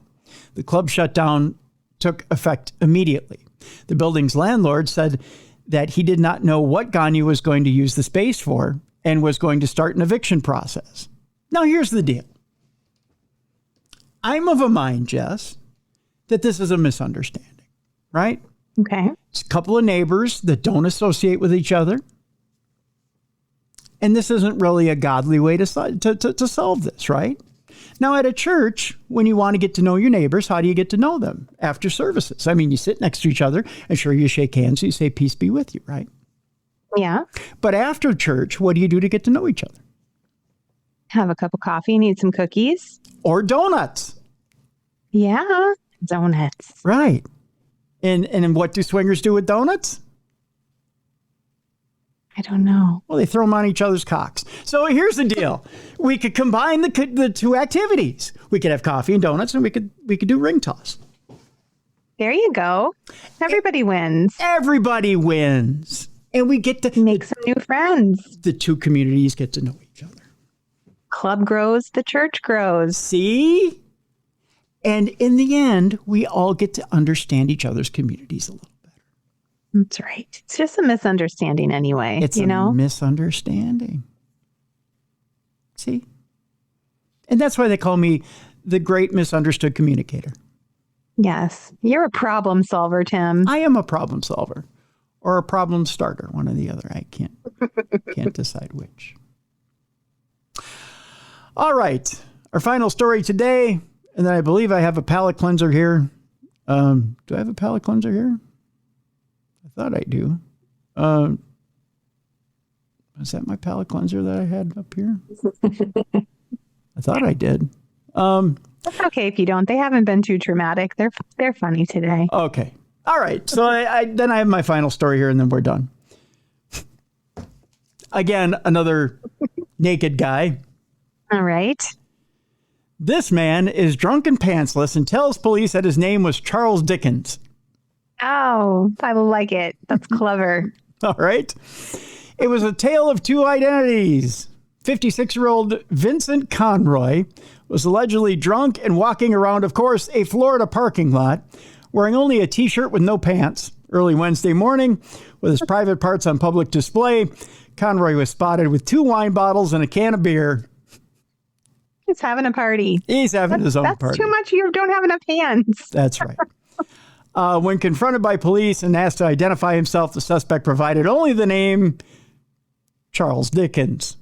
The club shutdown took effect immediately. The building's landlord said that he did not know what Gagne was going to use the space for and was going to start an eviction process. Now, here's the deal. I'm of a mind, Jess, that this is a misunderstanding, right? Okay. It's a couple of neighbors that don't associate with each other. And this isn't really a godly way to solve this, right? Now, at a church, when you want to get to know your neighbors, how do you get to know them? After services. I mean, you sit next to each other and sure, you shake hands. You say, peace be with you, right? Yeah. But after church, what do you do to get to know each other? Have a cup of coffee and eat some cookies. Or donuts. Yeah. Donuts. Right. And what do swingers do with donuts? I don't know. Well, they throw them on each other's cocks. So here's the deal. We could combine the two activities. We could have coffee and donuts, and we could do ring toss. There you go. Everybody wins. Everybody wins. And we get to make some new friends. The two communities get to know each other. Club grows, the church grows. See? And in the end, we all get to understand each other's communities a little better. That's right. It's just a misunderstanding anyway. It's a misunderstanding. See? And that's why they call me the great misunderstood communicator. Yes. You're a problem solver, Tim. I am a problem solver. Or a problem starter, one or the other. I can't decide which. All right. Our final story today. And then I believe I have a palate cleanser here. Do I have a palate cleanser here? I thought I do. Is that my palate cleanser that I had up here? I thought I did. That's okay if you don't. They haven't been too traumatic. They're funny today. Okay. All right. So then I have my final story here and then we're done. Again, another naked guy. All right. This man is drunk and pantsless and tells police that his name was Charles Dickens. Oh, I like it. That's clever. All right. It was a tale of two identities. 56-year-old Vincent Conroy was allegedly drunk and walking around, of course, a Florida parking lot, wearing only a T-shirt with no pants. Early Wednesday morning, with his private parts on public display, Conroy was spotted with 2 wine bottles and a can of beer. He's having a party. He's having his own party. That's too much. You don't have enough hands. That's right. When confronted by police and asked to identify himself, the suspect provided only the name Charles Dickens.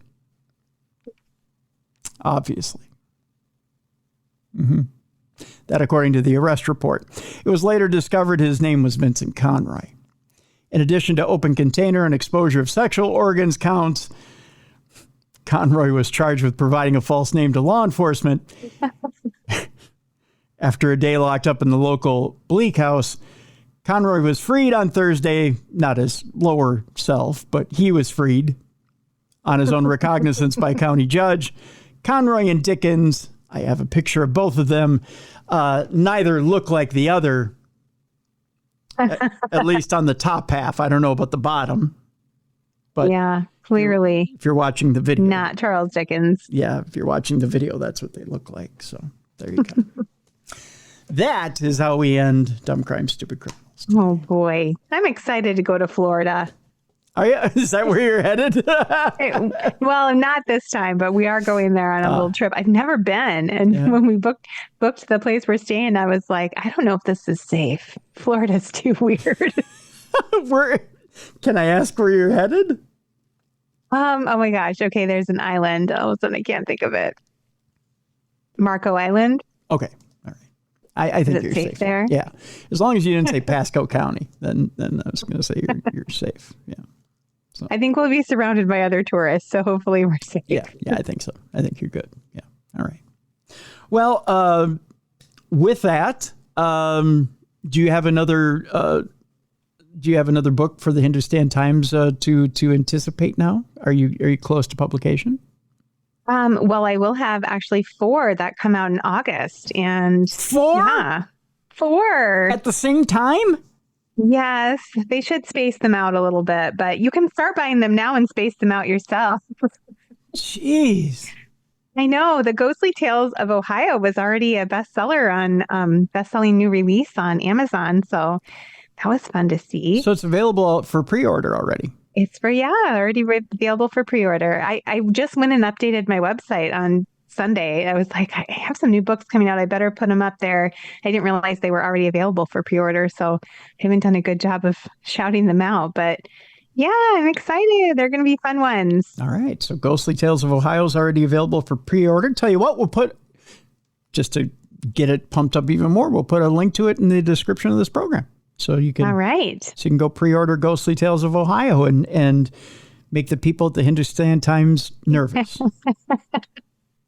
Obviously. That according to the arrest report. It was later discovered his name was Vincent Conroy. In addition to open container and exposure of sexual organs counts, Conroy was charged with providing a false name to law enforcement. After a day locked up in the local Bleak House, Conroy was freed on Thursday, not his lower self, but he was freed on his own recognizance by a county judge. Conroy and Dickens, I have a picture of both of them. Neither look like the other, at least on the top half. I don't know about the bottom. But yeah, clearly. If you're watching the video. Not Charles Dickens. Yeah, if you're watching the video, that's what they look like. So there you go. That is how we end Dumb Crime, Stupid Criminals. Oh, boy. I'm excited to go to Florida. Are you? Is that where you're headed? Well, not this time, but we are going there on a little trip. I've never been. And when we booked the place we're staying, I was like, I don't know if this is safe. Florida's too weird. Can I ask where you're headed? Oh my gosh. Okay, there's an island. All of a sudden, I can't think of it. Marco Island. Okay. All right. I think you're safe there. Yeah. As long as you didn't say Pasco County, then I was going to say you're safe. Yeah. So. I think we'll be surrounded by other tourists, so hopefully we're safe. Yeah, I think so. I think you're good. Yeah. All right. Well, with that, do you have another book for the Hindustan Times to anticipate now? Are you close to publication? Well, I will have actually 4 that come out in August, and 4? Yeah, 4 at the same time. Yes, they should space them out a little bit, but you can start buying them now and space them out yourself. Jeez. I know. The Ghostly Tales of Ohio was already a bestseller on best-selling new release on Amazon, so that was fun to see. So it's available for pre-order already. It's already available for pre-order. I just went and updated my website on Sunday. I was like, I have some new books coming out. I better put them up there. I didn't realize they were already available for pre-order, so I haven't done a good job of shouting them out. But yeah, I'm excited. They're going to be fun ones. All right. So Ghostly Tales of Ohio is already available for pre-order. Tell you what, we'll put, just to get it pumped up even more, we'll put a link to it in the description of this program. So you can, all right. So you can go pre-order Ghostly Tales of Ohio and make the people at the Hindustan Times nervous.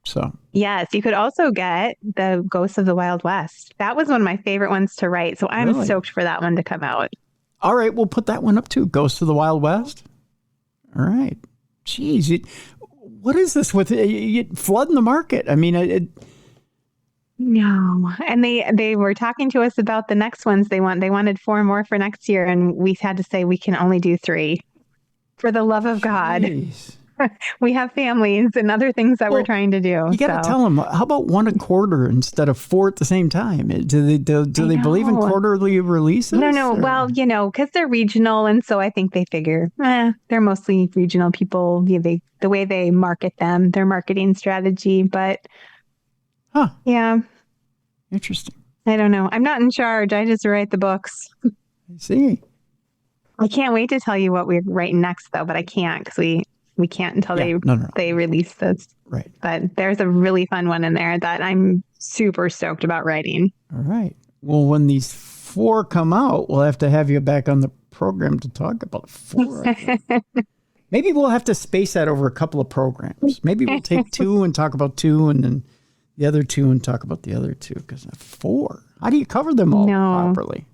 So yes, you could also get the Ghosts of the Wild West. That was one of my favorite ones to write. So I'm stoked for that one to come out. All right, we'll put that one up too. Ghosts of the Wild West. All right. Jeez, what is this with you flooding the market? I mean, no, and they were talking to us about the next ones they wanted 4 more for next year, and we had to say we can only do 3. For the love of God. We have families and other things that we're trying to do. You got to tell them, how about 1 a quarter instead of 4 at the same time? Do they believe in quarterly releases? No. Or? Well, because they're regional. And so I think they figure they're mostly regional people. The way they market them, their marketing strategy. But yeah. Interesting. I don't know. I'm not in charge. I just write the books. I see. I can't wait to tell you what we're writing next, though. But I can't because we can't until they release this. Right. But there's a really fun one in there that I'm super stoked about writing. All right. Well, when these 4 come out, we'll have to have you back on the program to talk about 4. Maybe we'll have to space that over a couple of programs. Maybe we'll take 2 and talk about 2 and then the other 2 and talk about the other 2 because 4. How do you cover them all properly?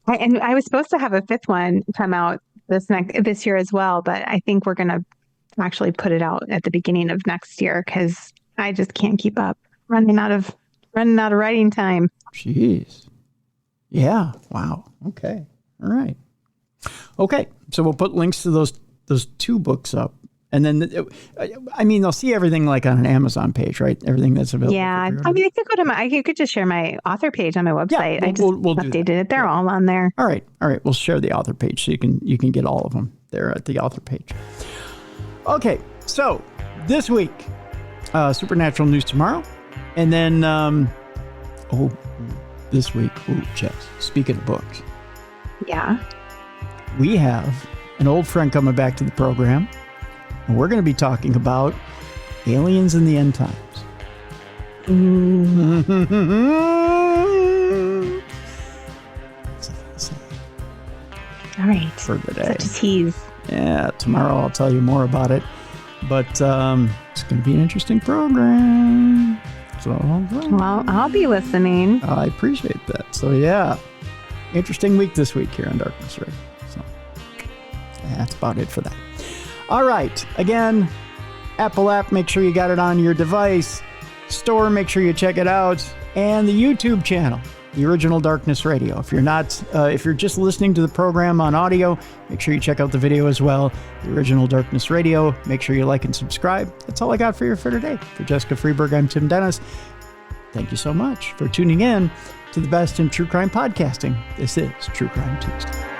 And I was supposed to have a 5th one come out this year as well, but I think we're going to actually put it out at the beginning of next year because I just can't keep up. Running out of writing time. Jeez. Yeah. Wow. Okay. All right. Okay. So we'll put links to those 2 books up. And then, they'll see everything like on an Amazon page, right? Everything that's available. Yeah. I could I could just share my author page on my website. Yeah, we'll updated it. They're all on there. All right. We'll share the author page so you can get all of them there at the author page. Okay. So this week, Supernatural News tomorrow. And then, this week, Jess, speaking of books. Yeah. We have an old friend coming back to the program. And we're going to be talking about aliens in the end times. All right. For the day. Such a tease. Yeah, tomorrow I'll tell you more about it. But it's going to be an interesting program. So, well, I'll be listening. I appreciate that. So, yeah, interesting week this week here on Darkness Radio. So, that's about it for that. All right. Again, Apple app, make sure you got it on your device. Store, make sure you check it out. And the YouTube channel, the original Darkness Radio. If you're just listening to the program on audio, make sure you check out the video as well. The original Darkness Radio. Make sure you like and subscribe. That's all I got for you for today. For Jessica Freeberg, I'm Tim Dennis. Thank you so much for tuning in to the best in true crime podcasting. This is True Crime Tuesday.